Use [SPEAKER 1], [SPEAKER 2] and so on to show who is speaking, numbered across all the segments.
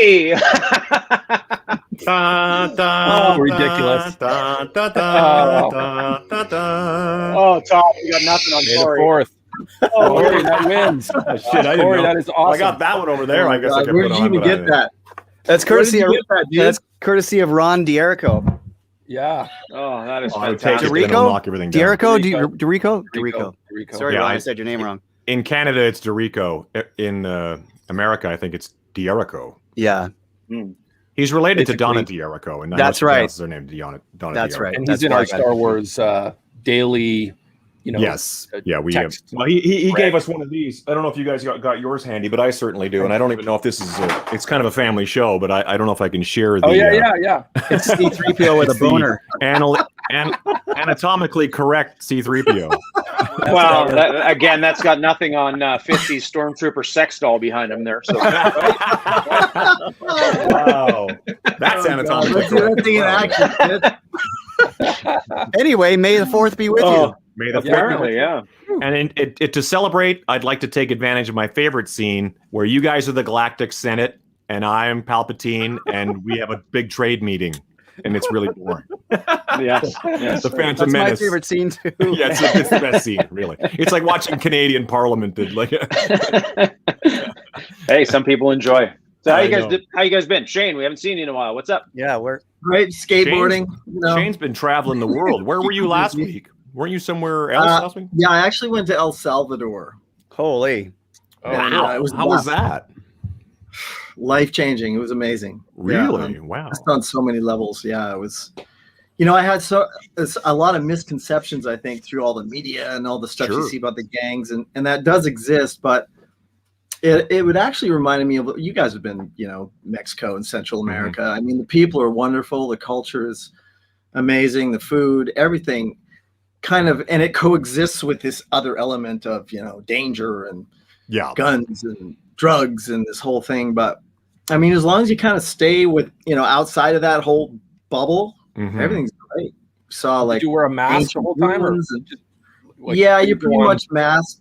[SPEAKER 1] Hey!
[SPEAKER 2] Ridiculous.
[SPEAKER 1] Oh, Todd, you got nothing on
[SPEAKER 2] May the
[SPEAKER 1] Corey.
[SPEAKER 2] fourth.
[SPEAKER 1] Oh,
[SPEAKER 2] Corey, that wins.
[SPEAKER 3] Shit, I didn't
[SPEAKER 2] Corey,
[SPEAKER 3] know.
[SPEAKER 2] that is awesome.
[SPEAKER 3] I got that one over there. I guess I could
[SPEAKER 4] Where
[SPEAKER 3] put
[SPEAKER 4] did you
[SPEAKER 3] on.
[SPEAKER 4] even
[SPEAKER 3] but I
[SPEAKER 4] get
[SPEAKER 3] didn't.
[SPEAKER 4] that?
[SPEAKER 5] That's
[SPEAKER 4] Where did
[SPEAKER 5] courtesy
[SPEAKER 4] you
[SPEAKER 5] of
[SPEAKER 4] get that, dude?
[SPEAKER 5] that's courtesy of Ron Dierico.
[SPEAKER 2] Yeah.
[SPEAKER 1] Oh, that is
[SPEAKER 3] Oh, I would take
[SPEAKER 1] fantastic.
[SPEAKER 3] it, then I'll knock everything down.
[SPEAKER 5] Dierico? Dorico. Sorry,
[SPEAKER 3] Yeah,
[SPEAKER 5] Ron, I said your name wrong.
[SPEAKER 3] In Canada, it's Dorico. In America, I think it's Dierico.
[SPEAKER 5] Yeah.
[SPEAKER 3] He's related to Donna
[SPEAKER 5] Basically.
[SPEAKER 3] Dierico. And
[SPEAKER 5] That's right.
[SPEAKER 3] That's their name, Donna
[SPEAKER 5] That's
[SPEAKER 3] Dierico.
[SPEAKER 5] right.
[SPEAKER 2] And
[SPEAKER 5] That's
[SPEAKER 2] he's in
[SPEAKER 5] why
[SPEAKER 2] our
[SPEAKER 5] I got
[SPEAKER 2] Star
[SPEAKER 5] it.
[SPEAKER 2] Wars daily,
[SPEAKER 3] Yes. Yeah, we.
[SPEAKER 2] text.
[SPEAKER 3] Well, he gave us one of these. I don't know if you guys got yours handy, but I certainly do. And I don't even know if this is it's kind of a family show, but I don't know if I can share the.
[SPEAKER 2] yeah.
[SPEAKER 5] It's C-3PO with a boner.
[SPEAKER 3] Anatomically correct C-3PO.
[SPEAKER 1] Well, that's got nothing on 50's Stormtrooper sex doll behind him there. So.
[SPEAKER 3] Wow. That's anatomically correct.
[SPEAKER 5] Anyway, may the 4th be with you.
[SPEAKER 3] May the
[SPEAKER 1] Apparently, yeah.
[SPEAKER 3] And to celebrate, I'd like to take advantage of my favorite scene where you guys are the Galactic Senate and I'm Palpatine and we have a big trade meeting and it's really boring.
[SPEAKER 1] Yes.
[SPEAKER 3] The Phantom
[SPEAKER 5] That's
[SPEAKER 3] Menace.
[SPEAKER 5] my favorite scene too.
[SPEAKER 3] Yeah, it's the best scene, really. It's like watching Canadian Parliament.
[SPEAKER 1] Hey, some people enjoy. So how
[SPEAKER 3] I
[SPEAKER 1] you guys
[SPEAKER 3] know.
[SPEAKER 1] how you guys been? Shane, we haven't seen you in a while. What's up?
[SPEAKER 5] Yeah, we're
[SPEAKER 4] Right, skateboarding.
[SPEAKER 3] Shane's been traveling the world. Where were you last week? Weren't you somewhere else last week?
[SPEAKER 4] Yeah, I actually went to El Salvador.
[SPEAKER 5] holy.
[SPEAKER 3] Wow.
[SPEAKER 4] it was
[SPEAKER 3] How was that?
[SPEAKER 4] Life changing. It was amazing.
[SPEAKER 3] Really?
[SPEAKER 4] Yeah,
[SPEAKER 3] Wow.
[SPEAKER 4] just on so many levels. Yeah, it was. I had it's a lot of misconceptions, I think, through all the media and all the stuff you
[SPEAKER 3] Sure.
[SPEAKER 4] see about the gangs, and that does exist, but it would actually remind me of, you guys have been, Mexico and Central America. I mean, the people are wonderful. The culture is amazing. The food, everything kind of, and it coexists with this other element of, danger and
[SPEAKER 3] Yeah.
[SPEAKER 4] guns and drugs and this whole thing. But I mean, as long as you kind of stay with, outside of that whole bubble,
[SPEAKER 3] Mhm.
[SPEAKER 4] everything's great. Saw like
[SPEAKER 2] Did you wear a mask the whole time? Or
[SPEAKER 4] ruins and-
[SPEAKER 2] just, like,
[SPEAKER 4] yeah,
[SPEAKER 2] you
[SPEAKER 4] you're
[SPEAKER 2] go
[SPEAKER 4] pretty
[SPEAKER 2] on-
[SPEAKER 4] much masked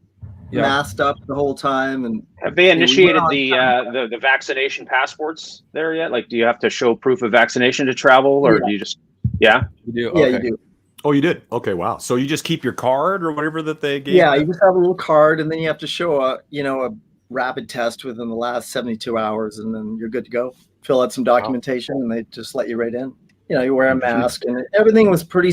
[SPEAKER 2] Yeah.
[SPEAKER 4] up the whole time. And
[SPEAKER 1] Have they
[SPEAKER 4] we
[SPEAKER 1] initiated
[SPEAKER 4] went
[SPEAKER 1] the vaccination passports there yet? Like, do you have to show proof of vaccination to travel, or do you just? Yeah.
[SPEAKER 2] You do?
[SPEAKER 4] yeah,
[SPEAKER 2] Okay.
[SPEAKER 4] you do.
[SPEAKER 3] Oh, you did? Okay, wow. So you just keep your card or whatever that they gave?
[SPEAKER 4] Yeah, you just have a little card, and then you have to show a rapid test within the last 72 hours, and then you're good to go. Fill out some documentation, and they just let you right in. You wear a mask, and everything was pretty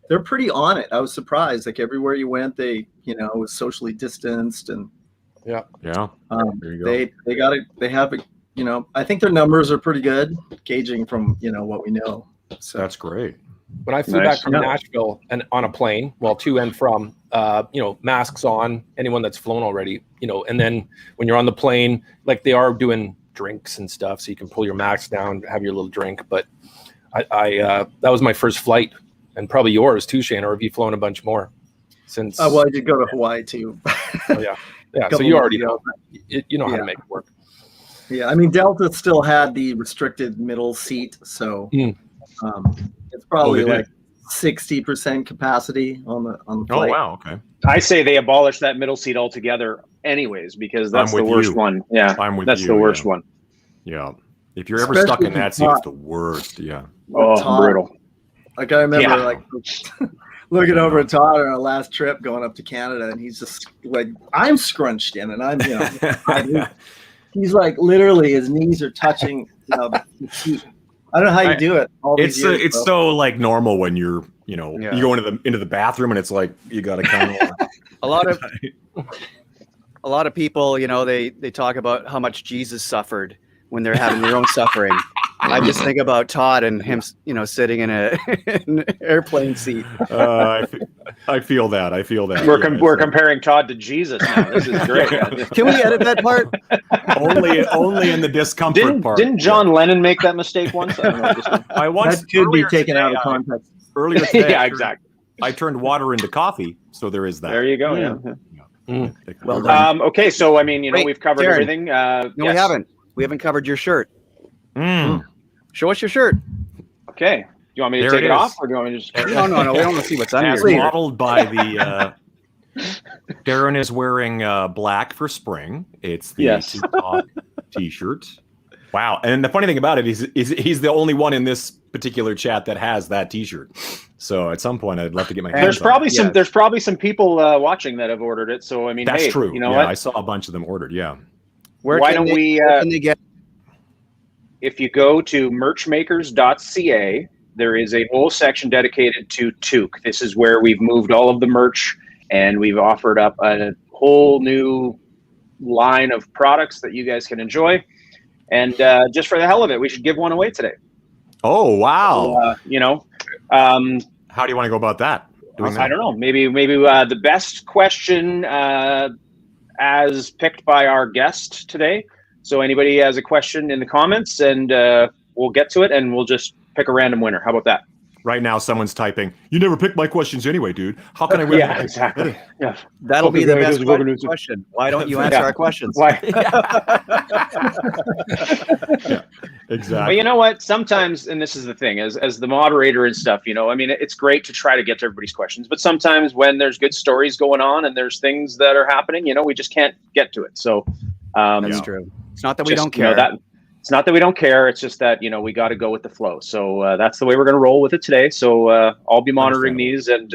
[SPEAKER 4] they're pretty on it. I was surprised. Like everywhere you went, they it was socially distanced, and
[SPEAKER 3] Yeah. There you go.
[SPEAKER 4] they got it. They have it. I think their numbers are pretty good, gauging from what we know. So
[SPEAKER 3] That's great.
[SPEAKER 2] When I flew
[SPEAKER 1] Nice.
[SPEAKER 2] back from Nashville and on a plane, to and from, masks on, anyone that's flown already, and then when you're on the plane, like they are doing drinks and stuff, so you can pull your mask down, have your little drink. But I that was my first flight, and probably yours too, Shane, or have you flown a bunch more since?
[SPEAKER 4] well, I did go to Hawaii too.
[SPEAKER 2] Oh, yeah. So
[SPEAKER 4] couple
[SPEAKER 2] you already
[SPEAKER 4] months
[SPEAKER 2] know. You know how
[SPEAKER 4] Yeah.
[SPEAKER 2] to make it work.
[SPEAKER 4] Yeah, I mean Delta still had the restricted middle seat, so it's probably
[SPEAKER 3] they did?
[SPEAKER 4] like 60% capacity on the
[SPEAKER 3] Oh,
[SPEAKER 4] flight.
[SPEAKER 3] wow. Okay.
[SPEAKER 1] I say they abolished that middle seat altogether, anyways, because that's
[SPEAKER 3] I'm
[SPEAKER 1] the
[SPEAKER 3] with
[SPEAKER 1] worst
[SPEAKER 3] you.
[SPEAKER 1] one. Yeah,
[SPEAKER 3] I'm with
[SPEAKER 1] that's
[SPEAKER 3] you,
[SPEAKER 1] the worst
[SPEAKER 3] yeah.
[SPEAKER 1] one.
[SPEAKER 3] Yeah. If you're ever stuck
[SPEAKER 4] Especially
[SPEAKER 3] in that
[SPEAKER 4] if
[SPEAKER 3] seat,
[SPEAKER 4] it's
[SPEAKER 3] it's the worst. Yeah.
[SPEAKER 1] Oh,
[SPEAKER 4] Todd.
[SPEAKER 1] brutal.
[SPEAKER 4] Like I remember
[SPEAKER 1] Yeah.
[SPEAKER 4] like looking over at Todd on our last trip going up to Canada, and he's just like, I'm scrunched in, and I'm he's like literally his knees are touching the seat. I don't know how you do it. All these years,
[SPEAKER 3] It's
[SPEAKER 4] bro.
[SPEAKER 3] so like normal when you're you
[SPEAKER 5] Yeah.
[SPEAKER 3] go into the bathroom and it's like you got to kind of
[SPEAKER 5] A lot of people, they talk about how much Jesus suffered when they're having their own suffering. I just think about Todd and him, sitting in an airplane seat.
[SPEAKER 3] I feel that.
[SPEAKER 1] We're comparing Todd to Jesus now. This is great.
[SPEAKER 5] Can we edit that part?
[SPEAKER 3] only in the discomfort part.
[SPEAKER 1] Didn't John Lennon make that mistake once? I don't know.
[SPEAKER 3] I once
[SPEAKER 4] That could be
[SPEAKER 3] earlier
[SPEAKER 4] taken out of
[SPEAKER 3] today,
[SPEAKER 4] context.
[SPEAKER 3] Earlier today,
[SPEAKER 1] Yeah, exactly.
[SPEAKER 3] I turned water into coffee, so there is that.
[SPEAKER 1] There you go. Yeah.
[SPEAKER 5] Well done.
[SPEAKER 1] Okay, so I mean,
[SPEAKER 5] Wait,
[SPEAKER 1] we've covered
[SPEAKER 5] Darren.
[SPEAKER 1] everything.
[SPEAKER 5] No, we
[SPEAKER 1] Yes.
[SPEAKER 5] haven't. We haven't covered your shirt. Show us your shirt.
[SPEAKER 1] Okay. Do you want me to
[SPEAKER 3] There
[SPEAKER 1] take
[SPEAKER 3] it
[SPEAKER 1] it off,
[SPEAKER 3] is.
[SPEAKER 1] or do you want me to just?
[SPEAKER 5] No. We don't want to see what's under
[SPEAKER 3] As
[SPEAKER 5] here.
[SPEAKER 3] modeled by the Darren is wearing black for spring. It's the
[SPEAKER 1] Yes.
[SPEAKER 3] Toque t-shirt. Wow. And the funny thing about it is he's the only one in this particular chat that has that T-shirt. So at some point, I'd love to get my hands
[SPEAKER 1] There's
[SPEAKER 3] on
[SPEAKER 1] probably
[SPEAKER 3] it.
[SPEAKER 1] some. There's probably some people watching that have ordered it. So I mean,
[SPEAKER 3] That's
[SPEAKER 1] hey,
[SPEAKER 3] true.
[SPEAKER 1] you know
[SPEAKER 3] yeah,
[SPEAKER 1] what?
[SPEAKER 3] I saw a bunch of them ordered. Yeah.
[SPEAKER 5] Where
[SPEAKER 1] Why
[SPEAKER 5] can
[SPEAKER 1] don't we?
[SPEAKER 5] where can they get?
[SPEAKER 1] If you go to merchmakers.ca, there is a whole section dedicated to Toque. This is where we've moved all of the merch, and we've offered up a whole new line of products that you guys can enjoy. And just for the hell of it, we should give one away today.
[SPEAKER 3] Oh, wow.
[SPEAKER 1] So, you know,
[SPEAKER 3] how do you want to go about that?
[SPEAKER 1] I don't know. Maybe the best question as picked by our guest today. So anybody has a question in the comments, and we'll get to it, and we'll just pick a random winner. How about that?
[SPEAKER 3] Right now, someo's typing, "You never pick my questions anyway, dude. How can I win?"
[SPEAKER 1] Yeah, exactly. Yeah.
[SPEAKER 5] That'll be the best
[SPEAKER 1] Okay.
[SPEAKER 5] question. Why don't you answer our questions?
[SPEAKER 1] Why?
[SPEAKER 3] Yeah, exactly.
[SPEAKER 1] But you know what? Sometimes, and this is the thing, as the moderator and stuff, you know, I mean, it's great to try to get to everybody's questions, but sometimes when there's good stories going on and there's things that are happening, you know, we just can't get to it. So
[SPEAKER 5] That's true. It's not that we don't
[SPEAKER 1] you know,
[SPEAKER 5] care.
[SPEAKER 1] it's not that we don't care. It's just that, you know, we got to go with the flow. So that's the way we're going to roll with it today. So I'll be monitoring these, and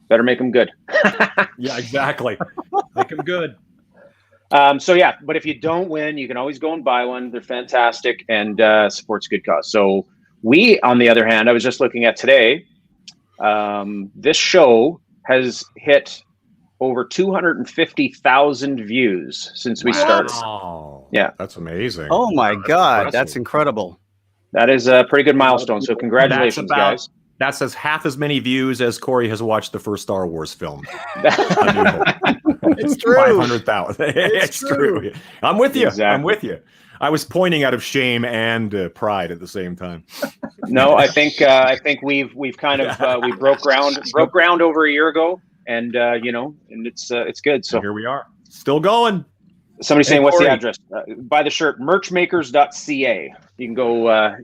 [SPEAKER 1] better make them good.
[SPEAKER 3] Yeah, exactly. Make them good.
[SPEAKER 1] So yeah, but if you don't win, you can always go and buy one. They're fantastic, and supports a good cause. So we, on the other hand, I was just looking at today, this show has hit over 250,000 views since we started.
[SPEAKER 3] Wow.
[SPEAKER 1] Yeah.
[SPEAKER 3] That's amazing.
[SPEAKER 5] Oh my God,
[SPEAKER 3] impressive.
[SPEAKER 5] that's incredible.
[SPEAKER 1] That is a pretty good milestone. So congratulations, guys.
[SPEAKER 3] That says half as many views as Corey has watched the first Star Wars film.
[SPEAKER 5] It's true.
[SPEAKER 3] 500,000. It's true. I'm with you.
[SPEAKER 1] Exactly.
[SPEAKER 3] I'm with you. I was pointing out of shame and pride at the same time.
[SPEAKER 1] No, I think we've kind of we broke ground over a year ago, and you know, and it's good. So
[SPEAKER 3] here we are, still going.
[SPEAKER 1] Somebody's saying, what's
[SPEAKER 3] Corey.
[SPEAKER 1] the address? Buy the shirt, merchmakers.ca. You can go.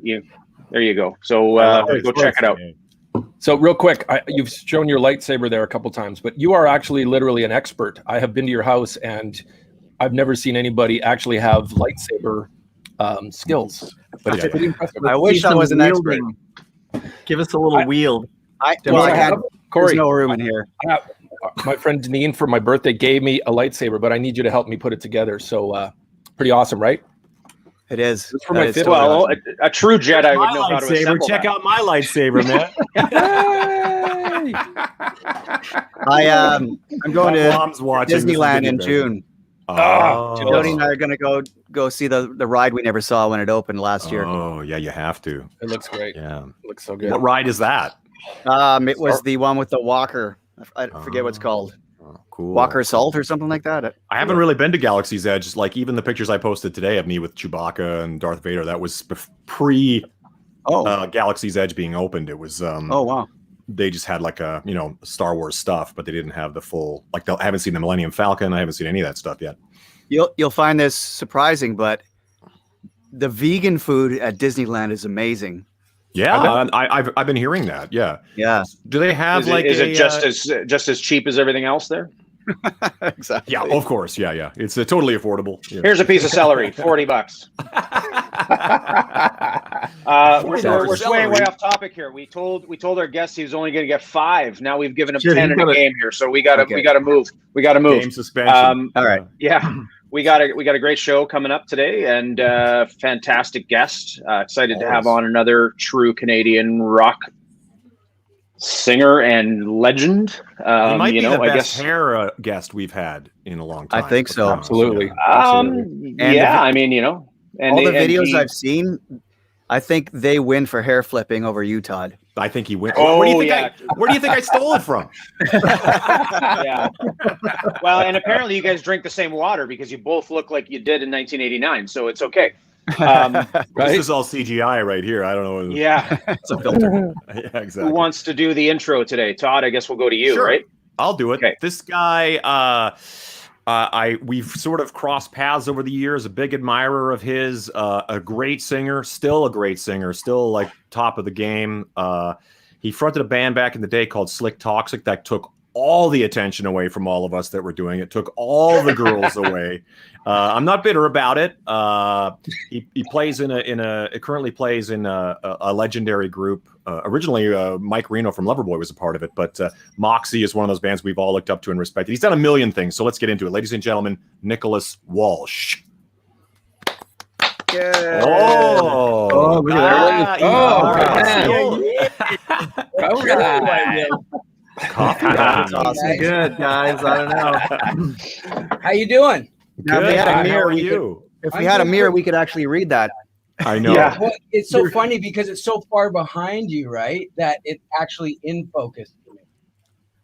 [SPEAKER 1] There you go. So go check it out.
[SPEAKER 2] So real quick, you've shown your lightsaber there a couple times, but you are actually literally an expert. I have been to your house, and I've never seen anybody actually have lightsaber skills. But it's pretty impressive.
[SPEAKER 5] I wish I was an expert.
[SPEAKER 4] Give us a little wield.
[SPEAKER 2] Corey,
[SPEAKER 5] There's no room in here.
[SPEAKER 2] My friend Deneen for my birthday gave me a lightsaber, but I need you to help me put it together. So pretty awesome, right?
[SPEAKER 5] It is.
[SPEAKER 2] For my fifth-
[SPEAKER 1] Well, a true Jedi would know how to assemble
[SPEAKER 3] Check
[SPEAKER 1] that.
[SPEAKER 3] out my lightsaber, man.
[SPEAKER 5] I'm going to
[SPEAKER 3] Mom's watching. This is
[SPEAKER 5] Disneyland
[SPEAKER 3] the
[SPEAKER 5] in
[SPEAKER 3] good
[SPEAKER 5] June.
[SPEAKER 3] Oh.
[SPEAKER 5] Jody and I are going to go see the ride we never saw when it opened last year.
[SPEAKER 3] Oh, yeah, you have to.
[SPEAKER 2] It looks great.
[SPEAKER 3] Yeah.
[SPEAKER 2] It looks so good.
[SPEAKER 3] What ride is that?
[SPEAKER 5] It was the one with the walker. I forget what it's called.
[SPEAKER 3] Oh, cool.
[SPEAKER 5] Walker Assault or something like that.
[SPEAKER 3] I haven't really been to Galaxy's Edge. Like even the pictures I posted today of me with Chewbacca and Darth Vader, that was pre Galaxy's Edge being opened. It was
[SPEAKER 5] oh wow.
[SPEAKER 3] They just had like a Star Wars stuff, but they didn't have the full I haven't seen the Millennium Falcon. I haven't seen any of that stuff yet.
[SPEAKER 5] You'll find this surprising, but the vegan food at Disneyland is amazing.
[SPEAKER 3] Yeah, I've been hearing that. Yeah.
[SPEAKER 5] Yeah.
[SPEAKER 3] Do they have
[SPEAKER 1] Is it just as cheap as everything else there?
[SPEAKER 5] Exactly.
[SPEAKER 3] Yeah, of course. Yeah. It's totally affordable. Yeah.
[SPEAKER 1] Here's a piece of celery, $40. We're swaying way off topic here. We told our guest he was only going to get 5. Now we've given him 10 in a game here, so we got to move. We got to move.
[SPEAKER 3] Game suspension.
[SPEAKER 5] All right.
[SPEAKER 1] Yeah. We got a great show coming up today, and fantastic guest. Excited to have on another true Canadian rock singer and legend.
[SPEAKER 3] He might be the best
[SPEAKER 1] I guess
[SPEAKER 3] hair guest we've had in a long time.
[SPEAKER 5] I think so.
[SPEAKER 2] Absolutely.
[SPEAKER 1] Yeah, I mean, and
[SPEAKER 5] all the videos I've seen, I think they win for hair flipping over you, Todd.
[SPEAKER 3] I think he went.
[SPEAKER 1] Oh,
[SPEAKER 3] where do you think I stole it from?
[SPEAKER 1] Yeah. Well, and apparently you guys drink the same water because you both look like you did in 1989, so it's okay.
[SPEAKER 2] Right?
[SPEAKER 3] This is all CGI right here. I don't know.
[SPEAKER 1] Yeah.
[SPEAKER 5] It's a filter.
[SPEAKER 3] Yeah,
[SPEAKER 1] Who
[SPEAKER 3] exactly.
[SPEAKER 1] wants to do the intro today? Todd, I guess we'll go to you,
[SPEAKER 3] Sure.
[SPEAKER 1] right?
[SPEAKER 3] I'll do it.
[SPEAKER 1] Okay.
[SPEAKER 3] This guy, we've sort of crossed paths over the years. A big admirer of his, a great singer, still a great singer, still like top of the game. He fronted a band back in the day called Slik Toxik that took all the attention away from all of us that were doing it. Took all the girls away. I'm not bitter about it. He plays currently plays in a legendary group. Originally, Mike Reno from Loverboy was a part of it, but Moxy is one of those bands we've all looked up to and respected. He's done a million things, so let's get into it. Ladies and gentlemen, Nicholas WALSH.
[SPEAKER 5] Yeah.
[SPEAKER 3] Oh,
[SPEAKER 4] look at that.
[SPEAKER 6] All right.
[SPEAKER 3] Coffee.
[SPEAKER 4] That's awesome. Good, guys. I don't know.
[SPEAKER 6] How you doing?
[SPEAKER 5] Now, if we had a
[SPEAKER 3] How
[SPEAKER 5] mirror,
[SPEAKER 3] are you?
[SPEAKER 5] if we had a mirror, we could actually read that.
[SPEAKER 3] I know.
[SPEAKER 1] Yeah.
[SPEAKER 6] Well, it's so funny because it's so far behind you, right? That it's actually in focus.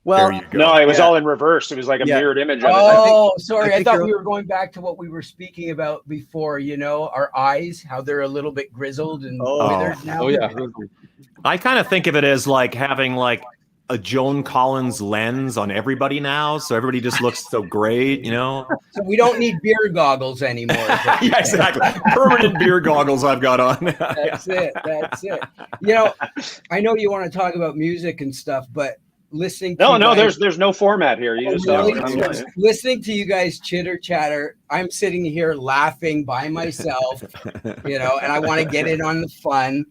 [SPEAKER 5] Well,
[SPEAKER 3] There you go.
[SPEAKER 1] No, it was
[SPEAKER 5] Yeah.
[SPEAKER 1] all in reverse. It was like a
[SPEAKER 5] Yeah.
[SPEAKER 1] mirrored image of it.
[SPEAKER 6] Oh, sorry.
[SPEAKER 5] I
[SPEAKER 6] I
[SPEAKER 5] think
[SPEAKER 6] thought
[SPEAKER 5] you're-
[SPEAKER 6] we were going back to what we were speaking about before. You know, our eyes, how they're a little bit grizzled and withered now.
[SPEAKER 2] Oh yeah.
[SPEAKER 3] I kind of think of it as like having like a Joan Collins lens on everybody now, so everybody just looks so great, you know.
[SPEAKER 6] So we don't need beer goggles anymore. is what you're
[SPEAKER 3] Yeah,
[SPEAKER 6] saying.
[SPEAKER 3] exactly. Permanent beer goggles I've got on.
[SPEAKER 6] That's it. That's it. You know, I know you want to talk about music and stuff, but listening to
[SPEAKER 1] No,
[SPEAKER 6] you
[SPEAKER 1] no,
[SPEAKER 6] guys-
[SPEAKER 1] there's no format here. You just
[SPEAKER 6] Really?
[SPEAKER 1] talk.
[SPEAKER 6] Listening to you guys chitter chatter, I'm sitting here laughing by myself, you know, and I want to get in on the fun.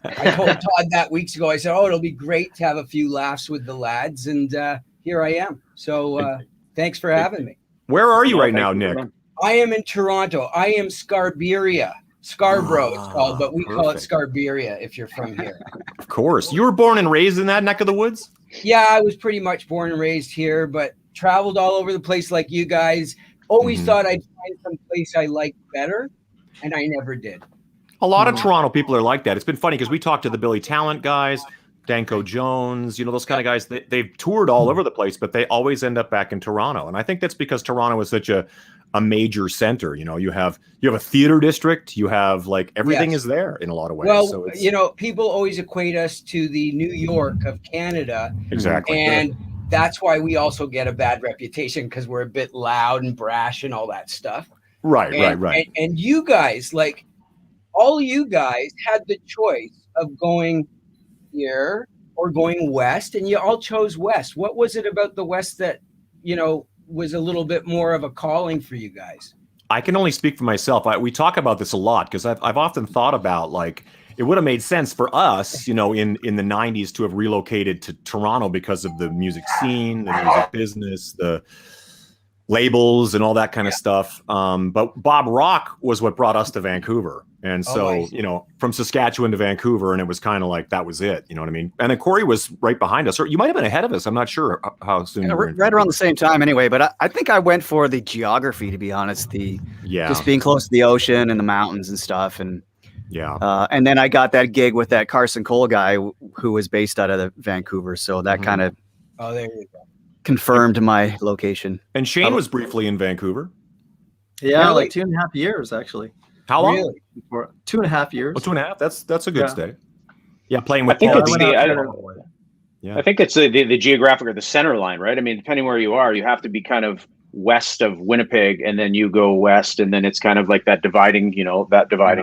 [SPEAKER 6] I told Todd that weeks ago. I said, "Oh, it'll be great to have a few laughs with the lads," and here I am. So thanks for having me.
[SPEAKER 3] Where are you right now, Nick?
[SPEAKER 6] I am in Toronto. I am Scarberia. Scarborough it's called, but we call it
[SPEAKER 3] perfect.
[SPEAKER 6] Scarberia if you're from here.
[SPEAKER 3] Of course. You were born and raised in that neck of the woods?
[SPEAKER 6] Yeah, I was pretty much born and raised here, but traveled all over the place like you guys. Always
[SPEAKER 3] Mhm.
[SPEAKER 6] thought I'd find some place I liked better, and I never did.
[SPEAKER 3] A lot of Toronto people are like that. It's been funny because we talked to the Billy Talent guys, Danko Jones, you know, those kind of guys. They've toured all over the place, but they always end up back in Toronto. And I think that's because Toronto is such a major center. You know, you have a theater district, you have like everything
[SPEAKER 6] Yes.
[SPEAKER 3] is there in a lot of ways.
[SPEAKER 6] Well,
[SPEAKER 3] So it's,
[SPEAKER 6] you know, people always equate us to the New York of Canada,
[SPEAKER 3] exactly.
[SPEAKER 6] and that's why we also get a bad reputation because we're a bit loud and brash and all that stuff.
[SPEAKER 3] Right.
[SPEAKER 6] And you guys, like, all you guys had the choice of going here or going west, and you all chose west. What was it about the west that, you know, was a little bit more of a calling for you guys?
[SPEAKER 3] I can only speak for myself. We talk about this a lot because I've often thought about like it would have made sense for us, you know, in the 90s to have relocated to Toronto because of the music scene, the music business, the labels and all that kind of stuff. But Bob Rock was what brought us to Vancouver. And so, you know, from Saskatchewan to Vancouver, and it was kind of like that was it. You know what I mean? And then Corey was right behind us, or you might have been ahead of us. I'm not sure how soon.
[SPEAKER 5] Yeah,
[SPEAKER 3] you were in
[SPEAKER 5] right around the same time anyway, but I think I went for the geography, to be honest, just being close to the ocean and the mountains and stuff. And and then I got that gig with that Carson Cole guy who was based out of Vancouver. So that kind of
[SPEAKER 6] There you go.
[SPEAKER 5] confirmed my location.
[SPEAKER 3] And Shane was briefly in Vancouver.
[SPEAKER 4] Yeah,
[SPEAKER 6] Really?
[SPEAKER 4] like 2.5 years actually.
[SPEAKER 3] How long?
[SPEAKER 6] Really?
[SPEAKER 4] For 2.5 years.
[SPEAKER 3] Oh, 2.5. That's a good
[SPEAKER 4] Yeah.
[SPEAKER 3] stay. Yeah, playing with
[SPEAKER 1] I think
[SPEAKER 3] Paul.
[SPEAKER 1] it's I think it's the geographic or the center line, right? I mean, depending where you are, you have to be kind of west of Winnipeg, and then you go west, and then it's kind of like that dividing, you know,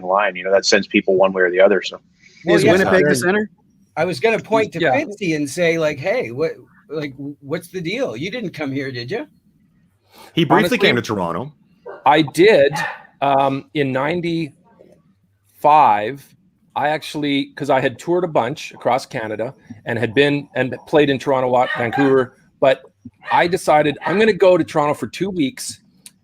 [SPEAKER 1] line, you know, that sends people one way or the other. So
[SPEAKER 6] Well,
[SPEAKER 5] Is
[SPEAKER 6] yeah,
[SPEAKER 5] Winnipeg the center?
[SPEAKER 6] I was going to point to
[SPEAKER 2] Yeah.
[SPEAKER 6] Fitzy and say, like, hey, what's the deal? You didn't come here, did you?
[SPEAKER 3] He briefly
[SPEAKER 2] Honestly,
[SPEAKER 3] came to Toronto.
[SPEAKER 2] I did in '95. I actually, because I had toured a bunch across Canada and had been and played in Toronto, Vancouver, but I decided I'm going to go to Toronto for 2 weeks,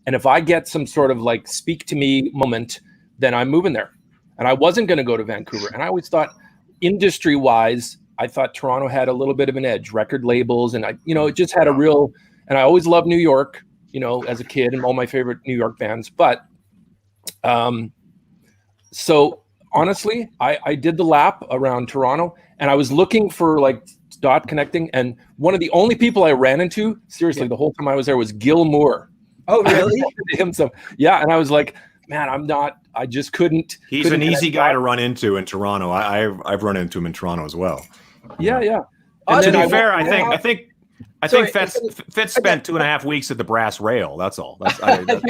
[SPEAKER 2] and if I get some sort of like speak to me moment, then I'm moving there. And I wasn't going to go to Vancouver. And I always thought, industry wise, I thought Toronto had a little bit of an edge, record labels, and it just had a real. And I always loved New York, as a kid, and all my favorite New York bands. But so honestly, I did the lap around Toronto, and I was looking for like dot connecting, and one of the only people I ran into, seriously, the whole time I was there, was Gil Moore.
[SPEAKER 6] Oh, really?
[SPEAKER 2] And I was like, man, I just couldn't.
[SPEAKER 3] He's an easy guy to run into in Toronto. I've run into him in Toronto as well.
[SPEAKER 2] Yeah.
[SPEAKER 3] And
[SPEAKER 2] And
[SPEAKER 3] to
[SPEAKER 2] then
[SPEAKER 3] be fair, I think
[SPEAKER 6] Sorry,
[SPEAKER 3] Fitz spent 2.5 weeks at the Brass Rail. That's all.
[SPEAKER 6] I was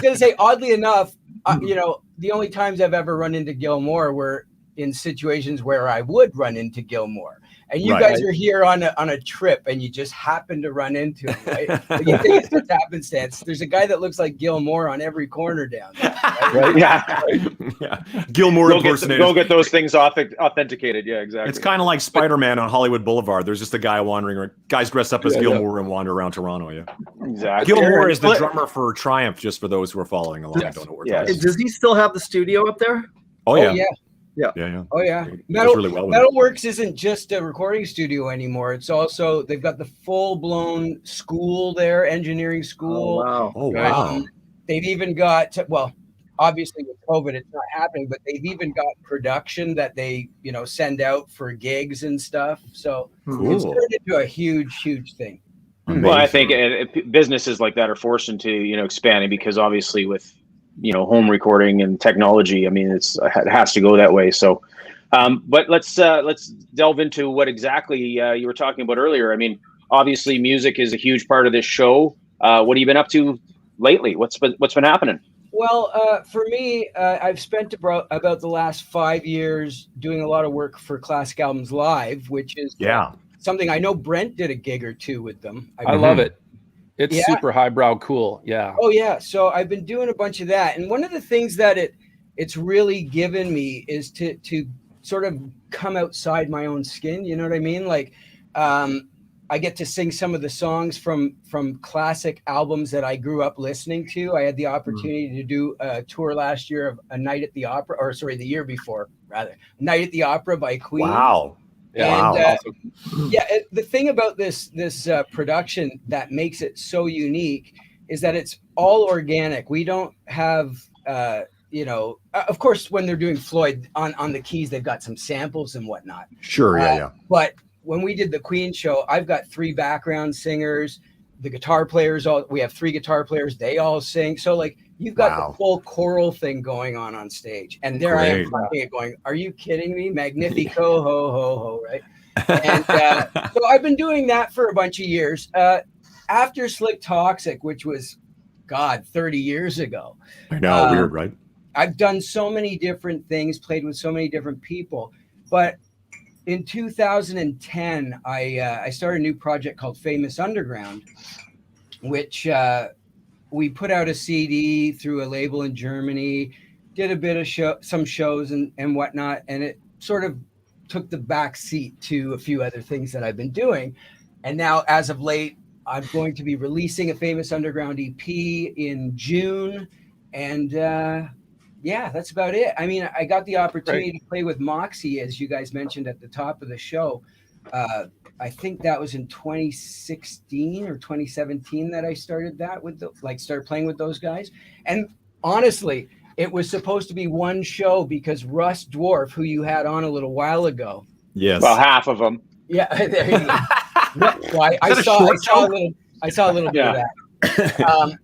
[SPEAKER 6] going to say, oddly enough, the only times I've ever run into Gil Moore were in situations where I would run into Gil Moore. and you guys are here on a trip, and you just happen to run into him, right? Like, you think it's just happenstance. There's a guy that looks like Gil Moore on every corner down there, right?
[SPEAKER 1] Yeah.
[SPEAKER 3] Gil Moore impersonators.
[SPEAKER 1] Go get those things authenticated. Yeah, exactly.
[SPEAKER 3] It's kind of like Spider-Man on Hollywood Boulevard. There's just a guy wandering, guys dressed up as Gil Moore and wander around Toronto. Yeah,
[SPEAKER 1] exactly.
[SPEAKER 3] Gil Moore is the drummer for Triumph, just for those who are following along. I don't know where.
[SPEAKER 4] Does he still have the studio up there?
[SPEAKER 3] Oh yeah.
[SPEAKER 4] Yeah.
[SPEAKER 6] Oh yeah. Metalworks isn't just a recording studio anymore. It's also, they've got the full-blown school there, engineering school.
[SPEAKER 3] Oh wow.
[SPEAKER 6] They've even got, well, obviously with COVID it's not happening, but they've even got production that they, send out for gigs and stuff. So it's turned into a huge thing.
[SPEAKER 1] Amazing. Well, I think businesses like that are forced into, expanding, because obviously with home recording and technology, I mean, it has to go that way. So, but let's delve into what exactly you were talking about earlier. I mean, obviously music is a huge part of this show. What have you been up to lately? What's been happening?
[SPEAKER 6] Well, for me, I've spent about the last 5 years doing a lot of work for Classic Albums Live, which is something I know Brent did a gig or two with them.
[SPEAKER 2] I love it. It's super highbrow cool. Yeah.
[SPEAKER 6] Oh yeah. So I've been doing a bunch of that. And one of the things that it's really given me is to sort of come outside my own skin. You know what I mean? Like, I get to sing some of the songs from classic albums that I grew up listening to. I had the opportunity to do a tour last year of A Night at the Opera, or sorry, the year before rather, Night at the Opera by Queen.
[SPEAKER 3] Wow.
[SPEAKER 6] And the thing about this production that makes it so unique is that it's all organic. We don't have, of course, when they're doing Floyd on the keys, they've got some samples and whatnot.
[SPEAKER 3] Sure, yeah.
[SPEAKER 6] But when we did the Queen show, I've got 3 background singers. The guitar players, we have 3 guitar players. They all sing. So like you've got the full choral thing going on stage. And there I am fronting it going, are you kidding me? Magnifico, ho, ho, ho, right? And so I've been doing that for a bunch of years. After Slik Toxik, which was, 30 years ago.
[SPEAKER 3] I know, weird, right?
[SPEAKER 6] I've done so many different things, played with so many different people. But in 2010, I started a new project called Famous Underground, which we put out a CD through a label in Germany, did a bit of some shows and whatnot, and it sort of took the back seat to a few other things that I've been doing. And now, as of late, I'm going to be releasing a Famous Underground EP in June, and that's about it. I mean, I got the opportunity to play with Moxy, as you guys mentioned at the top of the show. I think that was in 2016 or 2017 that I started that started playing with those guys. And honestly, it was supposed to be one show because Russ Dwarf, who you had on a little while ago.
[SPEAKER 3] Yes.
[SPEAKER 1] Well, half of them.
[SPEAKER 6] Yeah, there you go. Well, I saw a little bit of that.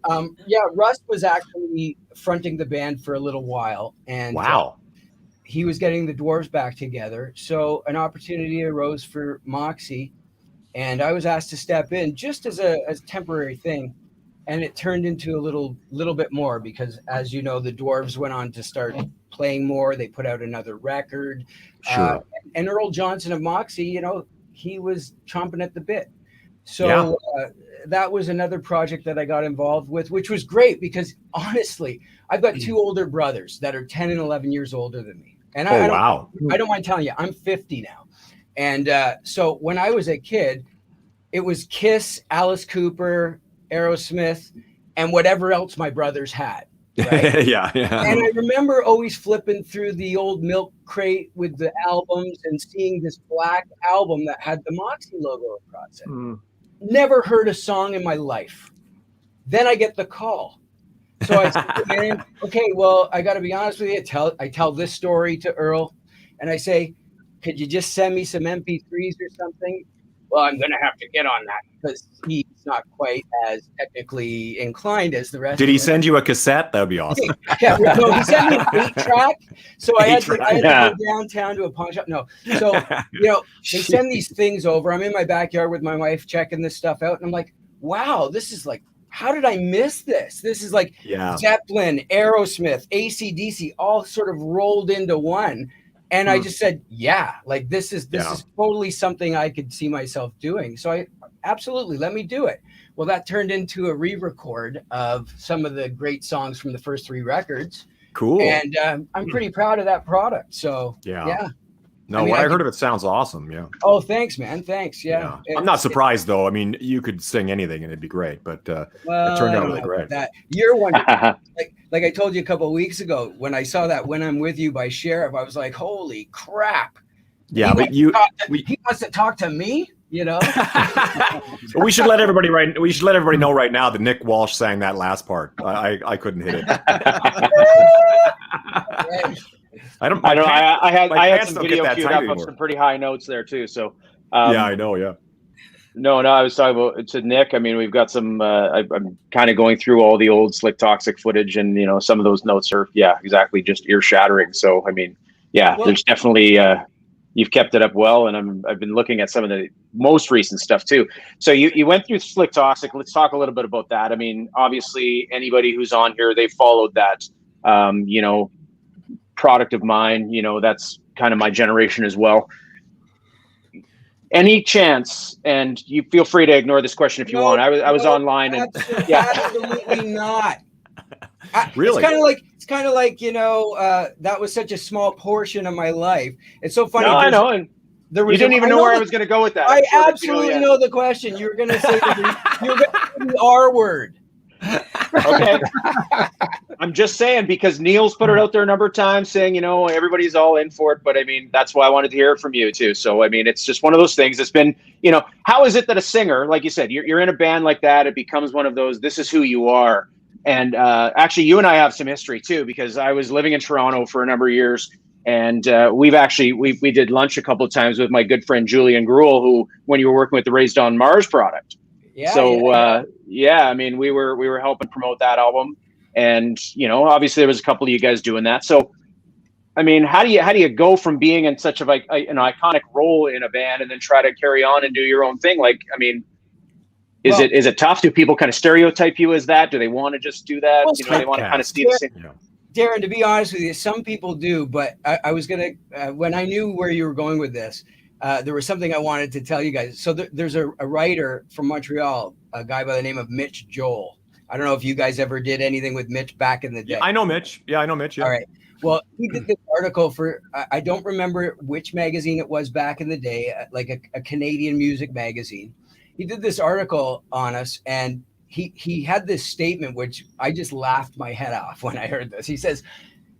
[SPEAKER 6] Russ was actually fronting the band for a little while, and he was getting the Dwarves back together. So an opportunity arose for Moxy, and I was asked to step in just as a temporary thing, and it turned into a little bit more because, as you know, the Dwarves went on to start playing more. They put out another record.
[SPEAKER 3] Sure.
[SPEAKER 6] And Earl Johnson of Moxy, he was chomping at the bit. So that was another project that I got involved with, which was great because honestly, I've got 2 older brothers that are 10 and 11 years older than me. And I don't mind telling you, I'm 50 now. And so when I was a kid, it was Kiss, Alice Cooper, Aerosmith, and whatever else my brothers had. Right?
[SPEAKER 3] Yeah.
[SPEAKER 6] And I remember always flipping through the old milk crate with the albums and seeing this black album that had the Moxy logo across it. Never heard a song in my life. Then I get the call. So I said, okay, well, I got to be honest with you. I tell this story to Earl, and I say, could you just send me some MP3s or something? Well, I'm going to have to get on that because he's not quite as technically inclined as the rest.
[SPEAKER 3] Did he send you a cassette? That would be awesome.
[SPEAKER 6] No, he sent me an 8-track. So I had to go downtown to a pawn shop. No. So, they send these things over. I'm in my backyard with my wife checking this stuff out. And I'm like, wow, this is like, how did I miss this? This is like Zeppelin, Aerosmith, AC/DC, all sort of rolled into one. And I just said, yeah, like this is totally something I could see myself doing. So I absolutely, let me do it. Well, that turned into a re-record of some of the great songs from the first 3 records.
[SPEAKER 3] Cool.
[SPEAKER 6] And I'm pretty proud of that product. So yeah.
[SPEAKER 3] No, I mean, what I heard of it sounds awesome. Yeah.
[SPEAKER 6] Oh, thanks, man. Thanks. Yeah.
[SPEAKER 3] I'm not surprised though. I mean, you could sing anything and it'd be great, but it turned out really great.
[SPEAKER 6] You're one. like I told you a couple of weeks ago when I saw that "When I'm With You" by Sheriff, I was like, "Holy crap!"
[SPEAKER 3] Yeah, but
[SPEAKER 6] he wants to talk to me. You know.
[SPEAKER 3] We should let everybody know right now that Nick Walsh sang that last part. I couldn't hit it.
[SPEAKER 1] I had some video queued up of some pretty high notes there too. So
[SPEAKER 3] yeah, I know. Yeah.
[SPEAKER 1] No, I was talking about to Nick. I mean, we've got some. I'm kind of going through all the old Slik Toxik footage, and some of those notes are exactly just ear shattering. So I mean, there's definitely you've kept it up well, and I've been looking at some of the most recent stuff too. So you went through Slik Toxik. Let's talk a little bit about that. I mean, obviously, anybody who's on here, they followed that. Product of mine, that's kind of my generation as well. Any chance, and you feel free to ignore this question if you want. I was online and
[SPEAKER 6] absolutely not.
[SPEAKER 3] Really?
[SPEAKER 6] It's kind of like that was such a small portion of my life. It's so funny.
[SPEAKER 1] No, I know. And you didn't even know where I was going to go with that.
[SPEAKER 6] I absolutely know the question. You were going to say the R word.
[SPEAKER 1] Okay. I'm just saying, because Neil's put it out there a number of times saying, everybody's all in for it. But I mean, that's why I wanted to hear it from you too. So, I mean, it's just one of those things. It's been, how is it that a singer, like you said, you're in a band like that, it becomes one of those, this is who you are. And actually, you and I have some history too, because I was living in Toronto for a number of years. And we did lunch a couple of times with my good friend Julian Gruel, who, when you were working with the Raised on Mars product. I mean, we were helping promote that album, and obviously there was a couple of you guys doing that. So, I mean, how do you go from being in such an iconic role in a band and then try to carry on and do your own thing? Like, I mean, is it tough? Do people kind of stereotype you as that? Do they want to just do that? They want to kind of see the same.
[SPEAKER 6] Darren, to be honest with you, some people do, but I was gonna when I knew where you were going with this. There was something I wanted to tell you guys. So there's a writer from Montreal, a guy by the name of Mitch Joel. I don't know if you guys ever did anything with Mitch back in the day.
[SPEAKER 3] Yeah, I know Mitch. Yeah.
[SPEAKER 6] All right. Well, he did this article for, I don't remember which magazine it was back in the day, like a Canadian music magazine. He did this article on us, and he had this statement, which I just laughed my head off when I heard this. He says,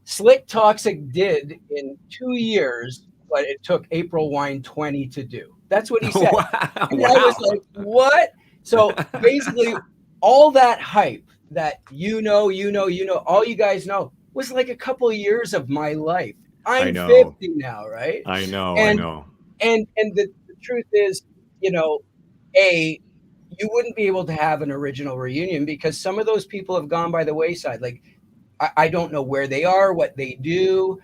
[SPEAKER 6] Slik Toxik did in 2 years what it took April Wine 20 to do. That's what he said.
[SPEAKER 3] Wow.
[SPEAKER 6] And I was like, what? So basically, all that hype that all you guys know was like a couple of years of my life. I'm 50 now, right?
[SPEAKER 3] I know.
[SPEAKER 6] And the truth is, you wouldn't be able to have an original reunion because some of those people have gone by the wayside. Like, I don't know where they are, what they do.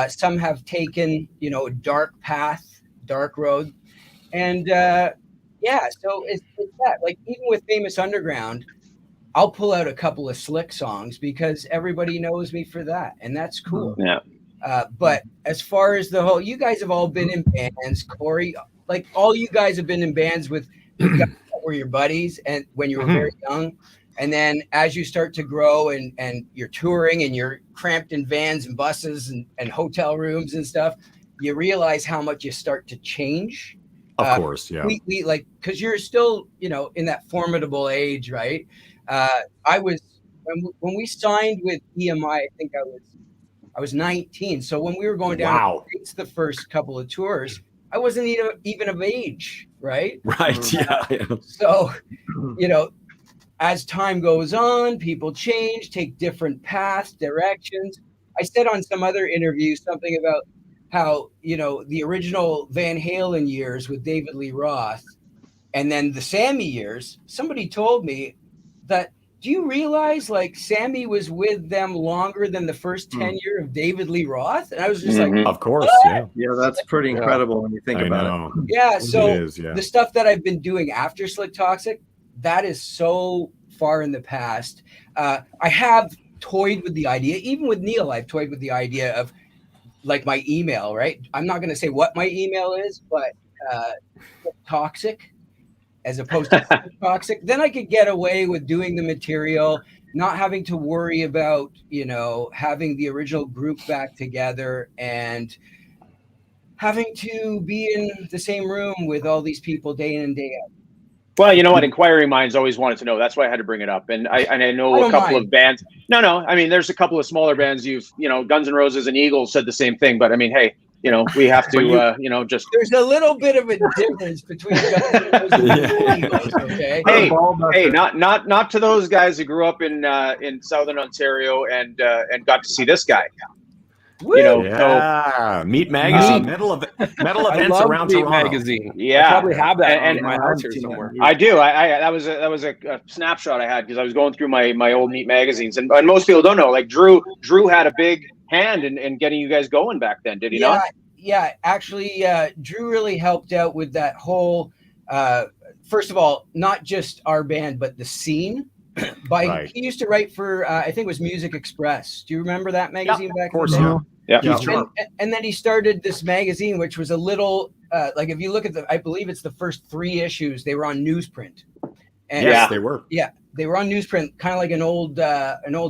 [SPEAKER 6] Some have taken, a dark path, dark road. And so it's that. Like, even with Famous Underground, I'll pull out a couple of Slik songs because everybody knows me for that. And that's cool.
[SPEAKER 1] Yeah.
[SPEAKER 6] But as far as the whole, you guys have all been in bands, Corey, like all you guys have been in bands with guys that were your buddies and when you were very young. And then as you start to grow and you're touring and you're cramped in vans and buses and hotel rooms and stuff, you realize how much you start to change.
[SPEAKER 3] Of course, yeah.
[SPEAKER 6] We like, because you're still, in that formidable age, right? I was when we signed with EMI, I think I was 19. So when we were going down the first couple of tours, I wasn't even of age, right?
[SPEAKER 3] Right. Yeah.
[SPEAKER 6] So, as time goes on, people change, take different paths, directions. I said on some other interview something about how, the original Van Halen years with David Lee Roth and then the Sammy years, somebody told me that, do you realize like Sammy was with them longer than the first 10 year of David Lee Roth? And I was just like,
[SPEAKER 3] of course.
[SPEAKER 6] What?
[SPEAKER 4] Yeah, that's pretty incredible when you think about it.
[SPEAKER 6] Yeah. So the stuff that I've been doing after Slik Toxik, that is so far in the past. I have toyed with the idea, even with Neil, I've toyed with the idea of like my email, right? I'm not going to say what my email is, but Toxic as opposed to Toxic. Then I could get away with doing the material, not having to worry about, you know, having the original group back together and having to be in the same room with all these people day in and day out.
[SPEAKER 1] Well, you know what? Inquiring minds always wanted to know. That's why I had to bring it up. And I know a couple of bands. No. I mean, there's a couple of smaller bands. Guns N' Roses and Eagles said the same thing. But I mean, hey, you know, we have to, just.
[SPEAKER 6] There's a little bit of a difference between Guns N' Roses and Eagles. Okay.
[SPEAKER 1] Hey, not to those guys who grew up in Southern Ontario and got to see this guy.
[SPEAKER 3] Woo! You know, Meat Magazine, metal events around
[SPEAKER 2] Meat
[SPEAKER 3] Toronto.
[SPEAKER 2] Magazine.
[SPEAKER 1] Yeah,
[SPEAKER 2] I probably have that in my house here somewhere.
[SPEAKER 1] I do. That was a snapshot I had because I was going through my old Meat magazines, and most people don't know. Like Drew had a big hand in getting you guys going back then, did he not?
[SPEAKER 6] Yeah. Actually, Drew really helped out with that whole. First of all, not just our band, but the scene. He used to write for I think it was Music Express. Do you remember that magazine back in the day?
[SPEAKER 1] Yeah.
[SPEAKER 6] And then he started this magazine, which was a little like if you look at I believe it's the first 3 issues, they were on newsprint. And
[SPEAKER 3] yes, they were.
[SPEAKER 6] Yeah, they were on newsprint, kind of like an old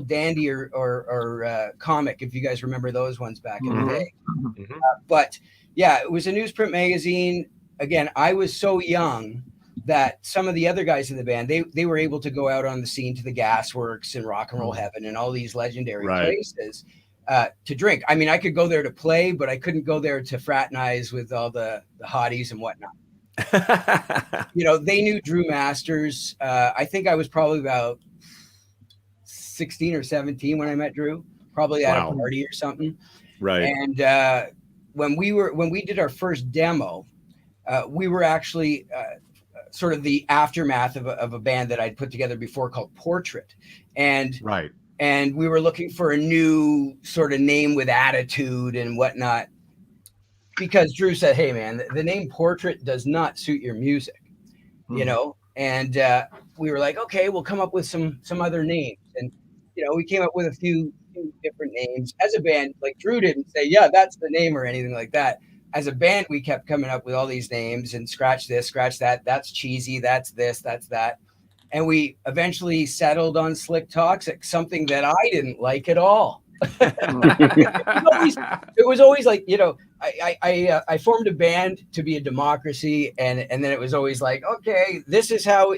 [SPEAKER 6] dandy or comic, if you guys remember those ones back in the day. Mm-hmm. But yeah, it was a newsprint magazine. Again, I was so young that some of the other guys in the band, they were able to go out on the scene to the Gasworks and Rock and Roll Heaven and all these legendary places to drink. I mean, I could go there to play, but I couldn't go there to fraternize with all the hotties and whatnot. You know, they knew Drew Masters. I think I was probably about 16 or 17 when I met Drew, probably at a party or something.
[SPEAKER 3] Right.
[SPEAKER 6] And when we did our first demo, we were actually sort of the aftermath of a band that I'd put together before called Portrait. And we were looking for a new sort of name with attitude and whatnot, because Drew said, hey man, the name Portrait does not suit your music, you know? And we were like, okay, we'll come up with some other names. And, you know, we came up with a few different names as a band. Like Drew didn't say, yeah, that's the name or anything like that. As a band, we kept coming up with all these names and scratch this, scratch that. That's cheesy. That's this, that's that. And we eventually settled on Slik Toxik, something that I didn't like at all. It was always like, you know, I formed a band to be a democracy. And then it was always like, okay, this is how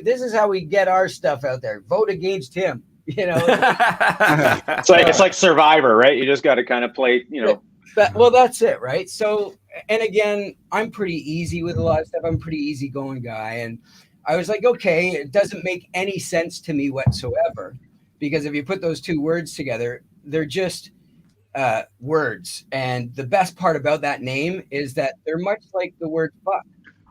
[SPEAKER 6] we get our stuff out there. Vote against him. You know,
[SPEAKER 1] it's like Survivor, right? You just got to kind of play, you know.
[SPEAKER 6] Well, that's it, right? So, and again, I'm pretty easy with a lot of stuff. I'm a pretty easygoing guy. And I was like, okay, it doesn't make any sense to me whatsoever. Because if you put those 2 words together, they're just words. And the best part about that name is that they're much like the word fuck.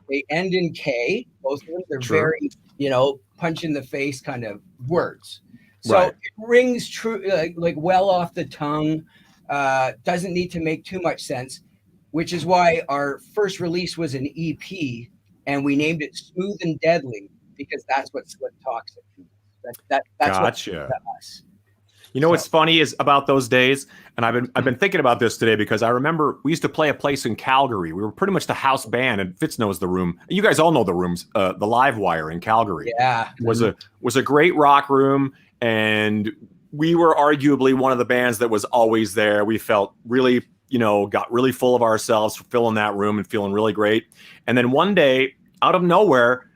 [SPEAKER 6] They end in K, both of them. They're very, you know, punch in the face kind of words. So it rings true, like well off the tongue. Doesn't need to make too much sense, which is why our first release was an EP, and we named it Smooth and Deadly because that's what Slik Toxik means. That's
[SPEAKER 3] gotcha. What us. You know what's funny is about those days, and I've been thinking about this today because I remember we used to play a place in Calgary. We were pretty much the house band, and Fitz knows the room. You guys all know the rooms. The Live Wire in Calgary, was a great rock room, and we were arguably one of the bands that was always there. We felt really, you know, got really full of ourselves, filling that room and feeling really great. And then one day, out of nowhere,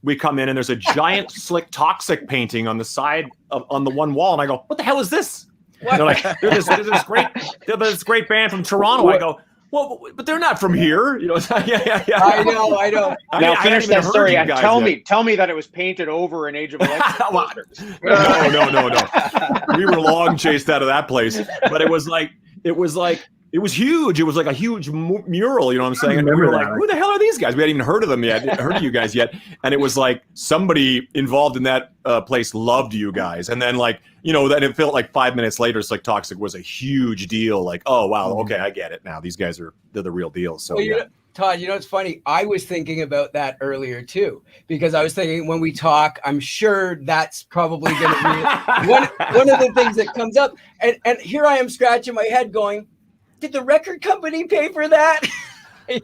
[SPEAKER 3] we come in and there's a giant Slik Toxik painting on the side on the one wall. And I go, what the hell is this? They're like, there's this great band from Toronto. I go, well, but they're not from here. You know, yeah.
[SPEAKER 6] I know.
[SPEAKER 1] Now finish that story. Tell me that it was painted over in Age of Lightsabers.
[SPEAKER 3] No. We were long chased out of that place. But it was huge. It was like a huge mural, you know what I'm saying? And we were like, who the hell are these guys? We hadn't even heard of them yet, heard of you guys yet. And it was like somebody involved in that place loved you guys. And then like, you know, then it felt like 5 minutes later, Slik Toxik was a huge deal. Like, oh, wow, okay, I get it now. These guys they're the real deal. So,
[SPEAKER 6] well, Todd, you know, it's funny. I was thinking about that earlier too, because I was thinking when we talk, I'm sure that's probably going to be one of the things that comes up. And here I am scratching my head going, did the record company pay for that?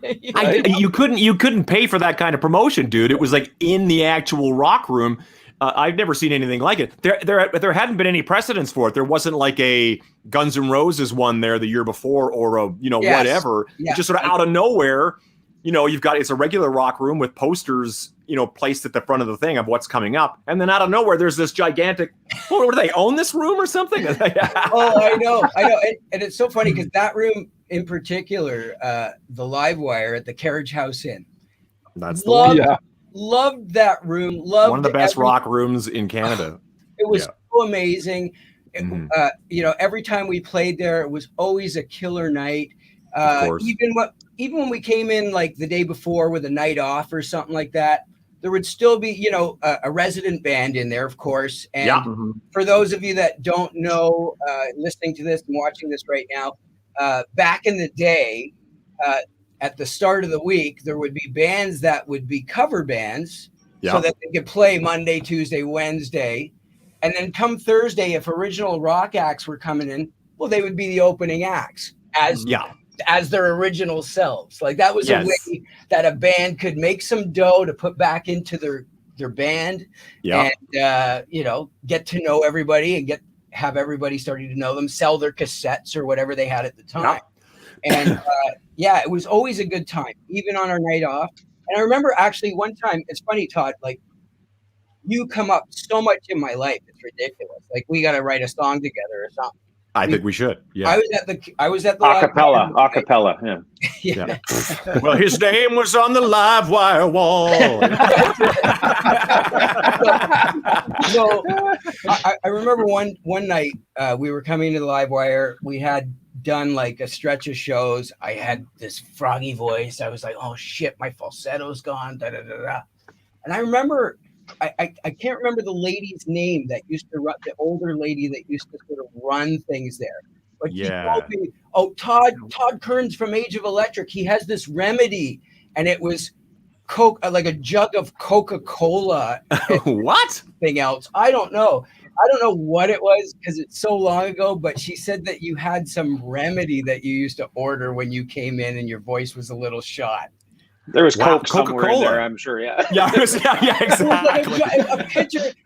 [SPEAKER 3] You couldn't pay for that kind of promotion, dude. It was like in the actual rock room. I've never seen anything like it. There hadn't been any precedence for it. There wasn't like a Guns N' Roses one there the year before, or a whatever.
[SPEAKER 6] Yeah.
[SPEAKER 3] Just sort of out of nowhere. It's a regular rock room with posters, placed at the front of the thing of what's coming up, and then out of nowhere there's this gigantic. What do they own this room or something?
[SPEAKER 6] Oh, I know, and it's so funny because that room in particular, the Livewire at the Carriage House Inn.
[SPEAKER 3] That's the one. Yeah.
[SPEAKER 6] Loved that room. Loved
[SPEAKER 3] one of the best rock rooms in Canada.
[SPEAKER 6] It was so amazing. Every time we played there, it was always a killer night.
[SPEAKER 3] Of course.
[SPEAKER 6] Even when we came in like the day before with a night off or something like that, there would still be, a resident band in there, of course. And for those of you that don't know, listening to this and watching this right now, back in the day, at the start of the week, there would be bands that would be cover bands so that they could play Monday, Tuesday, Wednesday. And then come Thursday, if original rock acts were coming in, well, they would be the opening acts as their original selves. Like that was a way that a band could make some dough to put back into their band and, get to know everybody and have everybody starting to know them, sell their cassettes or whatever they had at the time. And it was always a good time, even on our night off. And I remember actually one time, it's funny, Todd, like you come up so much in my life. It's ridiculous. Like we got to write a song together or something.
[SPEAKER 3] I think we should. Yeah.
[SPEAKER 6] I was at the
[SPEAKER 1] acapella.
[SPEAKER 6] Yeah.
[SPEAKER 3] Well, his name was on the live wire wall.
[SPEAKER 6] So I remember one night we were coming to the live wire. We had done like a stretch of shows. I had this froggy voice. I was like, oh shit, my falsetto's gone. Da, da, da, da. And I remember, I can't remember the lady's name that used to run, the older lady that used to sort of run things there. But she told me, oh, Todd Kearns from Age of Electric, he has this remedy. And it was Coke, like a jug of Coca-Cola.
[SPEAKER 3] What?
[SPEAKER 6] Thing else. I don't know what it was because it's so long ago, but she said that you had some remedy that you used to order when you came in and your voice was a little shot.
[SPEAKER 1] There was Coke somewhere in there, I'm sure. Yeah,
[SPEAKER 6] exactly. Like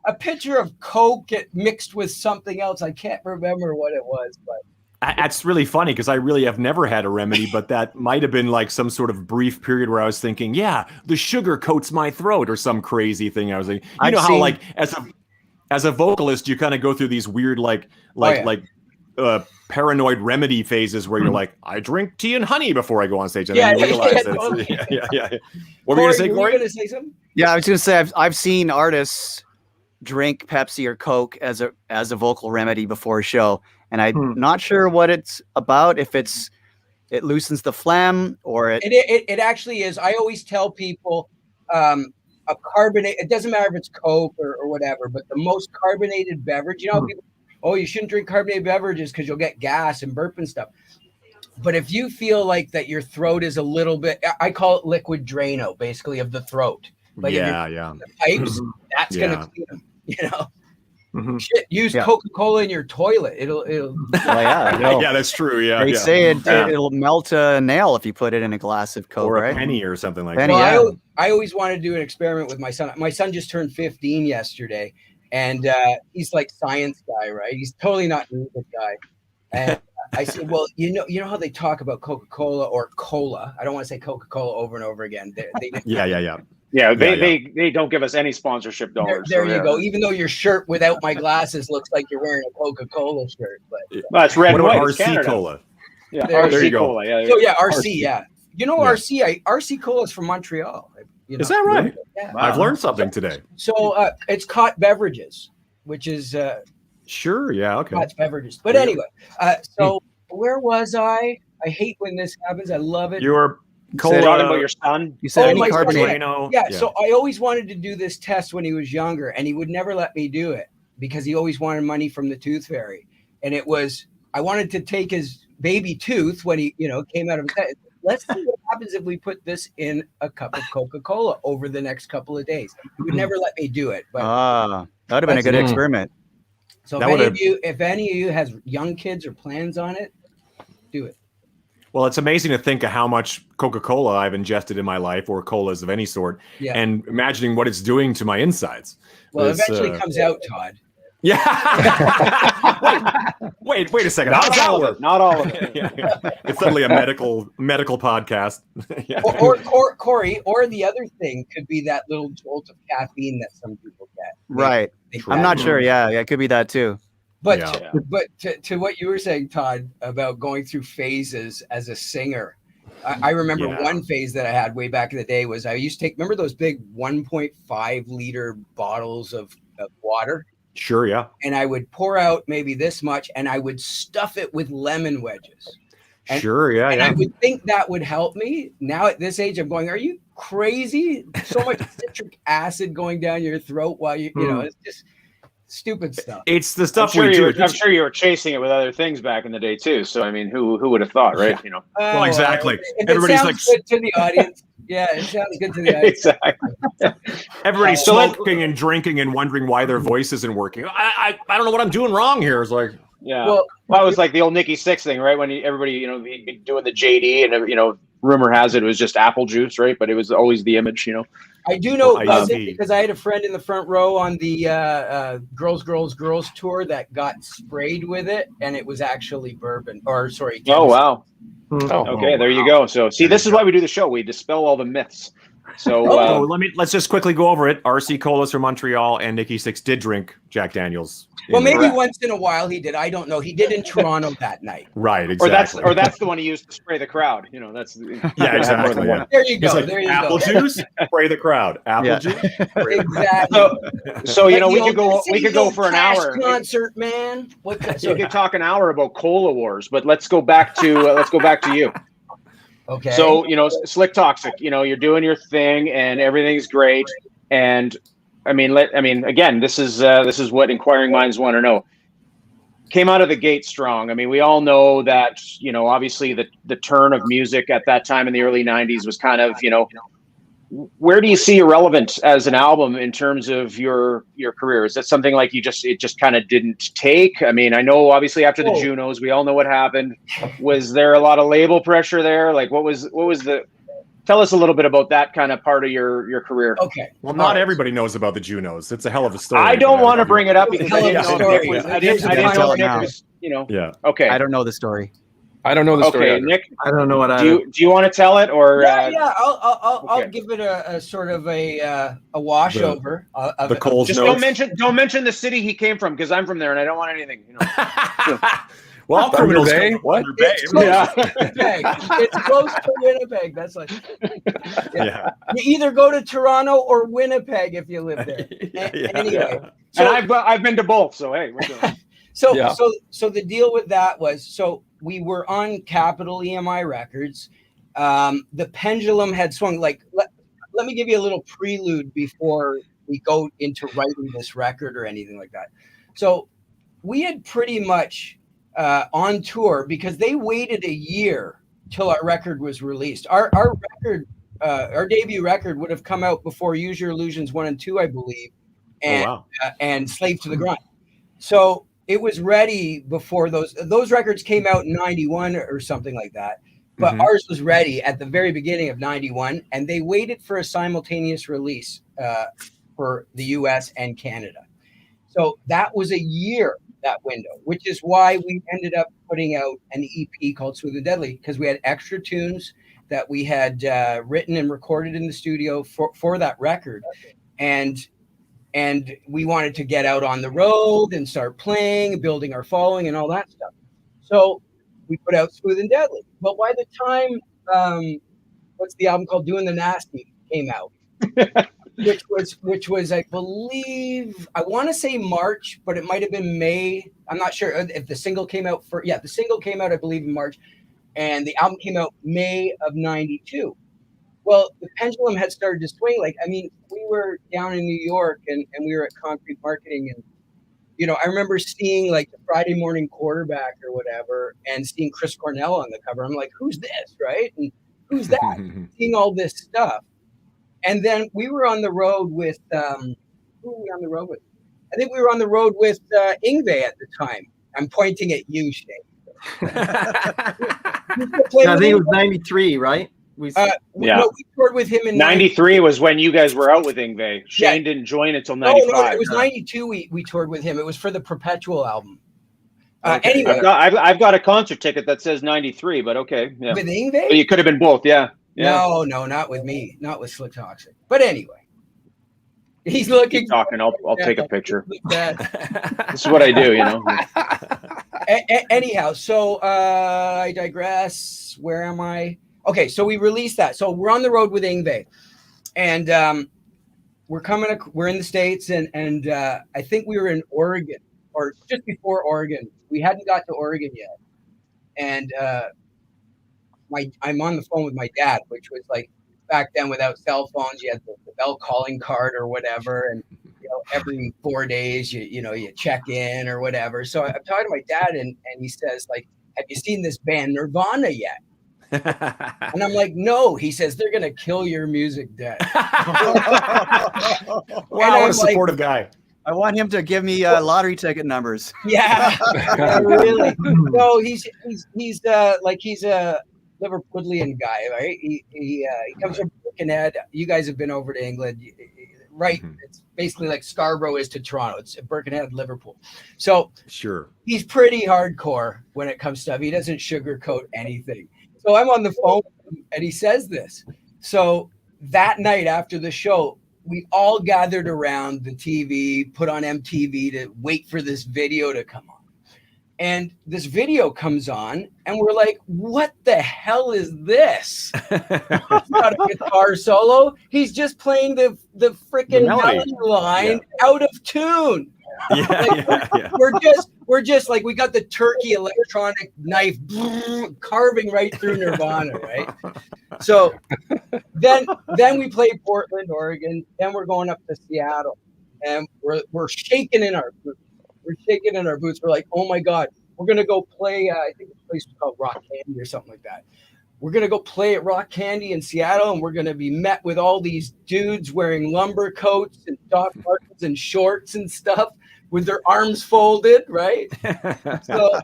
[SPEAKER 6] a pitcher of Coke mixed with something else. I can't remember what it was, but
[SPEAKER 3] that's really funny because I really have never had a remedy, but that might have been like some sort of brief period where I was thinking, the sugar coats my throat or some crazy thing. I was like, how like as a vocalist, you kind of go through these weird paranoid remedy phases where you're like, I drink tea and honey before I go on stage, and then you realize that.
[SPEAKER 6] Totally.
[SPEAKER 3] What were you going to say, Corey?
[SPEAKER 6] Were you going to say something?
[SPEAKER 5] Yeah, I was going to say I've seen artists drink Pepsi or Coke as a vocal remedy before a show, and I'm not sure what it's about. If it loosens the phlegm or
[SPEAKER 6] it actually is. I always tell people. A carbonate, it doesn't matter if it's Coke or whatever, but the most carbonated beverage, people, you shouldn't drink carbonated beverages because you'll get gas and burp and stuff. But if you feel like that your throat is a little bit, I call it liquid Drano, basically, of the throat. Like the pipes, that's going to clean them, Shit, use Coca-Cola in your toilet. It'll
[SPEAKER 3] yeah, that's true. Yeah.
[SPEAKER 5] They say it'll melt a nail if you put it in a glass of Coke,
[SPEAKER 3] or a
[SPEAKER 5] right?
[SPEAKER 3] penny or something like
[SPEAKER 5] that.
[SPEAKER 6] Well, I always wanted to do an experiment with my son. My son just turned 15 yesterday, and he's like science guy, right? He's totally not a music guy. And I said, well, you know how they talk about Coca-Cola or cola. I don't want to say Coca-Cola over and over again.
[SPEAKER 1] Yeah, they don't give us any sponsorship dollars.
[SPEAKER 6] There you go. Even though your shirt without my glasses looks like you're wearing a Coca-Cola shirt, but
[SPEAKER 1] well, it's red and white.
[SPEAKER 3] RC Cola.
[SPEAKER 1] Yeah,
[SPEAKER 6] there
[SPEAKER 1] you go. Yeah.
[SPEAKER 6] So RC. Yeah. RC Cola is from Montreal.
[SPEAKER 3] Is that right?
[SPEAKER 6] Yeah.
[SPEAKER 3] I've learned something today.
[SPEAKER 6] So it's Cot Beverages, which is
[SPEAKER 3] sure. Yeah. Okay.
[SPEAKER 6] Cot Beverages. But anyway, so where was I? I hate when this happens. I love it.
[SPEAKER 3] You're
[SPEAKER 1] talking about your son.
[SPEAKER 5] You said
[SPEAKER 6] my
[SPEAKER 5] carbonate.
[SPEAKER 6] Yeah. So I always wanted to do this test when he was younger, and he would never let me do it because he always wanted money from the tooth fairy. And I wanted to take his baby tooth when he, came out of his head. Let's see what happens if we put this in a cup of Coca-Cola over the next couple of days. He would never let me do it. But
[SPEAKER 5] that would have been a good experiment.
[SPEAKER 6] So if any of you has young kids or plans on it, do it.
[SPEAKER 3] Well, it's amazing to think of how much Coca-Cola I've ingested in my life, or colas of any sort, and imagining what it's doing to my insides.
[SPEAKER 6] Well, it eventually comes out, Todd.
[SPEAKER 3] Yeah. wait a second. How does that work?
[SPEAKER 1] Not all of it.
[SPEAKER 3] It's suddenly a medical podcast.
[SPEAKER 6] or Corey, or the other thing could be that little jolt of caffeine that some people get.
[SPEAKER 5] Right. I'm not sure. Yeah, it could be that too.
[SPEAKER 6] But to what you were saying, Todd, about going through phases as a singer, I remember one phase that I had way back in the day was I used to take, remember those big 1.5 liter bottles of water?
[SPEAKER 3] Sure, yeah.
[SPEAKER 6] And I would pour out maybe this much, and I would stuff it with lemon wedges. And I would think that would help me. Now at this age, I'm going, are you crazy? So much citric acid going down your throat while you know, it's just stupid stuff.
[SPEAKER 3] It's the stuff
[SPEAKER 1] I'm sure you were chasing it with other things back in the day too. So I mean, who would have thought, right? You know.
[SPEAKER 3] Well, exactly.
[SPEAKER 6] Everybody's like good to the audience. Yeah, it sounds good to the audience.
[SPEAKER 1] Exactly.
[SPEAKER 3] Everybody's smoking and drinking and wondering why their voice isn't working. I don't know what I'm doing wrong here. It's like,
[SPEAKER 1] well, that was like the old Nikki Sixx thing, right? When everybody, he'd be doing the JD, and rumor has it was just apple juice, right? But it was always the image,
[SPEAKER 6] I do know because I had a friend in the front row on the Girls tour that got sprayed with it, and it was actually bourbon, or sorry.
[SPEAKER 1] Oh, wow. Okay, there you go. So see, this is why we do the show. We dispel all the myths. So
[SPEAKER 3] let's just quickly go over it. RC Colas from Montreal and Nikki Sixx did drink Jack Daniels.
[SPEAKER 6] Well, maybe once in a while he did. I don't know. He did in Toronto that night.
[SPEAKER 3] Right, exactly.
[SPEAKER 1] Or that's the one he used to spray the crowd. That's
[SPEAKER 3] exactly.
[SPEAKER 6] There you go.
[SPEAKER 3] Like,
[SPEAKER 6] there you
[SPEAKER 3] apple
[SPEAKER 6] go.
[SPEAKER 3] juice, spray the crowd. Apple juice.
[SPEAKER 6] Exactly.
[SPEAKER 1] So we could go for an hour.
[SPEAKER 6] Concert, man.
[SPEAKER 1] We could talk an hour about cola wars, but let's go back to you.
[SPEAKER 6] Okay.
[SPEAKER 1] So, Slik Toxik, you're doing your thing and everything's great. And again, this is what inquiring minds want to know. Came out of the gate strong. I mean, we all know that, obviously the turn of music at that time in the early 90s was kind of, where do you see Irrelevant as an album in terms of your career? Is that something like it just kind of didn't take? I mean, I know obviously after the Junos, we all know what happened. Was there a lot of label pressure there? Like tell us a little bit about that kind of part of your career.
[SPEAKER 6] Okay.
[SPEAKER 3] Well, not everybody knows about the Junos. It's a hell of a story.
[SPEAKER 1] I don't want to bring it up because I didn't know Nick was,
[SPEAKER 3] Yeah.
[SPEAKER 1] Okay.
[SPEAKER 5] I don't know the story.
[SPEAKER 2] I don't know the story.
[SPEAKER 1] Okay, Nick,
[SPEAKER 4] I don't know what
[SPEAKER 1] do you want to tell it or?
[SPEAKER 6] I'll give it a sort of a washover.
[SPEAKER 3] The Coles
[SPEAKER 1] just
[SPEAKER 3] notes.
[SPEAKER 1] don't mention the city he came from because I'm from there and I don't want anything.
[SPEAKER 3] Well,
[SPEAKER 2] Thunder Bay. What?
[SPEAKER 6] It's close to Winnipeg. That's like, You either go to Toronto or Winnipeg if you live there. Anyway,
[SPEAKER 1] and I've been to both. So hey, we're good.
[SPEAKER 6] So the deal with that was, we were on Capitol EMI Records. The pendulum had swung. Like, let me give you a little prelude before we go into writing this record or anything like that. So we had pretty much on tour because they waited a year till our record was released. Our record, our debut record would have come out before Use Your Illusions 1 and 2, I believe, and Slave to the Grind. So it was ready before those records came out in 91 or something like that. But ours was ready at the very beginning of 91, and they waited for a simultaneous release for the US and Canada. So that was a year, that window, which is why we ended up putting out an EP called Smooth and Deadly, because we had extra tunes that we had written and recorded in the studio for that record. And we wanted to get out on the road and start playing, building our following and all that stuff. So we put out Smooth and Deadly. But by the time, what's the album called? Doing the Nasty came out, which was, I believe, I want to say March, but it might have been May. I'm not sure if the single came out the single came out, I believe, in March, and the album came out May of 92. Well, the pendulum had started to swing. Like, I mean, we were down in New York and we were at Concrete Marketing. And, I remember seeing like the Friday Morning Quarterback or whatever and seeing Chris Cornell on the cover. I'm like, who's this? Right. And who's that? Seeing all this stuff. And then we were on the road with, who were we on the road with? I think we were on the road with Yngwie at the time. I'm pointing at you, Shane.
[SPEAKER 4] I think it was 93, right?
[SPEAKER 1] Yeah.
[SPEAKER 6] No, we toured with him in
[SPEAKER 1] 93 was when you guys were out with Yngwie. Shane didn't join until 95.
[SPEAKER 6] No, it was 92 we toured with him. It was for the Perpetual album.
[SPEAKER 1] Okay.
[SPEAKER 6] Anyway.
[SPEAKER 1] I've got a concert ticket that says 93, but okay. Yeah.
[SPEAKER 6] With Yngwie?
[SPEAKER 1] But you could have been both, yeah.
[SPEAKER 6] No, not with me. Not with Slik Toxik. But anyway. He's looking.
[SPEAKER 1] Keep talking. I'll take a picture. This is what I do,
[SPEAKER 6] Anyhow, so I digress. Where am I? Okay, so we released that. So we're on the road with Yngwie, and we're in the States, and I think we were in Oregon, or just before Oregon. We hadn't got to Oregon yet, and I'm on the phone with my dad, which was like back then without cell phones. You had the Bell calling card or whatever, and every 4 days you check in or whatever. So I'm talking to my dad, and he says, like, have you seen this band Nirvana yet? And I'm like, no. He says, they're gonna kill your music, Dad.
[SPEAKER 3] Wow, what a supportive guy.
[SPEAKER 5] I want him to give me lottery ticket numbers.
[SPEAKER 6] Yeah, really. No, he's a Liverpudlian guy, right? He comes from Birkenhead. You guys have been over to England, right? Mm-hmm. It's basically like Scarborough is to Toronto. It's Birkenhead, Liverpool. So
[SPEAKER 3] sure,
[SPEAKER 6] he's pretty hardcore when it comes to stuff. He doesn't sugarcoat anything. So I'm on the phone and he says this. So that night after the show, we all gathered around the TV, put on MTV to wait for this video to come on. And this video comes on and we're like, what the hell is this? It's not a guitar solo. He's just playing the freaking melody line out of tune. We're just like, we got the turkey electronic knife carving right through Nirvana, right? So then we play Portland, Oregon. Then we're going up to Seattle, and we're shaking in our boots. We're like, oh my God, we're gonna go play. I think the place was called Rock Candy or something like that. We're gonna go play at Rock Candy in Seattle, and we're gonna be met with all these dudes wearing lumber coats and Doc Martens and shorts and stuff, with their arms folded, right? So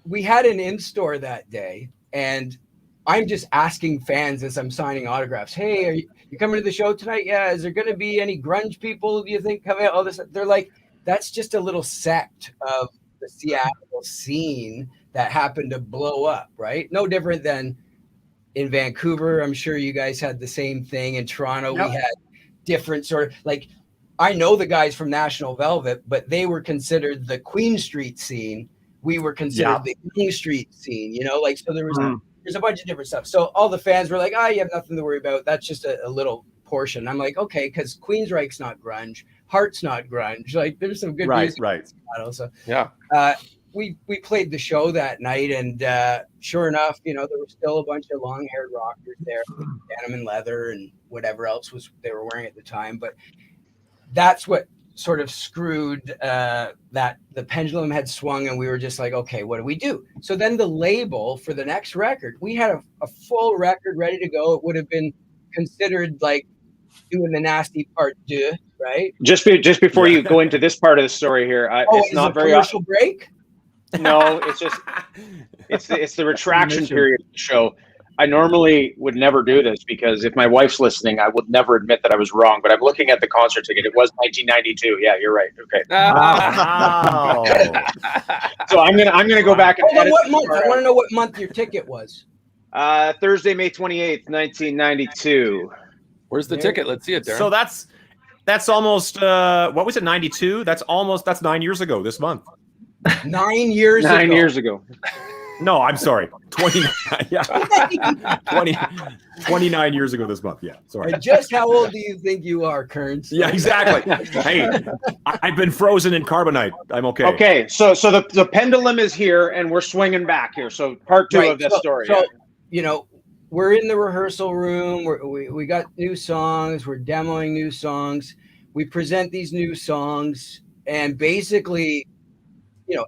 [SPEAKER 6] we had an in-store that day, and I'm just asking fans as I'm signing autographs, hey, are you coming to the show tonight? Yeah, is there going to be any grunge people, do you think, coming out? All this? They're like, that's just a little sect of the Seattle scene that happened to blow up, right? No different than in Vancouver. I'm sure you guys had the same thing. In Toronto, we had different sort of, like, I know the guys from National Velvet, but they were considered the Queen Street scene. We were considered the King Street scene, like, so there's a bunch of different stuff. So all the fans were like, you have nothing to worry about. That's just a little portion. I'm like, okay, because Queensryche's not grunge. Heart's not grunge. Like, there's some good music. Right. So, we played the show that night, and sure enough, there was still a bunch of long-haired rockers there, denim and leather and whatever else they were wearing at the time. But that's what sort of screwed that the pendulum had swung, and we were just like, okay, what do we do? So then the label for the next record, we had a full record ready to go. It would have been considered like doing the Nasty Part 2, right? Just
[SPEAKER 1] before you go into this part of the story here, it's not very
[SPEAKER 6] commercial break.
[SPEAKER 1] No, it's just it's the retraction period of the show. I normally would never do this because if my wife's listening, I would never admit that I was wrong. But I'm looking at the concert ticket. It was 1992. Yeah, you're right. Okay.
[SPEAKER 3] Wow.
[SPEAKER 1] So I'm gonna go back and edit.
[SPEAKER 6] What month? I want to know what month your ticket was.
[SPEAKER 1] Thursday, May 28th, 1992.
[SPEAKER 2] Where's the ticket? Let's see it, Darren.
[SPEAKER 3] So that's almost what was it? 92. That's 9 years ago this month.
[SPEAKER 6] 9 years.
[SPEAKER 1] 9 years ago.
[SPEAKER 3] No, I'm sorry. 29 years ago this month. Yeah, sorry.
[SPEAKER 6] And just how old do you think you are, Kearns?
[SPEAKER 3] Yeah, exactly. Hey, I've been frozen in carbonite. I'm okay.
[SPEAKER 1] Okay, so the pendulum is here, and we're swinging back here. So part two of this story.
[SPEAKER 6] So, we're in the rehearsal room. We got new songs. We're demoing new songs. We present these new songs, and basically,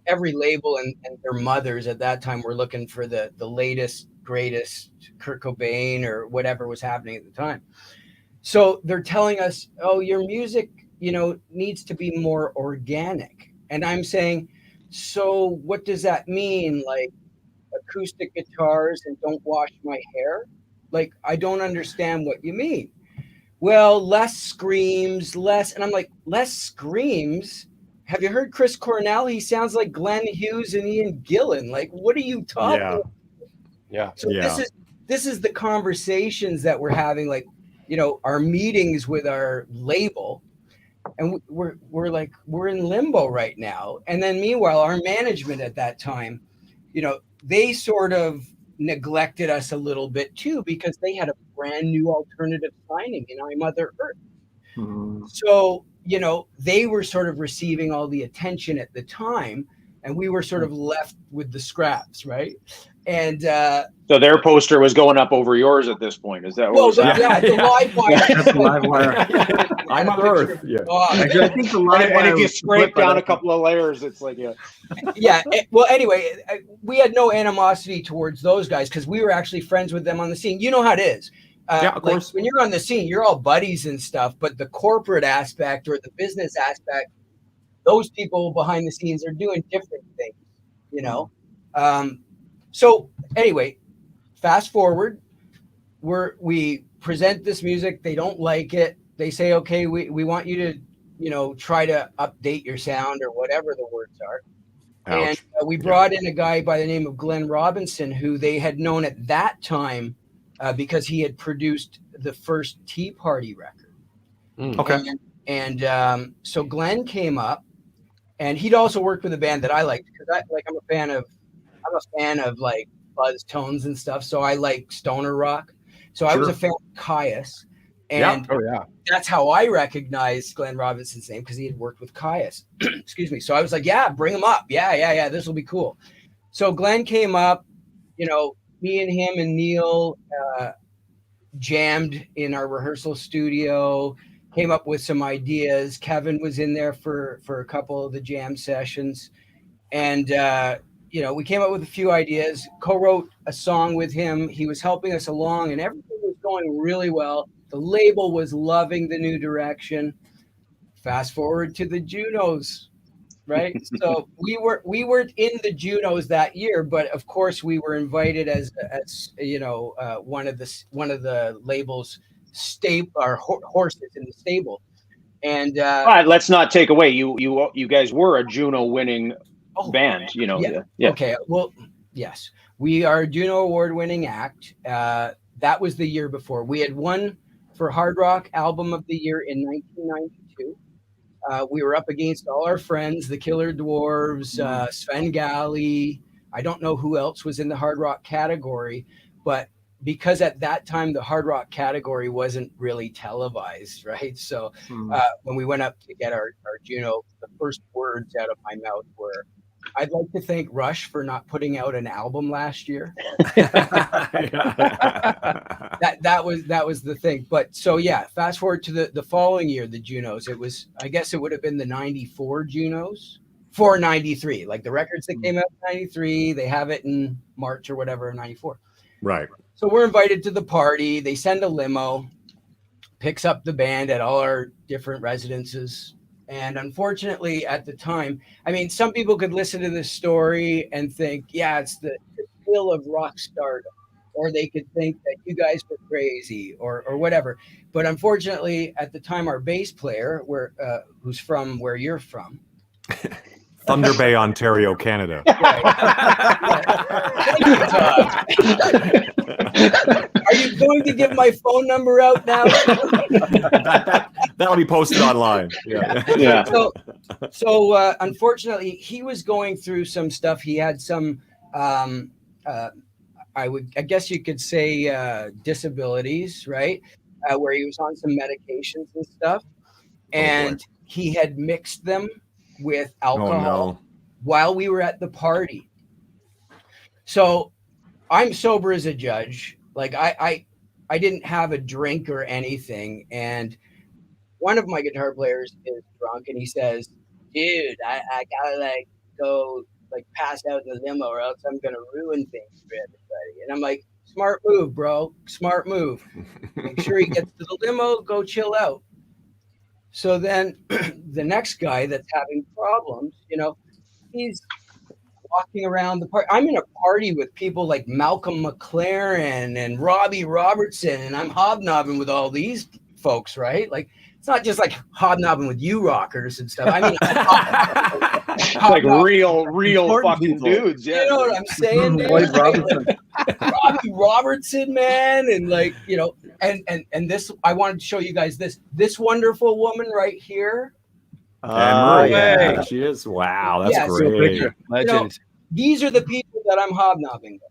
[SPEAKER 6] every label and their mothers at that time were looking for the latest, greatest Kurt Cobain or whatever was happening at the time. So they're telling us, oh, your music, needs to be more organic. And I'm saying, so what does that mean? Like a acoustic guitars and don't wash my hair? Like, I don't understand what you mean. Well, less screams, less. And I'm like, less screams? Have you heard Chris Cornell? He sounds like Glenn Hughes and Ian Gillan. Like, what are you talking about?
[SPEAKER 2] Yeah.
[SPEAKER 6] So this is the conversations that we're having, like, you know, our meetings with our label. And we're in limbo right now. And then meanwhile, our management at that time, you know, they sort of neglected us a little bit too, because they had a brand new alternative signing in I Mother Earth. So, you know, they were sort of receiving all the attention at the time, and we were sort of left with the scraps, right? And
[SPEAKER 1] so their poster was going up over yours at this point. Is that what was happening?
[SPEAKER 6] Yeah, the live wire.
[SPEAKER 4] That's the live wire.
[SPEAKER 3] I'm on Earth. Yeah.
[SPEAKER 4] Actually, I think the live wire.
[SPEAKER 1] And if you scrape down a couple of layers, it's like
[SPEAKER 6] Yeah. Well, anyway, we had no animosity towards those guys because we were actually friends with them on the scene. You know how it is.
[SPEAKER 3] Yeah, of course.
[SPEAKER 6] When you're on the scene, you're all buddies and stuff, but the corporate aspect or the business aspect, those people behind the scenes are doing different things, you know? So anyway, fast forward, we present this music. They don't like it. They say, okay, we want you to, you know, try to update your sound or whatever the words are.
[SPEAKER 3] Ouch.
[SPEAKER 6] And we brought in a guy by the name of Glenn Robinson, who they had known at that time because he had produced the first Tea Party record.
[SPEAKER 3] Okay.
[SPEAKER 6] And so Glenn came up, and he'd also worked with a band that I liked because I'm a fan of like buzz tones and stuff. So I like stoner rock. So I was a fan of Caius. And that's how I recognized Glenn Robinson's name, because he had worked with Caius. Excuse me. So I was like, yeah, bring him up. Yeah. This will be cool. So Glenn came up, you know, me and him and Neil jammed in our rehearsal studio, came up with some ideas. Kevin was in there for a couple of the jam sessions. And, you know, we came up with a few ideas, co-wrote a song with him. He was helping us along, and everything was going really well. The label was loving the new direction. Fast forward to the Junos, right? So we weren't in the Junos that year, but of course we were invited as you know, one of the label's horses in the stable. And
[SPEAKER 1] let's not take away, you guys were a Juno winning band, you know.
[SPEAKER 6] Yeah. Okay. Well, yes, we are a Juno award-winning act. That was the year before. We had won for Hard Rock Album of the Year in 1992. We were up against all our friends, the Killer Dwarves, Sven Galley. I don't know who else was in the hard rock category, but because at that time the hard rock category wasn't really televised, right? So when we went up to get our Juno, the first words out of my mouth were, "I'd like to thank Rush for not putting out an album last year." that was the thing. But so yeah, fast forward to the following year, the Junos. It was, I guess it would have been the 94 Junos for 93. Like the records that came out in 93, they have it in March or whatever of 94.
[SPEAKER 3] Right.
[SPEAKER 6] So we're invited to the party. They send a limo, picks up the band at all our different residences. And unfortunately, at the time, I mean, some people could listen to this story and think, yeah, it's the thrill of rock stardom, or they could think that you guys were crazy or whatever. But unfortunately, at the time, our bass player, who's from where you're from,
[SPEAKER 3] Thunder Bay, Ontario, Canada.
[SPEAKER 6] Are you going to give my phone number out now?
[SPEAKER 3] That'll be posted online.
[SPEAKER 1] Yeah.
[SPEAKER 6] So unfortunately, he was going through some stuff. He had some, I guess you could say, disabilities, right? Where he was on some medications and stuff, and he had mixed them with alcohol while we were at the party. So I'm sober as a judge. Like I didn't have a drink or anything. And one of my guitar players is drunk, and he says, "Dude, I gotta like go like pass out in the limo, or else I'm gonna ruin things for everybody." And I'm like, "Smart move, bro. Smart move. Make sure he gets to the limo, go chill out." So then the next guy that's having problems, you know, he's walking around the park. I'm in a party with people like Malcolm McLaren and Robbie Robertson, and I'm hobnobbing with all these folks, right? Like, it's not just like hobnobbing with you rockers and stuff. I mean,
[SPEAKER 1] like real fucking
[SPEAKER 4] people.
[SPEAKER 1] dudes. Yeah.
[SPEAKER 6] You know what I'm saying? Dude?
[SPEAKER 4] Lloyd Robertson.
[SPEAKER 6] Robbie Robertson, man, and like, you know, and this, I wanted to show you guys this wonderful woman right here.
[SPEAKER 3] Yeah, she is. Wow, that's great.
[SPEAKER 2] Legend.
[SPEAKER 6] You know, these are the people that I'm hobnobbing with.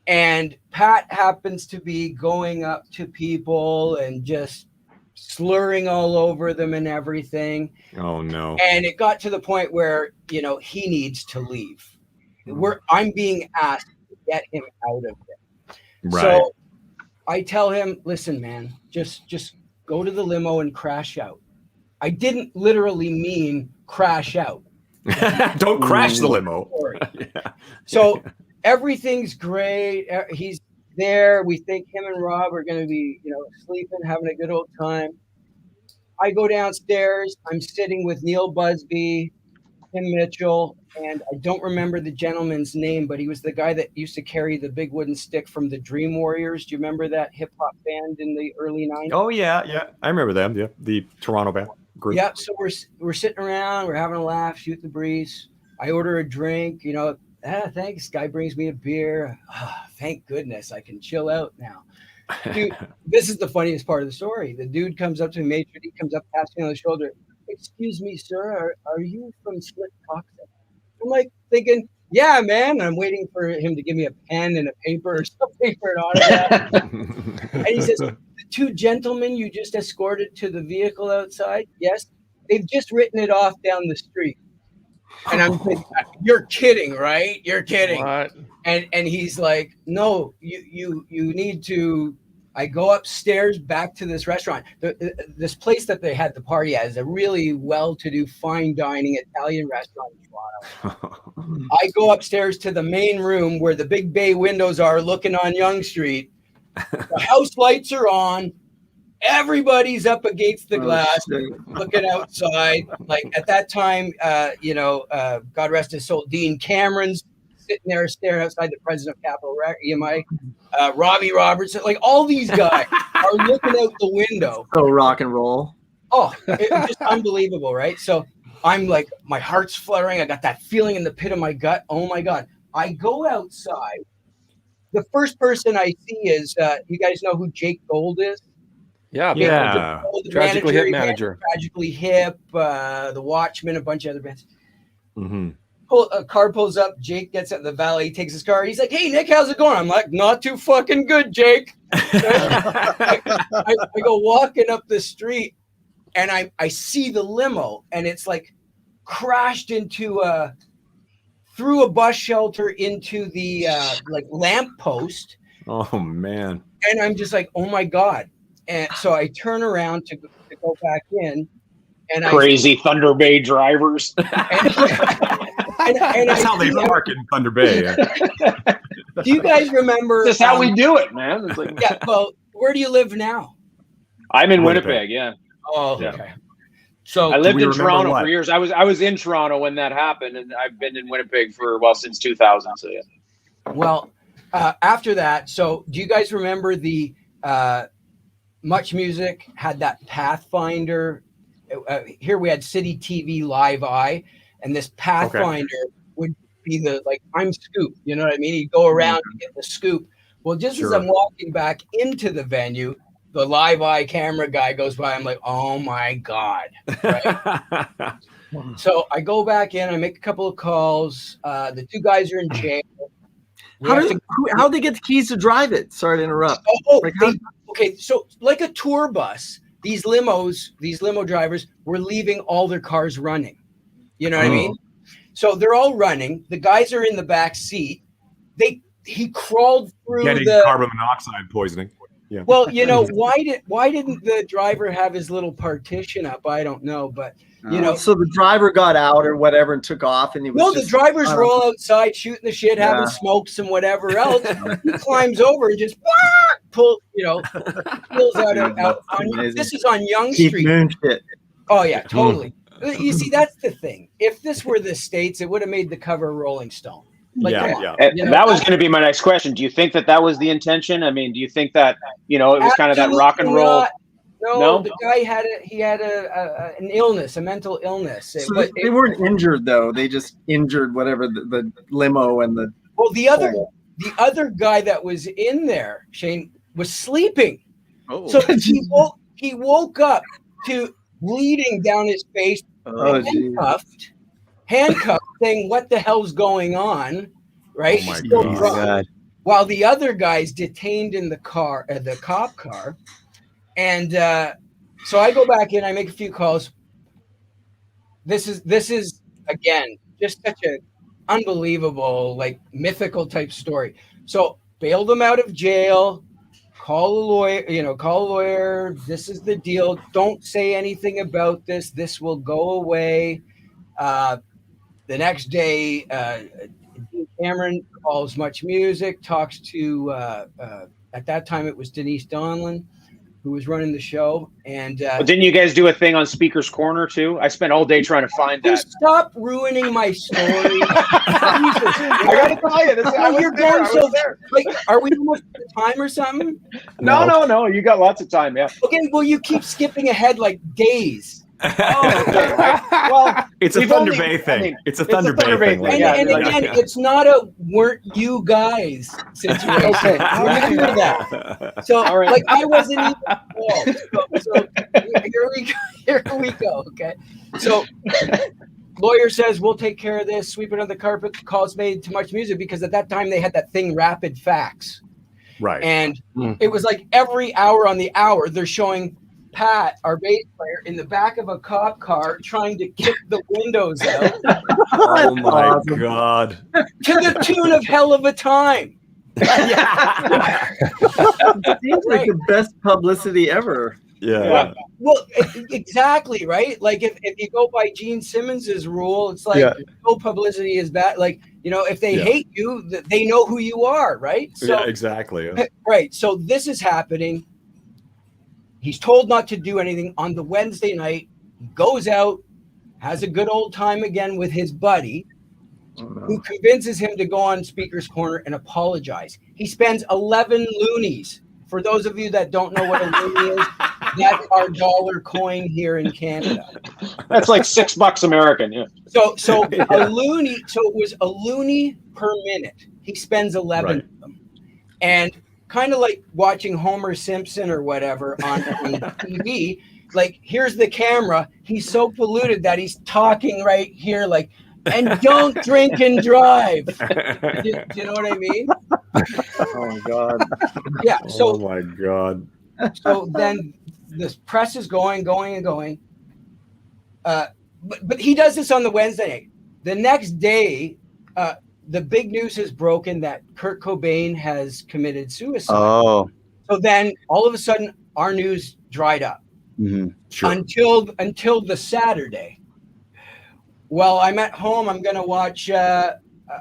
[SPEAKER 6] And Pat happens to be going up to people and just slurring all over them and everything.
[SPEAKER 3] Oh no.
[SPEAKER 6] And it got to the point where, you know, he needs to leave. I'm being asked to get him out of there.
[SPEAKER 3] Right.
[SPEAKER 6] So I tell him, listen, man, just go to the limo and crash out. I didn't literally mean crash out.
[SPEAKER 3] Don't crash the limo.
[SPEAKER 6] Yeah. So everything's great. He's there. We think him and Rob are going to be, you know, sleeping, having a good old time. I go downstairs. I'm sitting with Neil Busby, Tim Mitchell, and I don't remember the gentleman's name, but he was the guy that used to carry the big wooden stick from the Dream Warriors. Do you remember that hip hop band in the early 90s?
[SPEAKER 3] Oh yeah. I remember them. Yeah, the Toronto band group.
[SPEAKER 6] Yeah, so we're sitting around, we're having a laugh, shooting the breeze. I order a drink, you know. Thanks. Guy brings me a beer. Thank goodness I can chill out now. Dude, this is the funniest part of the story. The dude comes up to me, Major D comes up, past me on the shoulder. Excuse me, sir, are you from Slik Toxik? I'm like thinking, yeah, man. I'm waiting for him to give me a pen and a paper or something for an autograph. And he says, the two gentlemen you just escorted to the vehicle outside, yes, they've just written it off down the street. And I'm thinking, you're kidding, right? You're kidding.
[SPEAKER 2] What?
[SPEAKER 6] And he's like, no, you need to. I go upstairs back to this restaurant. This place that they had the party at is a really well-to-do, fine dining Italian restaurant in Toronto. I go upstairs to the main room where the big bay windows are looking on Yonge Street. The house lights are on. Everybody's up against the glass, looking outside. Like at that time, God rest his soul, Dean Cameron's sitting there staring outside the president of Capital EMI, Robbie Robertson, like all these guys are looking out the window.
[SPEAKER 4] So rock and roll.
[SPEAKER 6] Oh, it was just unbelievable, right? So I'm like, my heart's fluttering. I got that feeling in the pit of my gut. Oh my God. I go outside. The first person I see is, you guys know who Jake Gold is?
[SPEAKER 2] Yeah. Tragically Hip manager.
[SPEAKER 6] Tragically Hip, The Watchmen, a bunch of other bands.
[SPEAKER 2] Mm-hmm.
[SPEAKER 6] A car pulls up. Jake gets out. The valet takes his car. He's like, "Hey, Nick, how's it going?" I'm like, "Not too fucking good, Jake." I go walking up the street, and I see the limo, and it's like crashed into through a bus shelter into the like lamp post.
[SPEAKER 3] Oh man!
[SPEAKER 6] And I'm just like, "Oh my God!" And so I turn around to go back in, and
[SPEAKER 1] crazy Thunder Bay drivers.
[SPEAKER 6] And
[SPEAKER 3] that's how they park in Thunder Bay. Yeah.
[SPEAKER 6] Do you guys remember?
[SPEAKER 1] That's how we do it, man. It's like,
[SPEAKER 6] yeah. Well, where do you live now?
[SPEAKER 1] I'm in Winnipeg. Yeah.
[SPEAKER 6] Oh,
[SPEAKER 1] yeah.
[SPEAKER 6] Okay. So
[SPEAKER 1] I lived in Toronto for years. I was in Toronto when that happened, and I've been in Winnipeg since 2000. So yeah.
[SPEAKER 6] Well, after that, so do you guys remember the Much Music had that Pathfinder? Here we had City TV Live Eye. And this Pathfinder would be I'm Scoop, you know what I mean? He'd go around and get the scoop. Well, just as I'm walking back into the venue, the Live Eye camera guy goes by. I'm like, oh my God. Right? So I go back in, I make a couple of calls. The two guys are in jail.
[SPEAKER 4] How'd they get the keys to drive it? Sorry to interrupt.
[SPEAKER 6] Okay, so like a tour bus, these limo drivers were leaving all their cars running. You know what I mean? So they're all running. The guys are in the back seat. He crawled through
[SPEAKER 3] getting carbon monoxide poisoning. Yeah.
[SPEAKER 6] Well, you know, why didn't the driver have his little partition up? I don't know, but you know,
[SPEAKER 4] so the driver got out or whatever and took off, and he was
[SPEAKER 6] the drivers were all outside shooting the shit, having smokes and whatever else. He climbs over and just pulls out on. This is on Yonge Street.
[SPEAKER 4] Moon shit.
[SPEAKER 6] Oh yeah, totally. You see, that's the thing. If this were the States, it would have made the cover of Rolling Stone. Like, come on.
[SPEAKER 1] And that was going to be my next question. Do you think that was the intention? I mean, do you think that, it was kind of that rock and roll?
[SPEAKER 6] Not. No, the guy had an illness, a mental illness.
[SPEAKER 4] So they weren't injured though. They just injured whatever the limo and the.
[SPEAKER 6] Well, the other guy that was in there, Shane, was sleeping.
[SPEAKER 4] Oh.
[SPEAKER 6] So he woke up to bleeding down his face, handcuffed, saying, "What the hell's going on?" Right?
[SPEAKER 3] Oh my
[SPEAKER 5] God.
[SPEAKER 6] While the other guy's detained in the car, the cop car. And so I go back in, I make a few calls. This is again just such an unbelievable, like mythical type story. So bail them out of jail, call a lawyer, this is the deal. Don't say anything about this. This will go away. The next day, Cameron calls Much Music, talks to at that time it was Denise Donlin, who was running the show. And
[SPEAKER 1] didn't you guys do a thing on Speaker's Corner too? I spent all day trying to find that.
[SPEAKER 6] Stop ruining my story.
[SPEAKER 1] I gotta tell you,
[SPEAKER 6] you're going so there. Like, are we almost at the time or something?
[SPEAKER 1] No. You got lots of time. Yeah.
[SPEAKER 6] Okay. Well, you keep skipping ahead like days.
[SPEAKER 1] Oh, okay. Well,
[SPEAKER 3] it's a Thunder Bay thing. It's a Thunder Bay thing.
[SPEAKER 6] And again, it's not a "weren't you guys" situation. Okay, remember that. So, like, I wasn't even involved. So here we go. Okay. So, lawyer says we'll take care of this. Sweep it under the carpet. Calls made to Much Music because at that time they had that thing, Rapid Facts.
[SPEAKER 3] Right.
[SPEAKER 6] And it was like every hour on the hour they're showing Pat, our bass player, in the back of a cop car trying to kick the windows out.
[SPEAKER 3] Oh my God.
[SPEAKER 6] To the tune of Hell of a Time.
[SPEAKER 4] It seems like the best publicity ever.
[SPEAKER 3] Yeah.
[SPEAKER 6] Well, exactly, right? Like if you go by Gene Simmons's rule, it's like no publicity is bad. Like, if they hate you, they know who you are, right? So,
[SPEAKER 3] yeah, exactly.
[SPEAKER 6] Right. So this is happening. He's told not to do anything. On the Wednesday night, he goes out, has a good old time again with his buddy, who convinces him to go on Speaker's Corner and apologize. He spends 11 loonies. For those of you that don't know what a loony is, that's our dollar coin here in Canada.
[SPEAKER 1] That's like $6 American. Yeah.
[SPEAKER 6] So a loony. So it was a loony per minute. He spends 11 of them, and kind of like watching Homer Simpson or whatever on TV. Like, here's the camera. He's so polluted that he's talking right here, like, and don't drink and drive. Do you know what I mean?
[SPEAKER 4] Oh my God.
[SPEAKER 6] Yeah. So.
[SPEAKER 3] Oh my God.
[SPEAKER 6] So then this press is going. But he does this on the Wednesday night. The next day, the big news has broken that Kurt Cobain has committed suicide.
[SPEAKER 5] Oh.
[SPEAKER 6] So then all of a sudden our news dried up.
[SPEAKER 5] Mm-hmm.
[SPEAKER 3] Sure.
[SPEAKER 6] Until the Saturday. Well, I'm at home. I'm going to watch a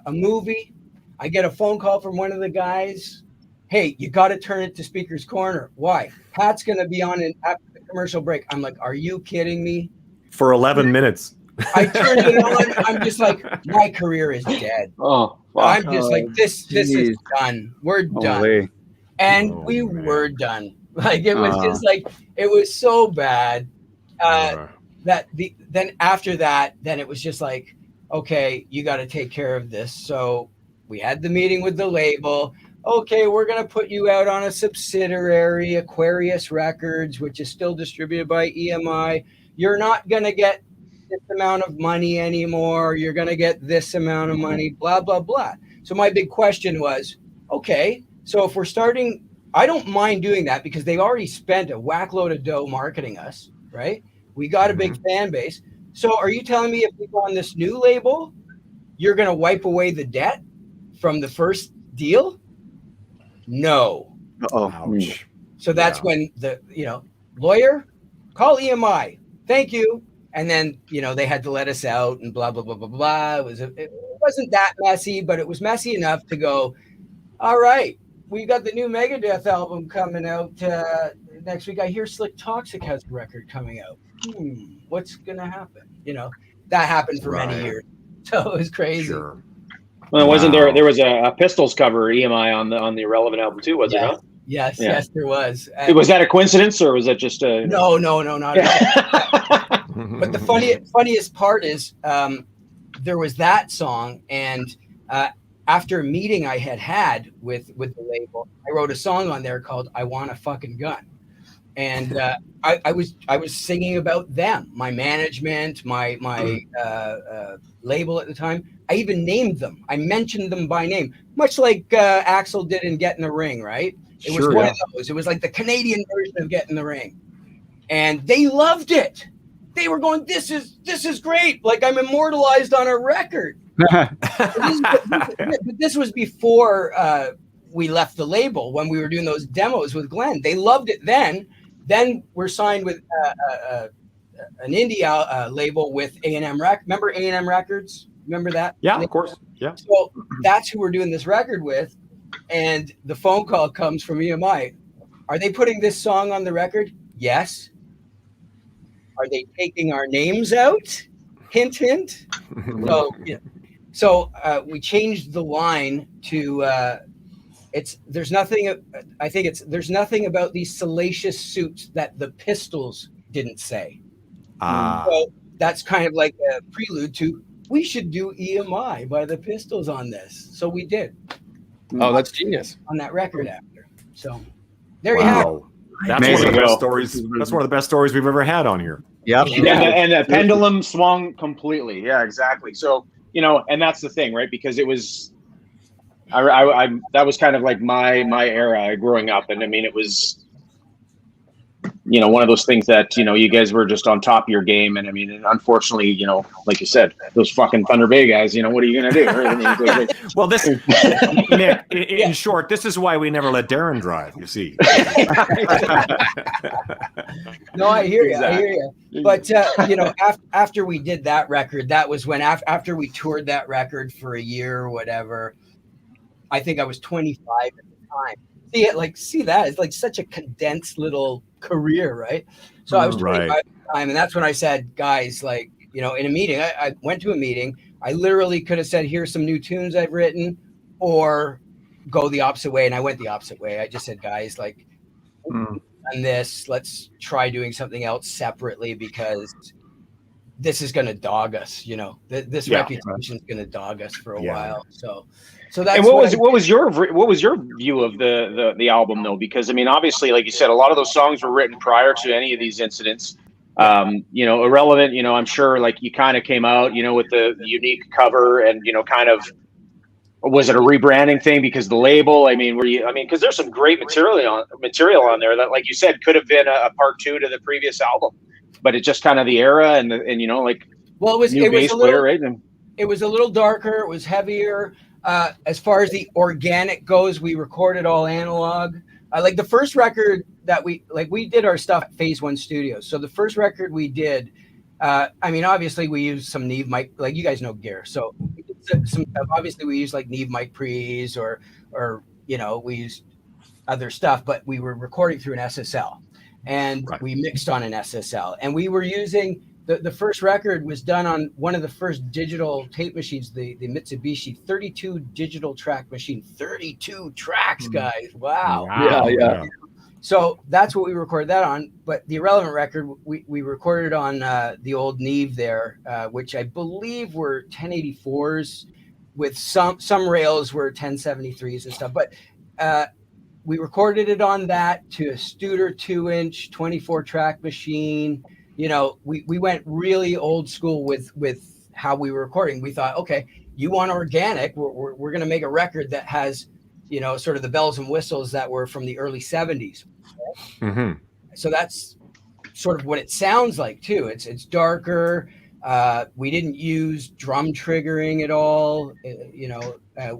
[SPEAKER 6] movie. I get a phone call from one of the guys. Hey, you got to turn it to Speaker's Corner. Why? Pat's going to be on after the commercial break. I'm like, are you kidding me?
[SPEAKER 3] For 11 minutes.
[SPEAKER 6] I turned it on. I'm just like, my career is dead.
[SPEAKER 1] Oh, wow.
[SPEAKER 6] I'm just like, this is done. We're done.
[SPEAKER 5] Holy.
[SPEAKER 6] And we were done. Like, it was just like, it was so bad then after that, then it was just like, okay, you got to take care of this. So we had the meeting with the label. Okay, we're going to put you out on a subsidiary, Aquarius Records, which is still distributed by EMI. You're not going to get this amount of money anymore. You're going to get this amount of money, blah, blah, blah. So my big question was, okay, so if we're starting, I don't mind doing that because they've already spent a whack load of dough marketing us, right? We got a big fan base. So are you telling me if we go on this new label, you're going to wipe away the debt from the first deal? No.
[SPEAKER 3] Ouch.
[SPEAKER 6] So that's when the, lawyer, call EMI. Thank you. And then, they had to let us out and blah, blah, blah, blah, blah. It wasn't that messy, but it was messy enough to go, all right, we got the new Megadeth album coming out next week I hear Slik Toxik has a record coming out. What's gonna happen? You know, that happened for many years, so it was crazy.
[SPEAKER 3] Sure.
[SPEAKER 1] Well, wasn't there was a Pistols cover EMI on the Irrelevant album too, was it not?
[SPEAKER 6] Yes, there was.
[SPEAKER 1] Was that a coincidence or was that just a
[SPEAKER 6] No, not at all. But the funniest part is there was that song, and after a meeting I had with the label, I wrote a song on there called "I Want a Fucking Gun," and I was singing about them, my management, my label at the time. I even named them. I mentioned them by name, much like Axl did in Get in the Ring, right? It was one of those. It was like the Canadian version of Get in the Ring, and they loved it. They were going, "This is great! Like I'm immortalized on a record." But this was before we left the label, when we were doing those demos with Glenn. They loved it then. Then we're signed with an indie label with A&M Remember A&M Records? Remember that?
[SPEAKER 3] Yeah, of course. Yeah.
[SPEAKER 6] So that's who we're doing this record with. And the phone call comes from EMI. Are they putting this song on the record? Yes. Are they taking our names out? Hint, hint. So we changed the line to there's nothing about these salacious suits that the Pistols didn't say. So that's kind of like a prelude to, we should do EMI by the Pistols on this. So we did.
[SPEAKER 2] Oh, that's genius.
[SPEAKER 6] On that record after. So there you have it.
[SPEAKER 3] That's one of the best stories. That's one of the best stories we've ever had on here.
[SPEAKER 5] Yep.
[SPEAKER 1] And the pendulum swung completely. Yeah, exactly. So, and that's the thing, right? Because it was, I that was kind of like my era growing up. And I mean, it was, one of those things that, you guys were just on top of your game. And I mean, unfortunately, like you said, those fucking Thunder Bay guys, what are you going to do? Right? I mean,
[SPEAKER 3] well, this, Nick, in short, this is why we never let Darren drive, you see.
[SPEAKER 6] No, I hear you. I hear you. But, after we did that record, that was when, after we toured that record for a year or whatever, I think I was 25 at the time. See that? It's like such a condensed little career, right? So I was 25 at the time, and that's when I said, guys, like, in a meeting, I went to a meeting. I literally could have said, here's some new tunes I've written, or go the opposite way. And I went the opposite way. I just said, guys, like, on this, let's try doing something else separately, because this is going to dog us, this reputation is going to dog us for a while. So that's.
[SPEAKER 1] And what was your view of the album though? Because I mean, obviously, like you said, a lot of those songs were written prior to any of these incidents. Irrelevant. I'm sure like you kind of came out, with the unique cover, and kind of, was it a rebranding thing because the label? I mean, because there's some great material on there that, like you said, could have been a part 2 to the previous album, but it's just kind of the era and like.
[SPEAKER 6] Well, it was a little darker. It was heavier. As far as the organic goes, we recorded all analog. Like the first record that we did our stuff at Phase 1 Studios. So the first record we did, obviously we used some Neve mic, like you guys know gear. So obviously we used like Neve mic pre's or we used other stuff, but we were recording through an SSL, and we mixed on an SSL, and we were using the first record was done on one of the first digital tape machines, the Mitsubishi 32 digital track machine. 32 tracks, guys. Wow.
[SPEAKER 2] Yeah.
[SPEAKER 6] So that's what we recorded that on. But the Irrelevant record, we recorded on the old Neve there, which I believe were 1084s with some rails were 1073s and stuff. But we recorded it on that to a Studer 2-inch 24 track machine. We went really old school with how we were recording. We thought, okay, you want organic, we're going to make a record that has, sort of the bells and whistles that were from the early 70s. Right? Mm-hmm. So that's sort of what it sounds like too. It's darker. We didn't use drum triggering at all.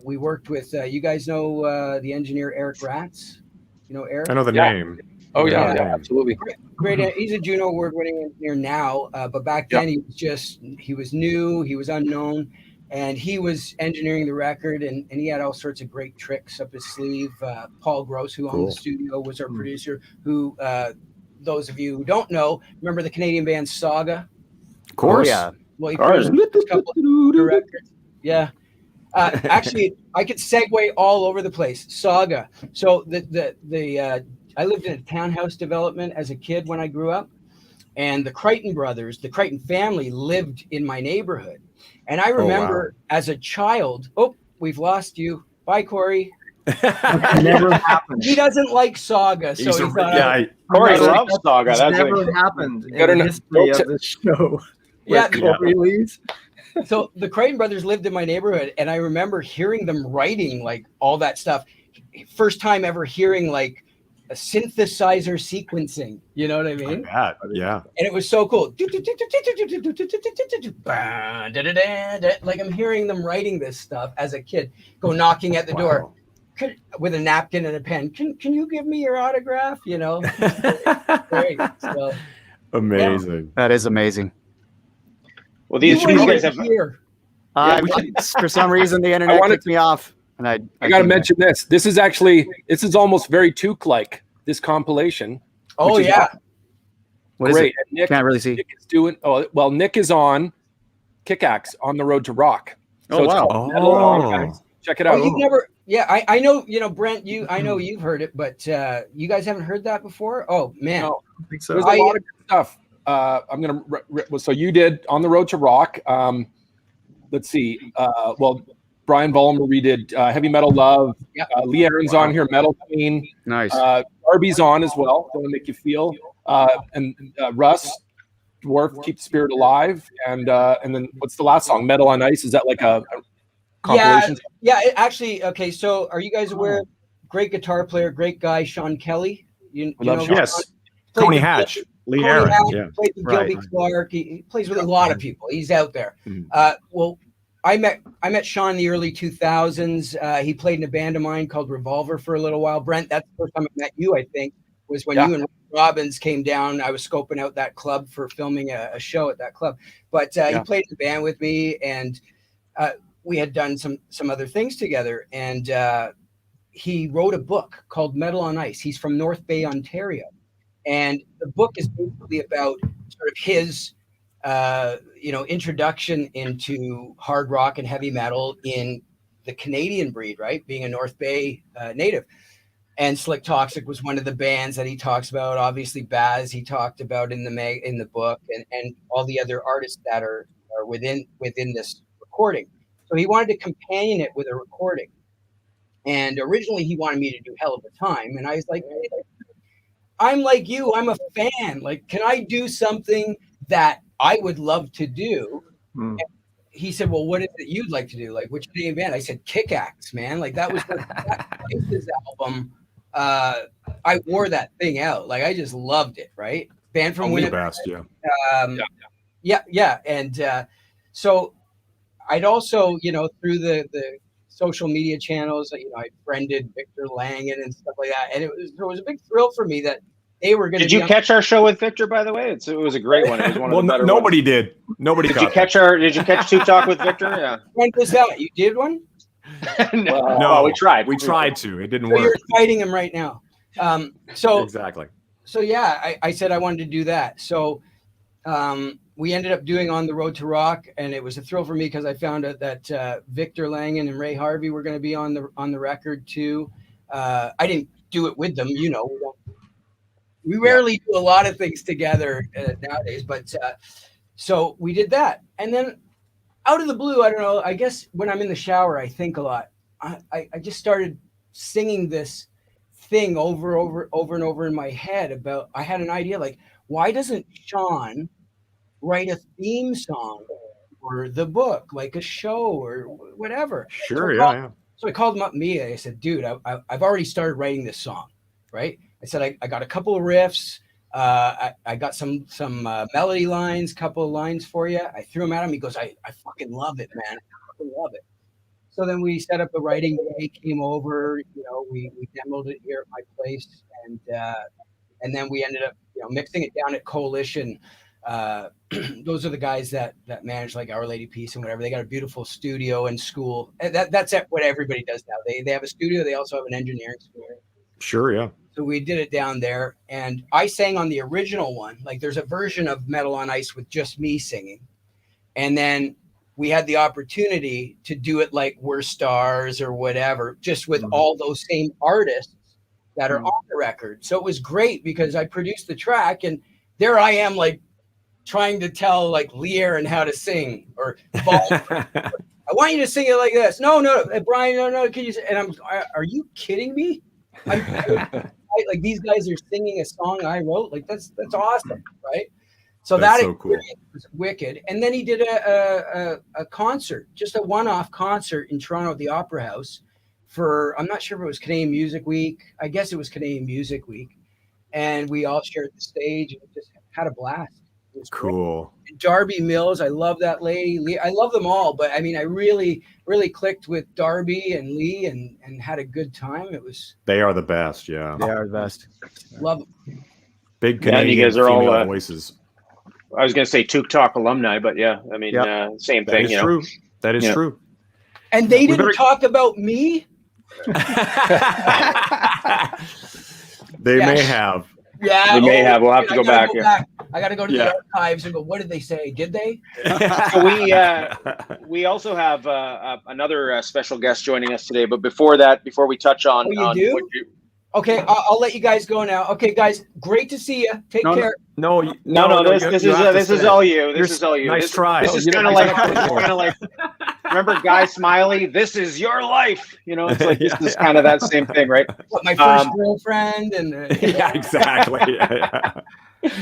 [SPEAKER 6] We worked with, you guys know the engineer Eric Ratz? Eric?
[SPEAKER 3] I know the name.
[SPEAKER 2] Oh yeah, absolutely.
[SPEAKER 6] Great. He's a Juno award-winning engineer now, but back then he was new, he was unknown. and he was engineering the record, and he had all sorts of great tricks up his sleeve. Paul Gross, who owned the studio, was our producer, who those of you who don't know, remember the Canadian band Saga?
[SPEAKER 3] Of course.
[SPEAKER 5] Oh, yeah.
[SPEAKER 6] Well, he produced a couple of records. Yeah. Actually, I could segue all over the place. Saga. So I lived in a townhouse development as a kid when I grew up, and the Crichton brothers, the Crichton family, lived in my neighborhood. And I remember as a child, we've lost you. Bye, Corey.
[SPEAKER 4] Never happened.
[SPEAKER 6] He doesn't like Saga, so he thought,
[SPEAKER 1] Corey loves Saga.
[SPEAKER 4] It's
[SPEAKER 1] That's
[SPEAKER 4] never happened in the history of the show.
[SPEAKER 6] Yeah,
[SPEAKER 4] Corey leaves.
[SPEAKER 6] So the Crichton brothers lived in my neighborhood, and I remember hearing them writing like all that stuff. First time ever hearing like a synthesizer sequencing. You know what I mean?
[SPEAKER 3] Yeah.
[SPEAKER 6] And it was so cool. Like I'm hearing them writing this stuff as a kid, go knocking at the door with a napkin and a pen. Can you give me your autograph? You know, great. So,
[SPEAKER 3] Amazing.
[SPEAKER 5] That is amazing.
[SPEAKER 1] Well, these guys have
[SPEAKER 6] here.
[SPEAKER 5] For some reason, the internet kicked me off. And I
[SPEAKER 2] got to mention this. This is almost very Toque-like, this compilation.
[SPEAKER 6] Oh, yeah.
[SPEAKER 5] What is it?
[SPEAKER 2] Nick,
[SPEAKER 5] can't really see.
[SPEAKER 2] Nick is doing, Nick is on Kickaxe on the Road to Rock. So
[SPEAKER 3] wow.
[SPEAKER 2] Check it out.
[SPEAKER 6] Oh, you've never, I know, Brent, I know you've heard it, but you guys haven't heard that before? Oh, man.
[SPEAKER 2] No, I think so. There's a lot of good stuff. I'm going to, so you did On the Road to Rock. Let's see. Brian Vollmer redid Heavy Metal Love.
[SPEAKER 6] Yep.
[SPEAKER 2] Lee Aaron's on here, Metal Queen.
[SPEAKER 5] Nice.
[SPEAKER 2] Darby's on as well. Gonna Make You Feel. And Russ, Dwarf, Keep the Spirit Alive. And then what's the last song? Metal on Ice. Is that like a compilation?
[SPEAKER 6] Yeah. Actually, okay. So are you guys aware? Great guitar player, great guy, Sean Kelly. You know Sean?
[SPEAKER 3] Yes. Tony Hatch. Lee Aaron.
[SPEAKER 6] Played with Gilby Clarke. He plays with a lot of people. He's out there. I met Sean in the early 2000s. He played in a band of mine called Revolver for a little while. Brent, that's the first time I met you, I think, was when you and Robbins came down. I was scoping out that club for filming a show at that club. But he played in the band with me, and we had done some other things together. And he wrote a book called Metal on Ice. He's from North Bay, Ontario. And the book is basically about sort of his introduction into hard rock and heavy metal in the Canadian breed, right? Being a North Bay native. And Slik Toxik was one of the bands that he talks about. Obviously, Baz he talked about in the book, and all the other artists that are within this recording. So he wanted to companion it with a recording. And originally he wanted me to do Hell of a Time, and I was like, hey, I'm like you, I'm a fan. Like, can I do something that I would love to do? And he said, well, what is it you'd like to do? Like, which Canadian band? I said, Kickaxe, man. Like, that was his album. I wore that thing out. Like, I just loved it, right? Band from Winnipeg. And so I'd also, through the social media channels, I friended Victor Langan and stuff like that. And it was a big thrill for me that they were going to.
[SPEAKER 1] Did you catch our show with Victor, by the way? It was a great one. It was one of the better
[SPEAKER 3] nobody
[SPEAKER 1] ones.
[SPEAKER 3] Did. Nobody
[SPEAKER 1] did. Did you catch Two Talk with Victor? Yeah.
[SPEAKER 6] When was that? You did one?
[SPEAKER 1] No, we tried.
[SPEAKER 3] We tried to. It didn't
[SPEAKER 6] so
[SPEAKER 3] work.
[SPEAKER 6] You're fighting him right now.
[SPEAKER 3] Exactly.
[SPEAKER 6] So yeah, I said I wanted to do that. So we ended up doing On the Road to Rock, and it was a thrill for me because I found out that Victor Langan and Ray Harvey were going to be on the record too. I didn't do it with them, we rarely do a lot of things together nowadays, but so we did that. And then out of the blue, I don't know, I guess when I'm in the shower, I think a lot. I just started singing this thing over and over in my head about, I had an idea, like, why doesn't Sean write a theme song for the book, like a show or whatever?
[SPEAKER 3] Sure,
[SPEAKER 6] So I called him up, Mia. I said, dude, I've already started writing this song, right? I said, I got a couple of riffs. I got some melody lines, couple of lines for you. I threw them at him. He goes, I fucking love it, man. I fucking love it. So then we set up a writing day, came over, we demoed it here at my place. And then we ended up, mixing it down at Coalition. Those are the guys that manage like Our Lady Peace and whatever. They got a beautiful studio and school. And that's what everybody does now. They have a studio. They also have an engineering studio.
[SPEAKER 3] Sure, yeah.
[SPEAKER 6] So we did it down there, and I sang on the original one. Like there's a version of Metal on Ice with just me singing, and then we had the opportunity to do it like We're Stars or whatever, just with all those same artists that are on the record. So it was great because I produced the track, and there I am like trying to tell like Lee Aaron how to sing, or I want you to sing it like this. No, Brian, no, can you? And are you kidding me? Like these guys are singing a song I wrote. Like that's awesome, right? So that's so cool. Was wicked. And then he did a concert, just a one-off concert in Toronto at the Opera House for, I'm not sure if it was Canadian Music Week. I guess it was Canadian Music Week. And we all shared the stage and just had a blast. It was cool. Darby Mills, I love that lady. Lee, I love them all, but I mean, I really, really clicked with Darby and Lee and had a good time.
[SPEAKER 3] They are the best, yeah.
[SPEAKER 5] They are the best.
[SPEAKER 6] Love them.
[SPEAKER 3] Big Canadian
[SPEAKER 1] you guys are
[SPEAKER 3] female
[SPEAKER 1] all
[SPEAKER 3] voices.
[SPEAKER 1] I was going to say Toque Talk alumni, but yeah, I mean, same thing.
[SPEAKER 3] That is true. That is true.
[SPEAKER 6] And they didn't talk about me?
[SPEAKER 3] They may have.
[SPEAKER 6] Yeah,
[SPEAKER 1] they may have. We'll have to go back.
[SPEAKER 6] I got to go to the archives and go, what did they say? Did they?
[SPEAKER 1] So we also have another special guest joining us today. But before that, before we touch on,
[SPEAKER 6] okay, I'll let you guys go now. Okay, guys, great to see you. Take care.
[SPEAKER 1] No. This is all you. This is all you.
[SPEAKER 3] Nice try.
[SPEAKER 1] This is kind of like remember Guy Smiley? This is your life. You know, it's like this is kind of that same thing, right?
[SPEAKER 6] What, my first girlfriend and
[SPEAKER 3] yeah, exactly. Yeah.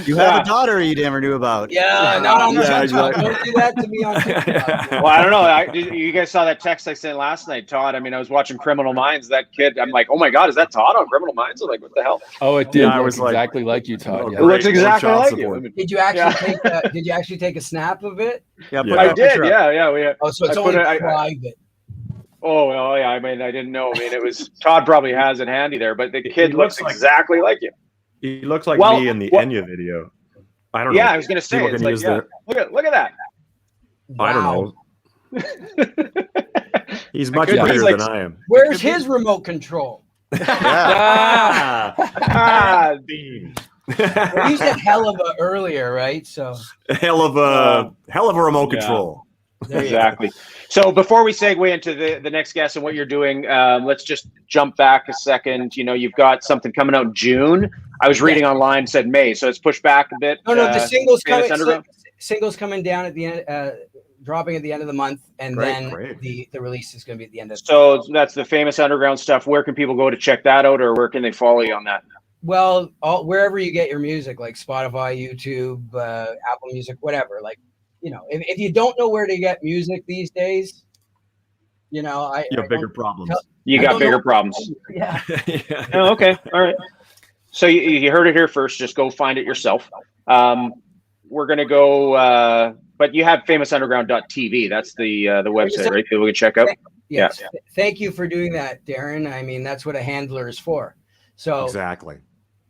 [SPEAKER 5] You have a daughter you never knew about.
[SPEAKER 6] Yeah, not on TikTok. Exactly. Don't do that to me on TikTok.
[SPEAKER 1] Well, I don't know. You guys saw that text I sent last night, Todd. I mean, I was watching Criminal Minds. That kid, I'm like, oh my God, is that Todd on Criminal Minds? I'm like, what the hell?
[SPEAKER 2] Oh, it did. I was exactly like you, Todd.
[SPEAKER 1] It looks exactly like you.
[SPEAKER 6] Did you actually take a snap of it?
[SPEAKER 3] Yeah,
[SPEAKER 1] I did. Yeah.
[SPEAKER 6] Oh, so it's only private.
[SPEAKER 1] Oh, yeah. I mean, I didn't know. I mean, it was Todd probably has it handy there, but the kid looks exactly like you.
[SPEAKER 3] He looks like me in the Enya video. I don't know.
[SPEAKER 1] Yeah, I was going to say, it's like, look at that.
[SPEAKER 3] Wow. I don't know. He's much bigger than I am.
[SPEAKER 6] Where's his remote control?
[SPEAKER 1] Beam.
[SPEAKER 6] Well, you said hell of a earlier, right? So
[SPEAKER 3] hell of a remote control.
[SPEAKER 1] Exactly. So before we segue into the next guest and what you're doing, let's just jump back a second. You know, you've got something coming out in June. I was reading online, said May, so it's pushed back a bit.
[SPEAKER 6] No, the singles coming down at the end, dropping at the end of the month, and then the release is going to be at the end of.
[SPEAKER 1] So that's the Famous Underground stuff. Where can people go to check that out, or where can they follow you on that?
[SPEAKER 6] Well, wherever you get your music, like Spotify, YouTube, Apple Music, whatever. Like, you know, if you don't know where to get music these days, you know, you have
[SPEAKER 3] bigger problems.
[SPEAKER 1] You got bigger problems.
[SPEAKER 6] Yeah.
[SPEAKER 1] Oh, okay. All right. So you heard it here first. Just go find it yourself. We're going to go, but you have famousunderground.tv. That's the website, right? People can check out.
[SPEAKER 6] Yes. Yeah. Thank you for doing that, Darren. I mean, that's what a handler is for. So
[SPEAKER 3] exactly.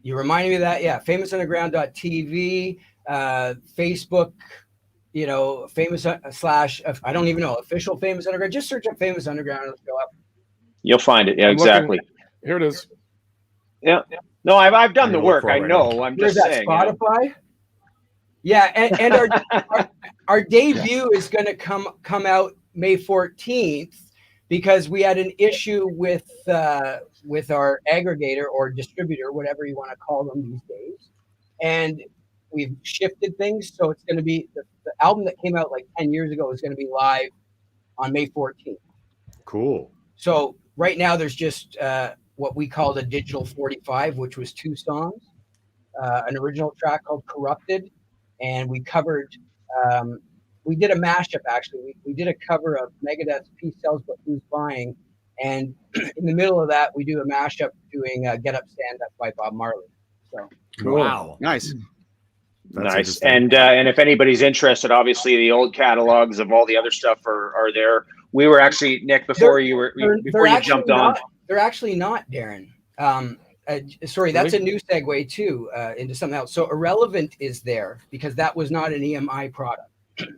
[SPEAKER 6] You reminded me of that. Yeah. famousunderground.tv, Facebook, you know, famous / I don't even know, official Famous Underground. Just search up Famous Underground and it'll go up.
[SPEAKER 1] You'll find it. Yeah, exactly.
[SPEAKER 2] Here it is.
[SPEAKER 1] Yeah. No, I've done the work. I know. I'm just saying.
[SPEAKER 6] Spotify. Yeah, and our debut is going to come out May 14th because we had an issue with our aggregator or distributor, whatever you want to call them these days, and we've shifted things. So it's going to be the album that came out like 10 years ago is going to be live on May 14th.
[SPEAKER 3] Cool.
[SPEAKER 6] So right now there's just what we called a digital 45, which was 2 songs, an original track called Corrupted. And we covered, we did a mashup actually. We did a cover of Megadeth's Peace Sells But Who's Buying. And in the middle of that, we do a mashup doing Get Up, Stand Up by Bob Marley. So
[SPEAKER 3] cool. Wow.
[SPEAKER 5] Nice.
[SPEAKER 1] That's nice. And if anybody's interested, obviously the old catalogs of all the other stuff are there. We were actually, Nick, before you jumped on.
[SPEAKER 6] They're actually not, Darren. sorry, that's a new segue too into something else. So Irrelevant is there because that was not an EMI product.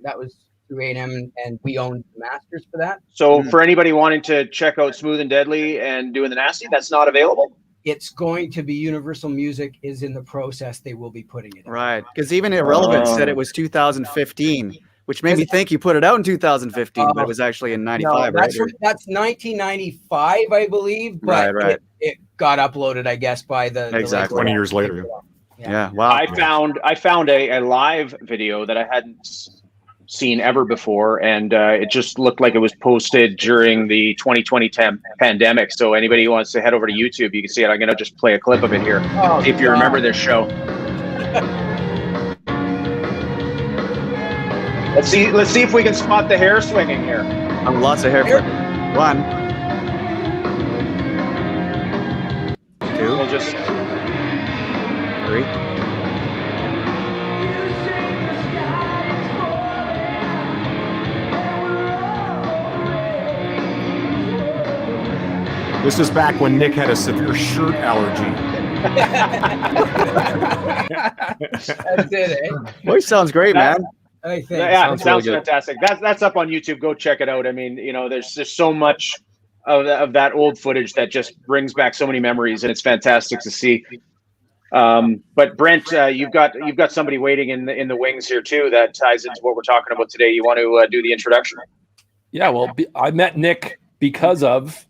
[SPEAKER 6] That was through A&M, and we owned the masters for that.
[SPEAKER 1] So for anybody wanting to check out Smooth and Deadly and Doing the Nasty, that's not available?
[SPEAKER 6] It's going to be Universal Music is in the process. They will be putting it in.
[SPEAKER 5] Right. Because even Irrelevant said it was 2015, which made me think you put it out in 2015, but it was actually in 95, right?
[SPEAKER 6] That's 1995, I believe. But
[SPEAKER 5] right.
[SPEAKER 6] It got uploaded, I guess, by the
[SPEAKER 5] exactly
[SPEAKER 3] 20 years later.
[SPEAKER 5] Yeah. Wow.
[SPEAKER 1] I found a live video that I hadn't seen ever before, and it just looked like it was posted during the 2020 pandemic. So anybody who wants to head over to YouTube, you can see it. I'm gonna just play a clip of it here. If you remember this show. Let's see if we can spot the hair swinging here.
[SPEAKER 5] Lots of hair flipping. 1, 2,
[SPEAKER 1] We'll just
[SPEAKER 5] 3.
[SPEAKER 3] This is back when Nick had a severe shirt allergy.
[SPEAKER 6] That's it, eh?
[SPEAKER 5] Voice sounds great, man.
[SPEAKER 6] I think.
[SPEAKER 1] Yeah, it sounds
[SPEAKER 2] really good.
[SPEAKER 1] fantastic. That's up on YouTube. Go check it out. I mean, there's so much of that old footage that just brings back so many memories, and it's fantastic to see. But Brent, you've got somebody waiting in the wings here too that ties into what we're talking about today. You want to do the introduction?
[SPEAKER 2] Yeah, well, I met Nick because of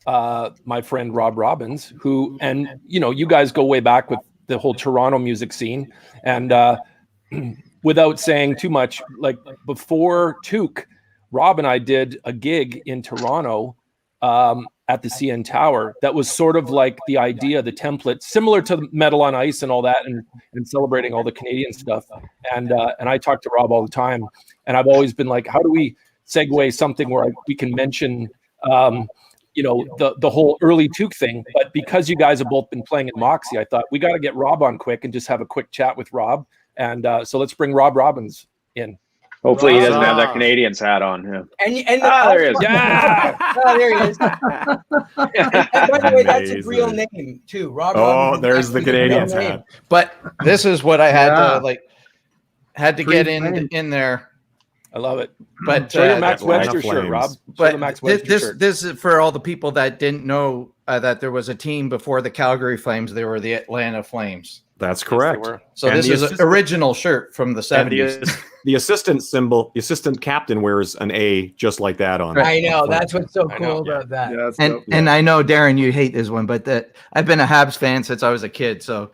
[SPEAKER 2] my friend Rob Robbins, who, and you guys go way back with the whole Toronto music scene, and without saying too much, like before Toque, Rob and I did a gig in Toronto at the CN Tower that was sort of like the idea, the template, similar to Metal on Ice and all that, and celebrating all the Canadian stuff. And I talk to Rob all the time, and I've always been like, how do we segue something where we can mention the whole early Toque thing? But because you guys have both been playing in Moxy, I thought we got to get Rob on quick and just have a quick chat with Rob. And so let's bring Rob Robbins in.
[SPEAKER 1] Hopefully he doesn't have that Canadians hat on. Yeah.
[SPEAKER 6] And
[SPEAKER 1] there he is.
[SPEAKER 6] Yeah. There he is. And by the way, that's his real name too, Rob.
[SPEAKER 3] Oh, there's the Canadians hat.
[SPEAKER 7] But this is what I had to get in there.
[SPEAKER 2] I love it.
[SPEAKER 7] But
[SPEAKER 2] show your Max Webster shirt, Rob.
[SPEAKER 7] But this is for all the people that didn't know that there was a team before the Calgary Flames. They were the Atlanta Flames.
[SPEAKER 3] That's correct.
[SPEAKER 7] So and this is an original shirt from the 70s.
[SPEAKER 3] The assistant symbol, the assistant captain wears an A just like that on it.
[SPEAKER 6] I know. That's what's so cool about that.
[SPEAKER 4] Yeah,
[SPEAKER 7] and I know, Darren, you hate this one, but I've been a Habs fan since I was a kid. So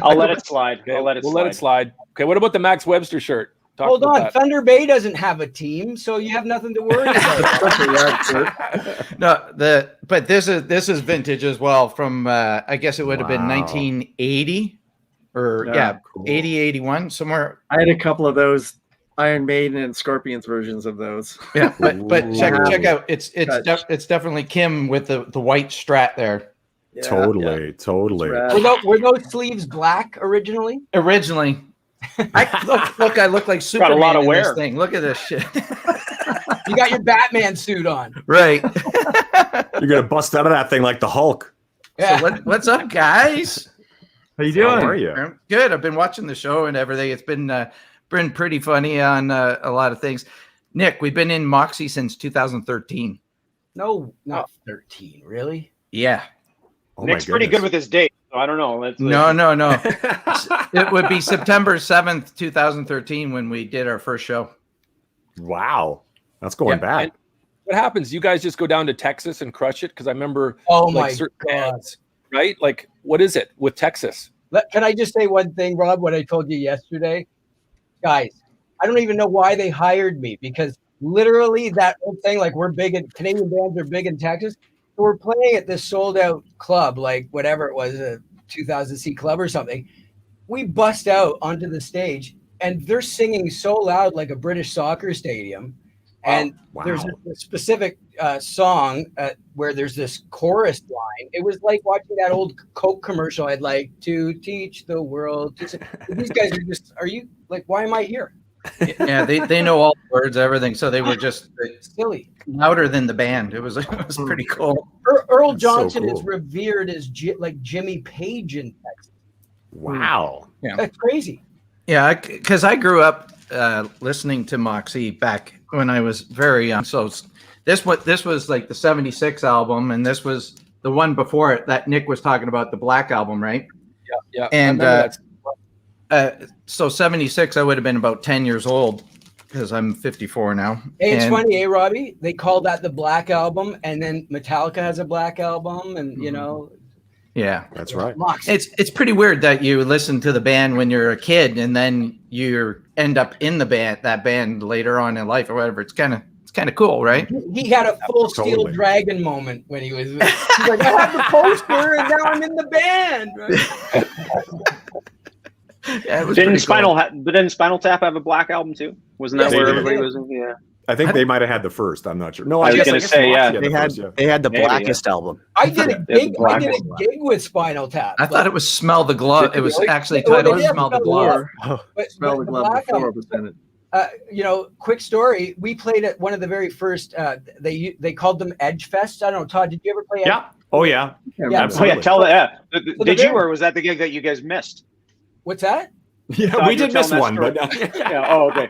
[SPEAKER 1] I'll let it slide.
[SPEAKER 2] Okay, we'll let it slide. Okay, what about the Max Webster shirt?
[SPEAKER 6] Hold on, that. Thunder Bay doesn't have a team, so you have nothing to worry about.
[SPEAKER 7] But this is vintage as well from I guess it would have been 1980 or 80, 81 somewhere.
[SPEAKER 4] I had a couple of those Iron Maiden and Scorpions versions of those.
[SPEAKER 7] Yeah, but check out it's definitely Kim with the white strat there.
[SPEAKER 3] Yeah, totally.
[SPEAKER 6] Were those sleeves black originally?
[SPEAKER 7] I look like Superman.
[SPEAKER 1] Got a lot of
[SPEAKER 7] in
[SPEAKER 1] wear.
[SPEAKER 7] This thing. Look at this shit.
[SPEAKER 6] You got your Batman suit on,
[SPEAKER 7] right?
[SPEAKER 3] You're gonna bust out of that thing like the Hulk.
[SPEAKER 6] Yeah.
[SPEAKER 7] So what's up, guys?
[SPEAKER 4] How you doing?
[SPEAKER 3] How are you?
[SPEAKER 7] Good. I've been watching the show and everything. It's been pretty funny on a lot of things. Nick, we've been in Moxy since 2013.
[SPEAKER 6] No, not 13. Really?
[SPEAKER 7] Yeah.
[SPEAKER 3] Oh,
[SPEAKER 1] Nick's pretty good with his date, so I don't know.
[SPEAKER 7] No. It would be September 7th, 2013 when we did our first show.
[SPEAKER 3] Wow. That's going back.
[SPEAKER 2] And what happens? You guys just go down to Texas and crush it? Because I remember certain bands, right? Like, what is it with Texas?
[SPEAKER 6] Can I just say one thing, Rob, what I told you yesterday? Guys, I don't even know why they hired me, because literally that whole thing, like Canadian bands are big in Texas. So we're playing at this sold out club, like whatever it was, a 2,000 seat club or something. We bust out onto the stage and they're singing so loud, like a British soccer stadium. And there's a specific song where there's this chorus line. It was like watching that old Coke commercial. I'd like to teach the world. These guys are you like, why am I here?
[SPEAKER 7] Yeah, they know all the words, everything. So they were just
[SPEAKER 6] silly,
[SPEAKER 7] louder than the band. It was pretty cool.
[SPEAKER 6] Earl Johnson is revered as like Jimmy Page in Texas.
[SPEAKER 3] Wow.
[SPEAKER 7] Yeah,
[SPEAKER 6] that's crazy.
[SPEAKER 7] Yeah, because I grew up listening to Moxy back when I was very young. So this was like the '76 album, and this was the one before it that Nick was talking about, the Black Album, right?
[SPEAKER 2] Yeah.
[SPEAKER 7] And so '76, I would have been about 10 years old because I'm 54 now.
[SPEAKER 6] Hey, it's funny, Robbie? They call that the Black Album, and then Metallica has a Black Album, and you know.
[SPEAKER 7] Yeah,
[SPEAKER 3] that's right.
[SPEAKER 7] It's pretty weird that you listen to the band when you're a kid, and then you end up in that band later on in life or whatever. It's kind of cool, right?
[SPEAKER 6] He had a full Steel Dragon moment when he was. He's like, I have the poster, and now I'm in the band. Right?
[SPEAKER 1] Yeah, didn't Spinal Tap have a Black Album too? Wasn't that where everybody was? Yeah.
[SPEAKER 3] I think they might have had the first. I'm not sure. No,
[SPEAKER 1] I was going to say, yeah.
[SPEAKER 5] They had the Blackest album.
[SPEAKER 6] I did a gig with Spinal Tap.
[SPEAKER 7] I thought it was Smell the Glove. It was actually titled Smell the Glove.
[SPEAKER 4] Smell the Glove before it.
[SPEAKER 6] Quick story. We played at one of the very first. They called them Edge Fest. I don't know, Todd. Did you ever play?
[SPEAKER 3] Yeah. Oh yeah.
[SPEAKER 1] Oh yeah. Tell that. Did you, or was that the gig that you guys missed?
[SPEAKER 6] What's that?
[SPEAKER 3] Yeah, we did miss one, but
[SPEAKER 1] yeah. Oh, okay.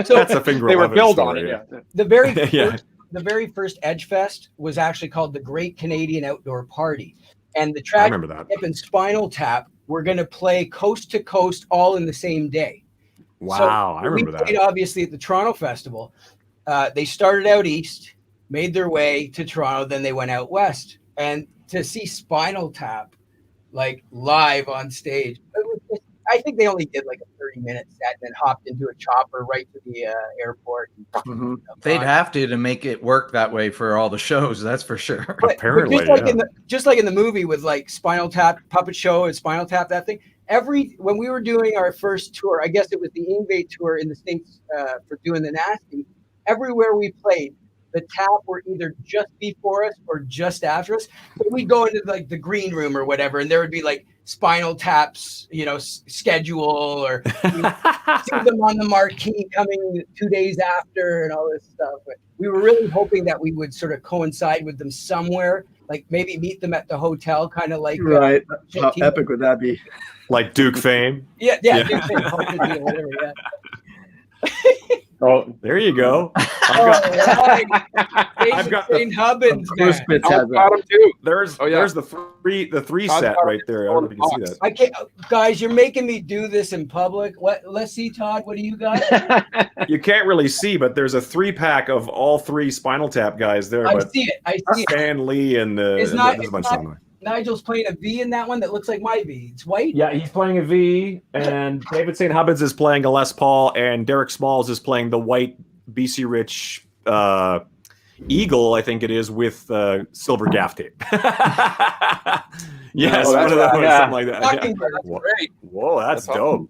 [SPEAKER 6] So
[SPEAKER 3] that's a finger.
[SPEAKER 1] They were billed on it. Yeah.
[SPEAKER 6] The very first Edge Fest was actually called the Great Canadian Outdoor Party, and the track and Spinal Tap were going to play coast to coast all in the same day.
[SPEAKER 3] Wow,
[SPEAKER 6] so
[SPEAKER 3] I remember that.
[SPEAKER 6] We played obviously at the Toronto Festival. They started out east, made their way to Toronto, then they went out west, and to see Spinal Tap like live on stage. I think they only did like a 30-minute set and then hopped into a chopper right to the airport.
[SPEAKER 7] They'd have to make it work that way for all the shows. That's for sure.
[SPEAKER 3] Apparently,
[SPEAKER 6] just like in the movie with like Spinal Tap, Puppet Show and Spinal Tap, that thing. When we were doing our first tour, I guess it was the Invade tour in the States for doing the Nasty, everywhere we played, the Tap were either just before us or just after us. But we'd go into like the green room or whatever, and there would be like Spinal Tap's, schedule, or see them on the marquee coming 2 days after and all this stuff. But we were really hoping that we would sort of coincide with them somewhere, like maybe meet them at the hotel, kind of like
[SPEAKER 4] right. How epic would that be?
[SPEAKER 3] Like Duke Fame.
[SPEAKER 6] Yeah. Duke Fame, whatever. Yeah.
[SPEAKER 3] Oh, there you go.
[SPEAKER 6] I've got St. Hubbins.
[SPEAKER 3] There's the three set right there. I don't know if you can see that.
[SPEAKER 6] I can't, guys. You're making me do this in public. Let's see, Todd. What do you got?
[SPEAKER 3] You can't really see, but there's a 3-pack of all 3 Spinal Tap guys there.
[SPEAKER 6] I see it.
[SPEAKER 3] Stan Lee and
[SPEAKER 6] Nigel's playing a V in that one that looks like my V. It's white.
[SPEAKER 3] Yeah, he's playing a V, and David St. Hubbins is playing a Les Paul, and Derek Smalls is playing the white BC Rich Eagle, I think it is, with silver gaff tape. Yes, something like that. Yeah.
[SPEAKER 6] Great.
[SPEAKER 3] Whoa, that's dope.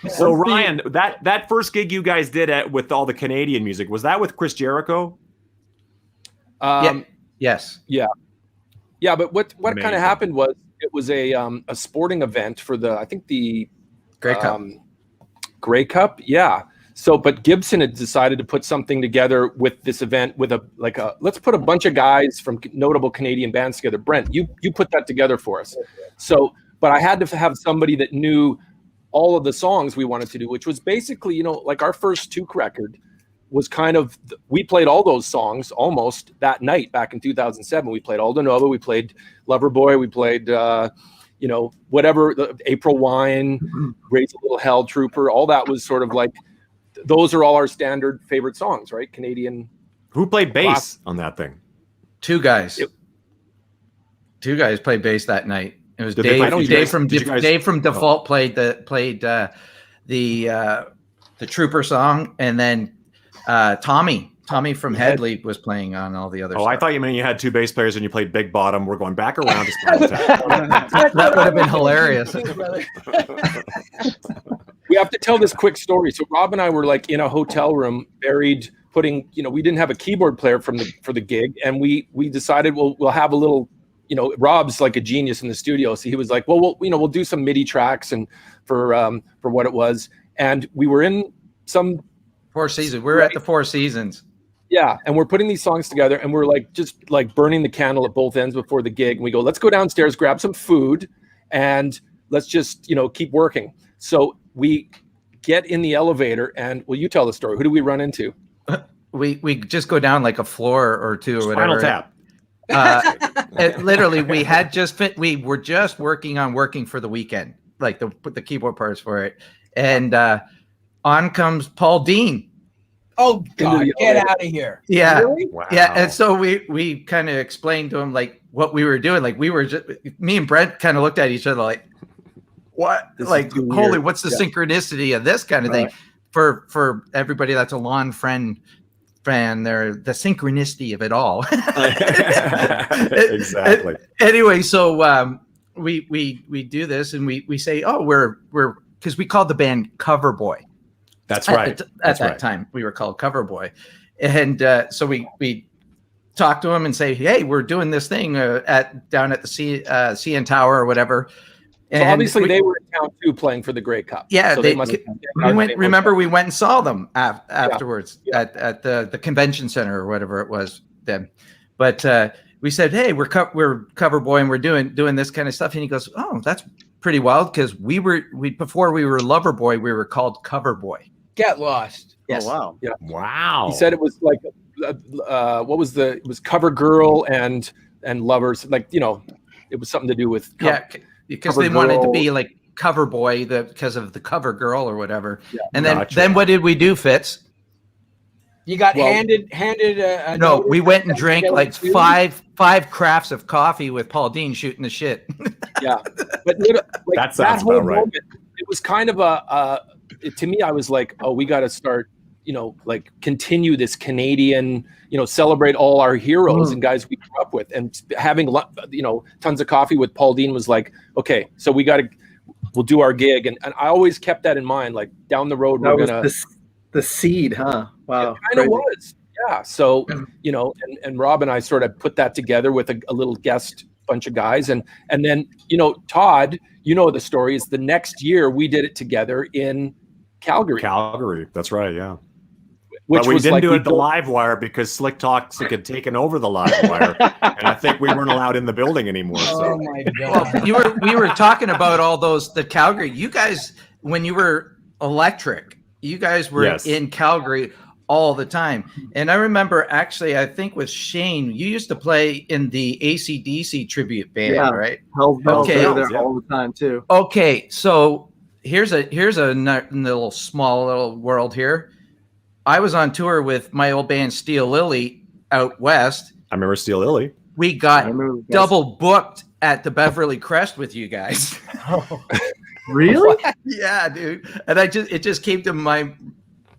[SPEAKER 3] So Ryan, that first gig you guys did with all the Canadian music, was that with Chris Jericho?
[SPEAKER 7] Yes.
[SPEAKER 2] Yeah, but what kind of happened was it was a sporting event for the
[SPEAKER 7] Grey Cup.
[SPEAKER 2] Grey Cup, yeah. So, but Gibson had decided to put something together with this event with let's put a bunch of guys from notable Canadian bands together. Brent, you put that together for us. So, but I had to have somebody that knew all of the songs we wanted to do, which was basically, like our first Toque record was kind of, we played all those songs almost that night back in 2007. We played Aldo Nova, we played Loverboy, we played, whatever, April Wine, Raise a Little Hell Trooper, all that was sort of like, those are all our standard favorite songs, right? Canadian.
[SPEAKER 3] Who played bass on that thing?
[SPEAKER 7] 2 guys. 2 guys played bass that night. It was Dave from Default played the Trooper song, and then Tommy from Headley was playing on all the other stuff.
[SPEAKER 3] I thought you meant you had 2 bass players and you played Big Bottom. We're going back around to Spinal Tap.
[SPEAKER 7] That would have been hilarious.
[SPEAKER 2] We have to tell this quick story. So Rob and I were like in a hotel room, buried, we didn't have a keyboard player for the gig, and we decided we'll have a little, Rob's like a genius in the studio, so he was like, well, we'll do some MIDI tracks and for what it was. and we were in some
[SPEAKER 7] Four Seasons. We're at the Four Seasons.
[SPEAKER 2] Yeah, and we're putting these songs together, and we're like just like burning the candle at both ends before the gig. And we go, let's go downstairs, grab some food, and let's just keep working. So we get in the elevator, and you tell the story. Who do we run into?
[SPEAKER 7] We just go down like a floor or two or whatever.
[SPEAKER 3] Spinal Tap.
[SPEAKER 7] Literally, we were just working for the weekend, like the keyboard parts for it, and on comes Paul Dean.
[SPEAKER 6] Oh God, get out of here.
[SPEAKER 7] Yeah.
[SPEAKER 6] Really?
[SPEAKER 3] Wow.
[SPEAKER 7] Yeah. And so we kind of explained to him like what we were doing. Like we were just, me and Brent kind of looked at each other like, what? Like, holy, what's the synchronicity of this kind of thing? For everybody that's a Lon fan, they're the synchronicity of it all.
[SPEAKER 3] Exactly.
[SPEAKER 7] Anyway, so we do this and we say, oh, we're because we called the band Cover Boy.
[SPEAKER 3] That's right.
[SPEAKER 7] At that time, we were called Cover Boy, and so we talk to him and say, "Hey, we're doing this thing down at the CN Tower or whatever." And
[SPEAKER 2] so obviously, they were in town too, playing for the Grey Cup.
[SPEAKER 7] Yeah,
[SPEAKER 2] so
[SPEAKER 7] we went. Remember, we went and saw them afterwards at the convention center or whatever it was then. But we said, "Hey, we're Cover Boy and we're doing this kind of stuff," and he goes, "Oh, that's pretty wild because before we were Lover Boy, we were called Cover Boy."
[SPEAKER 6] Get lost.
[SPEAKER 7] Yes.
[SPEAKER 4] Oh, wow.
[SPEAKER 2] Yeah.
[SPEAKER 3] Wow.
[SPEAKER 2] He said it was like, it was Cover Girl and Lovers. Like, it was something to do with.
[SPEAKER 7] Because they wanted to be like Cover Boy because of the Cover Girl or whatever. Yeah. And then what did we do, Fitz?
[SPEAKER 6] You got handed a
[SPEAKER 7] no, we went and drank like five crafts of coffee with Paul Dean shooting the shit.
[SPEAKER 2] Yeah. But like,
[SPEAKER 3] that sounds
[SPEAKER 2] whole
[SPEAKER 3] about right.
[SPEAKER 2] Moment, it was kind of to me, I was like, oh, we got to start, like continue this Canadian, celebrate all our heroes and guys we grew up with, and having, tons of coffee with Paul Dean was like, okay, so we'll do our gig. And I always kept that in mind, like down the road, we're going to.
[SPEAKER 4] The seed, huh? Wow.
[SPEAKER 2] It kind of was. Yeah. So, and Rob and I sort of put that together with a little guest bunch of guys. And then, Todd, the story is the next year we did it together in Calgary. That's right. Yeah.
[SPEAKER 3] But we didn't do it at the live wire because Slik Toxik had taken over the live wire, and I think we weren't allowed in the building anymore.
[SPEAKER 6] Oh my God!
[SPEAKER 7] Well, we were talking about all the Calgary. You guys, when you were electric, you guys were in Calgary all the time. And I remember actually, I think with Shane, you used to play in the AC/DC tribute band, right?
[SPEAKER 4] Okay, there all the time too.
[SPEAKER 7] Okay, so here's a little small world here. I was on tour with my old band Steel Lily out west.
[SPEAKER 3] I remember Steel Lily.
[SPEAKER 7] We got double booked at the Beverly Crest with you guys.
[SPEAKER 4] Really?
[SPEAKER 7] Yeah, dude. And it just came to my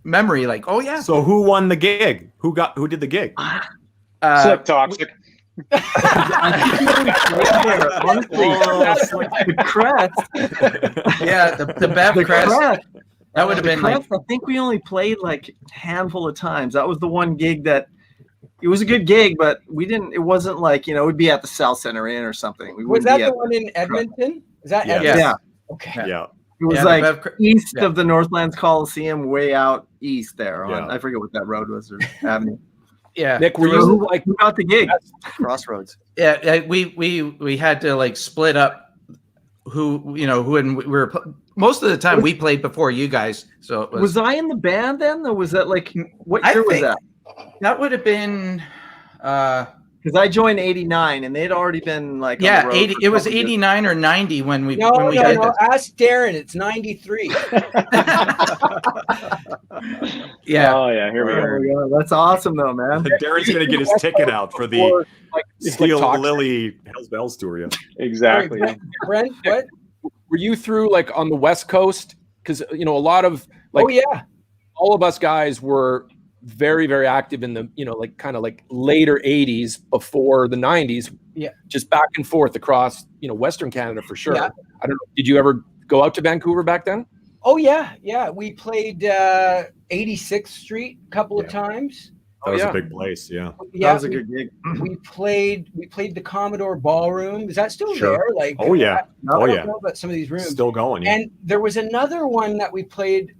[SPEAKER 7] memory, like, oh yeah.
[SPEAKER 3] So who won the gig? Who did the gig?
[SPEAKER 1] Slik Toxik.
[SPEAKER 4] Honestly, the Crest.
[SPEAKER 7] Yeah, the Bev Crest. That would have been
[SPEAKER 4] Crest, I think we only played like a handful of times. That was the one gig that it was a good gig, but it wasn't like, it would be at the South Center Inn or something.
[SPEAKER 6] Was that the one in Edmonton? Is that Edmonton?
[SPEAKER 4] Yeah.
[SPEAKER 6] Okay.
[SPEAKER 3] Yeah.
[SPEAKER 4] It was east of the Northlands Coliseum, way out east there. I forget what that road was or avenue.
[SPEAKER 7] Yeah.
[SPEAKER 2] Nick, were you like
[SPEAKER 4] who got the gig?
[SPEAKER 5] Crossroads.
[SPEAKER 7] Yeah, we had to like split up who and we were most of the time we played before you guys. So it was
[SPEAKER 4] I in the band then, or was that like what year was that?
[SPEAKER 7] That would have been
[SPEAKER 4] because I joined '89 and they'd already been like
[SPEAKER 7] 80. It was '89 or '90 when we did
[SPEAKER 6] this. Ask Darren. It's '93.
[SPEAKER 7] Yeah.
[SPEAKER 1] Oh yeah. Here we
[SPEAKER 4] go. That's awesome though, man.
[SPEAKER 3] Darren's gonna get his ticket out for the Steel Lily Hell's Bells tour. Yeah.
[SPEAKER 1] Exactly.
[SPEAKER 6] Brent, what?
[SPEAKER 2] Were you through like on the West Coast? Because a lot of all of us guys were very, very active in the like kind of like later 80s before the 90s.
[SPEAKER 6] Yeah,
[SPEAKER 2] just back and forth across Western Canada for sure.
[SPEAKER 6] Yeah.
[SPEAKER 2] I don't know. Did you ever go out to Vancouver back then?
[SPEAKER 6] Oh yeah. We played 86th Street a couple of times.
[SPEAKER 3] That was a big place. Yeah.
[SPEAKER 4] That was a good gig.
[SPEAKER 6] We played the Commodore Ballroom. Is that still there? Like,
[SPEAKER 3] I don't know
[SPEAKER 6] about some of these rooms
[SPEAKER 3] still going. Yeah.
[SPEAKER 6] And there was another one that we played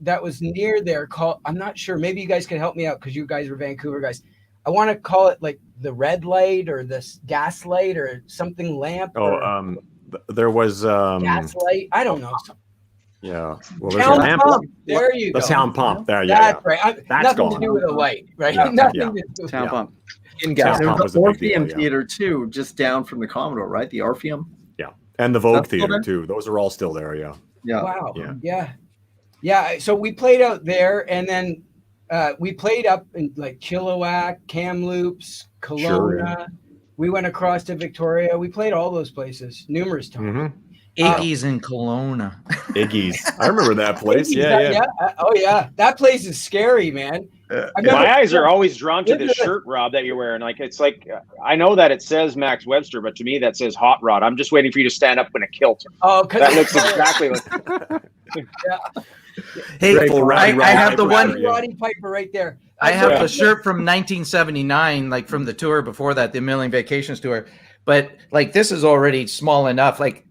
[SPEAKER 6] that was near there called, I'm not sure, maybe you guys can help me out because you guys are Vancouver guys. I want to call it like the red light or the gas light or something lamp.
[SPEAKER 3] There was
[SPEAKER 6] gas light. I don't know.
[SPEAKER 3] Yeah. Well, there's a lamp.
[SPEAKER 6] There you go.
[SPEAKER 3] The sound pump. There,
[SPEAKER 6] That's right.
[SPEAKER 3] That's
[SPEAKER 6] nothing
[SPEAKER 3] gone.
[SPEAKER 6] to do with a light, right?
[SPEAKER 3] Yeah,
[SPEAKER 6] Nothing
[SPEAKER 3] yeah.
[SPEAKER 6] to do with
[SPEAKER 5] Sound pump.
[SPEAKER 3] In-gas
[SPEAKER 4] There
[SPEAKER 3] pump
[SPEAKER 4] was
[SPEAKER 3] was
[SPEAKER 4] the
[SPEAKER 3] a big deal,
[SPEAKER 4] Orpheum
[SPEAKER 3] yeah.
[SPEAKER 4] Theater too, just down from the Commodore, right? The Orpheum.
[SPEAKER 3] Yeah, and the Vogue
[SPEAKER 4] That's still
[SPEAKER 3] Theater
[SPEAKER 4] there?
[SPEAKER 3] too. Those are all still there. Yeah.
[SPEAKER 4] Yeah.
[SPEAKER 6] Wow.
[SPEAKER 3] Yeah.
[SPEAKER 6] Yeah. So we played out there, and then we played up in like Chilliwack, Kamloops, Kelowna.
[SPEAKER 3] Sure, yeah.
[SPEAKER 6] We went across to Victoria. We played all those places numerous times.
[SPEAKER 3] Mm-hmm.
[SPEAKER 7] Iggy's in Kelowna.
[SPEAKER 3] Iggy's. I remember that place.
[SPEAKER 6] Iggy's,
[SPEAKER 3] Yeah.
[SPEAKER 6] Oh yeah, that place is scary, man.
[SPEAKER 1] My eyes are always drawn to this shirt, Rob, that you're wearing. Like, it's like, I know that it says Max Webster, but to me that says Hot Rod. I'm just waiting for you to stand up in a kilt.
[SPEAKER 6] Oh,
[SPEAKER 1] that looks exactly like.
[SPEAKER 6] Yeah.
[SPEAKER 7] Hey, I have the one.
[SPEAKER 6] Roddy Piper right there.
[SPEAKER 7] I have the shirt from 1979, like from the tour before that, the Million Vacations tour. But like, this is already small enough. Like,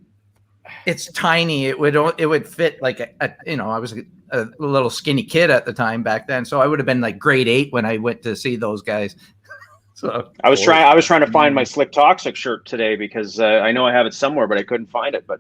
[SPEAKER 7] it's tiny. It would fit like I was a little skinny kid at the time back then, so I would have been like grade 8 when I went to see those guys. So
[SPEAKER 1] I was trying to find my Slik Toxik shirt today because I know I have it somewhere, but I couldn't find it. But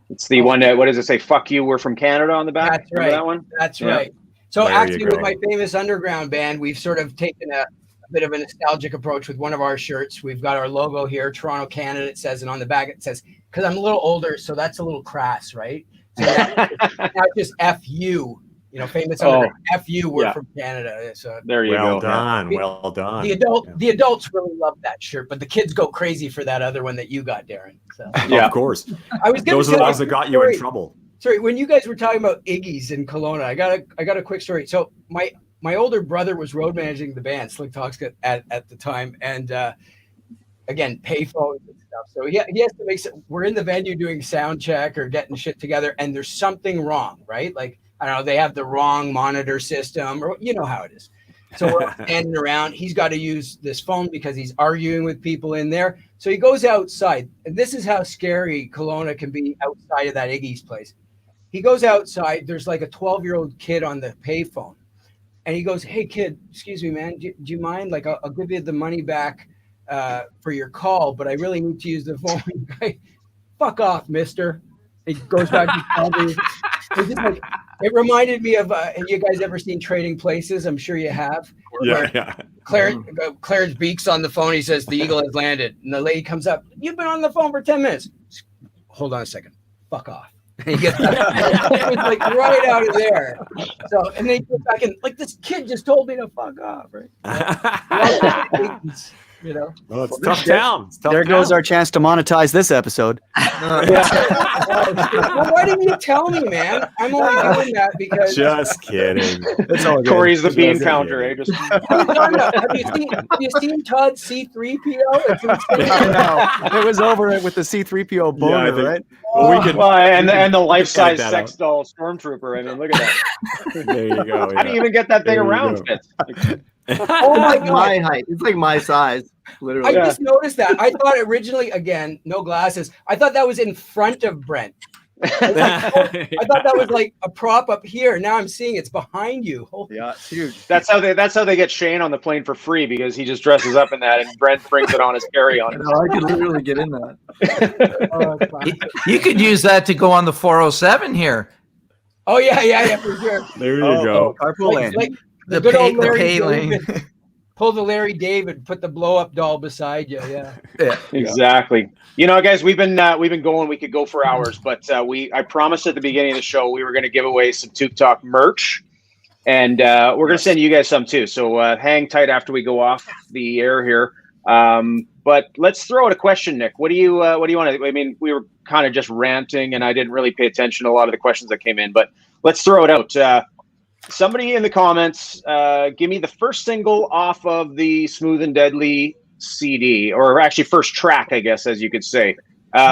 [SPEAKER 1] it's the one that, what does it say? Fuck you, we're from Canada on the back.
[SPEAKER 6] That's
[SPEAKER 1] Remember
[SPEAKER 6] right.
[SPEAKER 1] that one?
[SPEAKER 6] That's right. So
[SPEAKER 3] There
[SPEAKER 6] actually,
[SPEAKER 3] you
[SPEAKER 6] with
[SPEAKER 3] go.
[SPEAKER 6] my famous underground band, we've sort of taken a bit of a nostalgic approach with one of our shirts. We've got our logo here, Toronto, Canada, it says, and on the back it says, because I'm a little older, so that's a little crass, right? So now just F-U, famous underground. F-U, we're from Canada. So
[SPEAKER 1] there you
[SPEAKER 3] Well
[SPEAKER 1] go.
[SPEAKER 3] done. Well done.
[SPEAKER 6] The adults really love that shirt, but the kids go crazy for that other one that you got, Darren. So
[SPEAKER 3] Yeah, of course. Those are the ones that got you in trouble.
[SPEAKER 6] Sorry, when you guys were talking about Iggy's in Kelowna, I got a quick story. So my older brother was road managing the band Slik Toxik at the time, and again, payphones and stuff. So he has to make. We're in the venue doing sound check or getting shit together, and there's something wrong, right? Like, I don't know, they have the wrong monitor system, or you know how it is. So we're standing around. He's got to use this phone because he's arguing with people in there. So he goes outside, and this is how scary Kelowna can be outside of that Iggy's place. He goes outside. There's like a 12-year-old kid on the payphone. And he goes, "Hey, kid, excuse me, man. Do you mind? Like, I'll give you the money back for your call, but I really need to use the phone." Fuck off, mister. He goes back to calling. It reminded me of, have you guys ever seen Trading Places? I'm sure you have.
[SPEAKER 3] Yeah.
[SPEAKER 6] Clarence Beek's on the phone. He says, "The eagle has landed." And the lady comes up, "You've been on the phone for 10 minutes. Hold on a second. Fuck off." He gets it was like right out of there. So, and then he goes back and like, "This kid just told me to fuck off," right?
[SPEAKER 3] Well, it's a tough town.
[SPEAKER 5] There goes our chance to monetize this episode.
[SPEAKER 6] Well, why didn't you tell me, man? I'm only doing that because
[SPEAKER 3] Just kidding.
[SPEAKER 5] It's all good.
[SPEAKER 1] Corey's the bean counter, eh? Just
[SPEAKER 6] have you seen Todd's C3PO?
[SPEAKER 5] I know. It was over with the C3PO boner, right?
[SPEAKER 1] Well, and the life-size
[SPEAKER 3] that
[SPEAKER 1] sex doll stormtrooper. I mean, look at that.
[SPEAKER 3] There you go.
[SPEAKER 1] How do you even get that thing
[SPEAKER 3] There you
[SPEAKER 1] around,
[SPEAKER 3] go.
[SPEAKER 1] Fitz?
[SPEAKER 6] Oh my God.
[SPEAKER 4] My height. It's like my size, literally.
[SPEAKER 6] I just noticed that. I thought originally, again, no glasses. I thought that was in front of Brent. I thought that was like a prop up here. Now I'm seeing it's behind you. Holy
[SPEAKER 4] Yeah, dude.
[SPEAKER 1] That's how they get Shane on the plane for free, because he just dresses up in that and Brent brings it on his carry-on.
[SPEAKER 4] No, I could literally get in that.
[SPEAKER 7] You could use that to go on the 407 here.
[SPEAKER 6] Oh yeah, for sure.
[SPEAKER 3] There you go.
[SPEAKER 5] Carpool lane.
[SPEAKER 6] Like
[SPEAKER 7] The
[SPEAKER 6] good old
[SPEAKER 7] pay
[SPEAKER 6] Larry
[SPEAKER 7] lane.
[SPEAKER 6] David. Pull the Larry David, put the blow-up doll beside you. Yeah.
[SPEAKER 1] Exactly. You know, guys, we've been going. We could go for hours, but I promised at the beginning of the show we were going to give away some Toque Talk merch, and we're going to send you guys some too. So hang tight after we go off the air here. But let's throw out a question, Nick. What do you want to? I mean, we were kind of just ranting, and I didn't really pay attention to a lot of the questions that came in. But let's throw it out. Somebody in the comments, give me the first single off of the Smooth and Deadly CD, or actually first track, I guess, as you could say.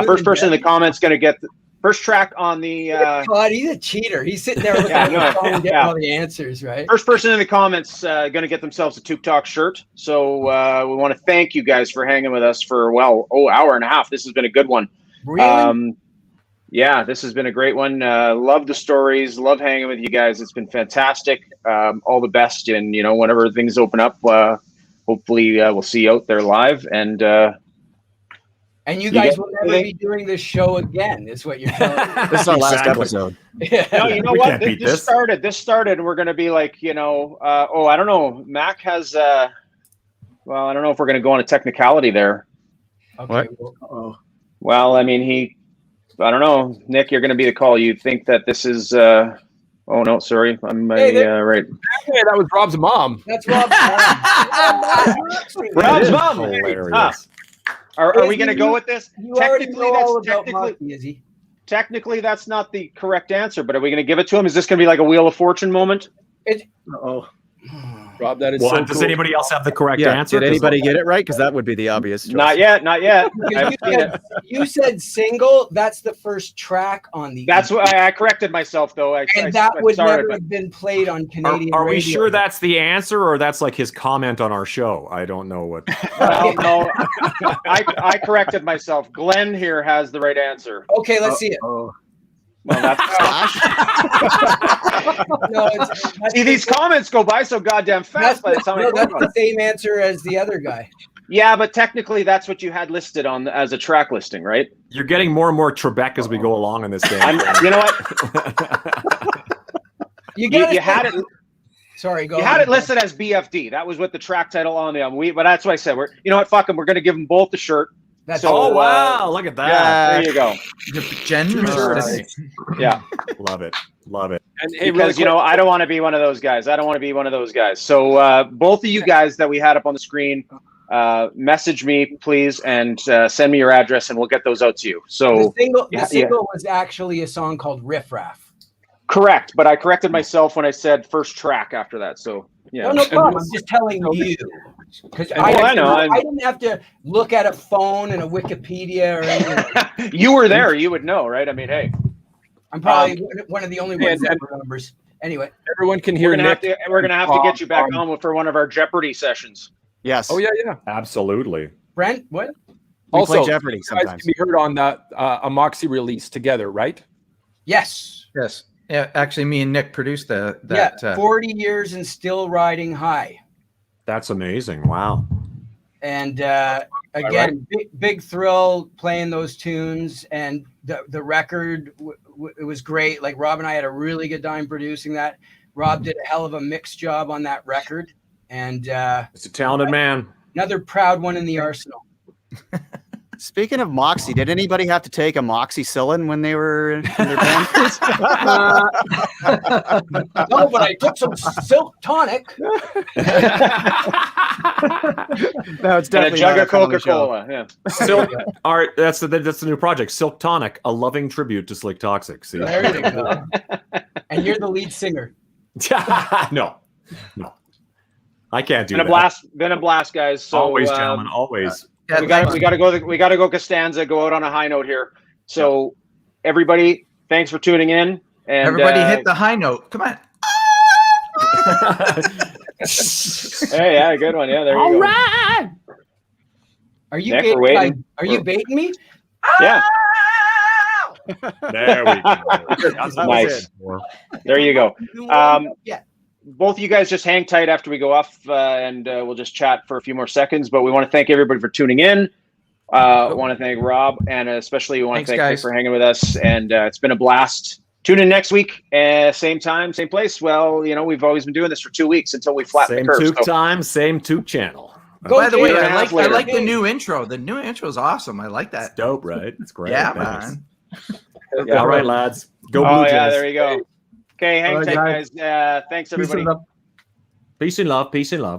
[SPEAKER 1] First person in the comments going to get the first track on the.
[SPEAKER 6] God, he's a cheater. He's sitting there looking at the phone and getting all the answers, right?
[SPEAKER 1] First person in the comments going to get themselves a Toque Talk shirt. So we want to thank you guys for hanging with us for hour and a half. This has been a good one.
[SPEAKER 6] Really?
[SPEAKER 1] Yeah, this has been a great one. Love the stories. Love hanging with you guys. It's been fantastic. All the best. And, whenever things open up, hopefully we'll see you out there live. And
[SPEAKER 6] you guys will never be doing this show again, is what you're telling me.
[SPEAKER 5] This is our last episode.
[SPEAKER 1] No, you know what? This started, and we're going to be like, I don't know. Mac has, I don't know if we're going to go on a technicality there.
[SPEAKER 6] Okay.
[SPEAKER 1] Well, I mean, I don't know. Nick, you're going to be the call. You think that this is, oh, no, sorry. I'm right.
[SPEAKER 2] Yeah, that was Rob's mom.
[SPEAKER 6] That's Rob's mom.
[SPEAKER 1] Rob's mom.
[SPEAKER 3] Hilarious.
[SPEAKER 1] Are we going to go with this?
[SPEAKER 6] You already know all about Moxy, is he?
[SPEAKER 1] Technically, that's not the correct answer, but are we going to give it to him? Is this going to be like a Wheel of Fortune moment?
[SPEAKER 2] Rob, that is
[SPEAKER 3] Well,
[SPEAKER 2] so
[SPEAKER 3] does
[SPEAKER 2] cool.
[SPEAKER 3] anybody else have the correct answer?
[SPEAKER 5] Did anybody get it right? Because that would be the obvious choice.
[SPEAKER 1] Not yet. I haven't seen it.
[SPEAKER 6] You said single. That's the first track on the.
[SPEAKER 1] That's what I corrected myself, though.
[SPEAKER 6] That would never have been played on Canadian
[SPEAKER 3] Are we
[SPEAKER 6] radio.
[SPEAKER 3] sure that's the answer, or that's like his comment on our show? I don't know what.
[SPEAKER 1] Well, no, I corrected myself. Glenn here has the right answer.
[SPEAKER 6] Okay, let's see it.
[SPEAKER 1] Well, that's see, these comments go by so goddamn fast by the time I
[SPEAKER 6] that's the same answer as the other guy.
[SPEAKER 1] Yeah, but technically that's what you had listed on as a track listing, right?
[SPEAKER 3] You're getting more and more Trebek as we go along in this game.
[SPEAKER 1] You know what? you had it.
[SPEAKER 6] Sorry, go.
[SPEAKER 1] You had it listed as BFD. That was what the track title on the album. But that's what I said. You know what? Fuck them. We're going to give them both the shirt.
[SPEAKER 3] Oh wow! Look at that.
[SPEAKER 1] Yeah, there you go.
[SPEAKER 7] Generous.
[SPEAKER 1] Yeah,
[SPEAKER 3] love it.
[SPEAKER 2] And hey,
[SPEAKER 1] because
[SPEAKER 2] really
[SPEAKER 1] I don't want to be one of those guys. So both of you guys that we had up on the screen, message me please and send me your address and we'll get those out to you. So
[SPEAKER 6] the single was actually a song called Riff Raff.
[SPEAKER 1] Correct, but I corrected myself when I said first track after that. So yeah,
[SPEAKER 6] no problem. I'm just telling you because I didn't have to look at a phone and a Wikipedia or anything.
[SPEAKER 1] You were there, you would know, right? I mean, hey,
[SPEAKER 6] I'm probably one of the only ones that remembers. Anyway,
[SPEAKER 2] everyone can hear Nick.
[SPEAKER 1] We're gonna have to get you back on for one of our Jeopardy sessions.
[SPEAKER 5] Yes.
[SPEAKER 2] Oh yeah,
[SPEAKER 3] absolutely.
[SPEAKER 6] Brent, what?
[SPEAKER 5] We
[SPEAKER 2] also,
[SPEAKER 5] play Jeopardy
[SPEAKER 2] you guys
[SPEAKER 5] sometimes.
[SPEAKER 2] can be heard on that a Moxy release together, right?
[SPEAKER 6] Yes.
[SPEAKER 7] Yeah, actually, me and Nick produced that.
[SPEAKER 6] 40 years and still riding high.
[SPEAKER 3] That's amazing. Wow.
[SPEAKER 6] And again, big thrill playing those tunes, and the record. It was great. Like Rob and I had a really good time producing that. Rob did a hell of a mix job on that record, and
[SPEAKER 3] it's a talented man.
[SPEAKER 6] Another proud one in the arsenal.
[SPEAKER 5] Speaking of Moxy, did anybody have to take a moxicillin when they were in their band?
[SPEAKER 6] No, but I took some Silk Tonic.
[SPEAKER 5] No, it's definitely
[SPEAKER 1] and a jug of Coca-Cola. Yeah.
[SPEAKER 3] Silk. All right, that's the new project, Slik Toxik, a loving tribute to Slik Toxik. See,
[SPEAKER 6] there you go. And you're the lead singer.
[SPEAKER 3] No, I can't do
[SPEAKER 1] that. Been a blast, guys. So,
[SPEAKER 3] always, gentlemen, always.
[SPEAKER 1] We got to go Costanza, go out on a high note here. So everybody, thanks for tuning in. And
[SPEAKER 7] everybody hit the high note. Come on.
[SPEAKER 1] Hey, yeah, good one. Yeah, there you go.
[SPEAKER 6] All right. Are you baiting me?
[SPEAKER 1] Yeah.
[SPEAKER 3] There we go. That's
[SPEAKER 1] nice. There you go.
[SPEAKER 6] Yeah.
[SPEAKER 1] Both of you guys just hang tight after we go off, and we'll just chat for a few more seconds. But we want to thank everybody for tuning in. I want to thank Rob, and especially we want to thank Nick for hanging with us. And it's been a blast. Tune in next week, same time, same place. Well, we've always been doing this for 2 weeks until we flatten the curve.
[SPEAKER 3] Same Toque time, same Toque channel.
[SPEAKER 7] By the way, I like the new intro. The new intro is awesome. I like that.
[SPEAKER 3] It's dope, right? It's great.
[SPEAKER 7] Yeah,
[SPEAKER 3] man.
[SPEAKER 1] Yeah,
[SPEAKER 3] all right, lads. Go Blue Jays.
[SPEAKER 1] Yeah, there you go. Okay, hang tight, guys. Thanks, everybody.
[SPEAKER 3] Peace and love. Peace and love.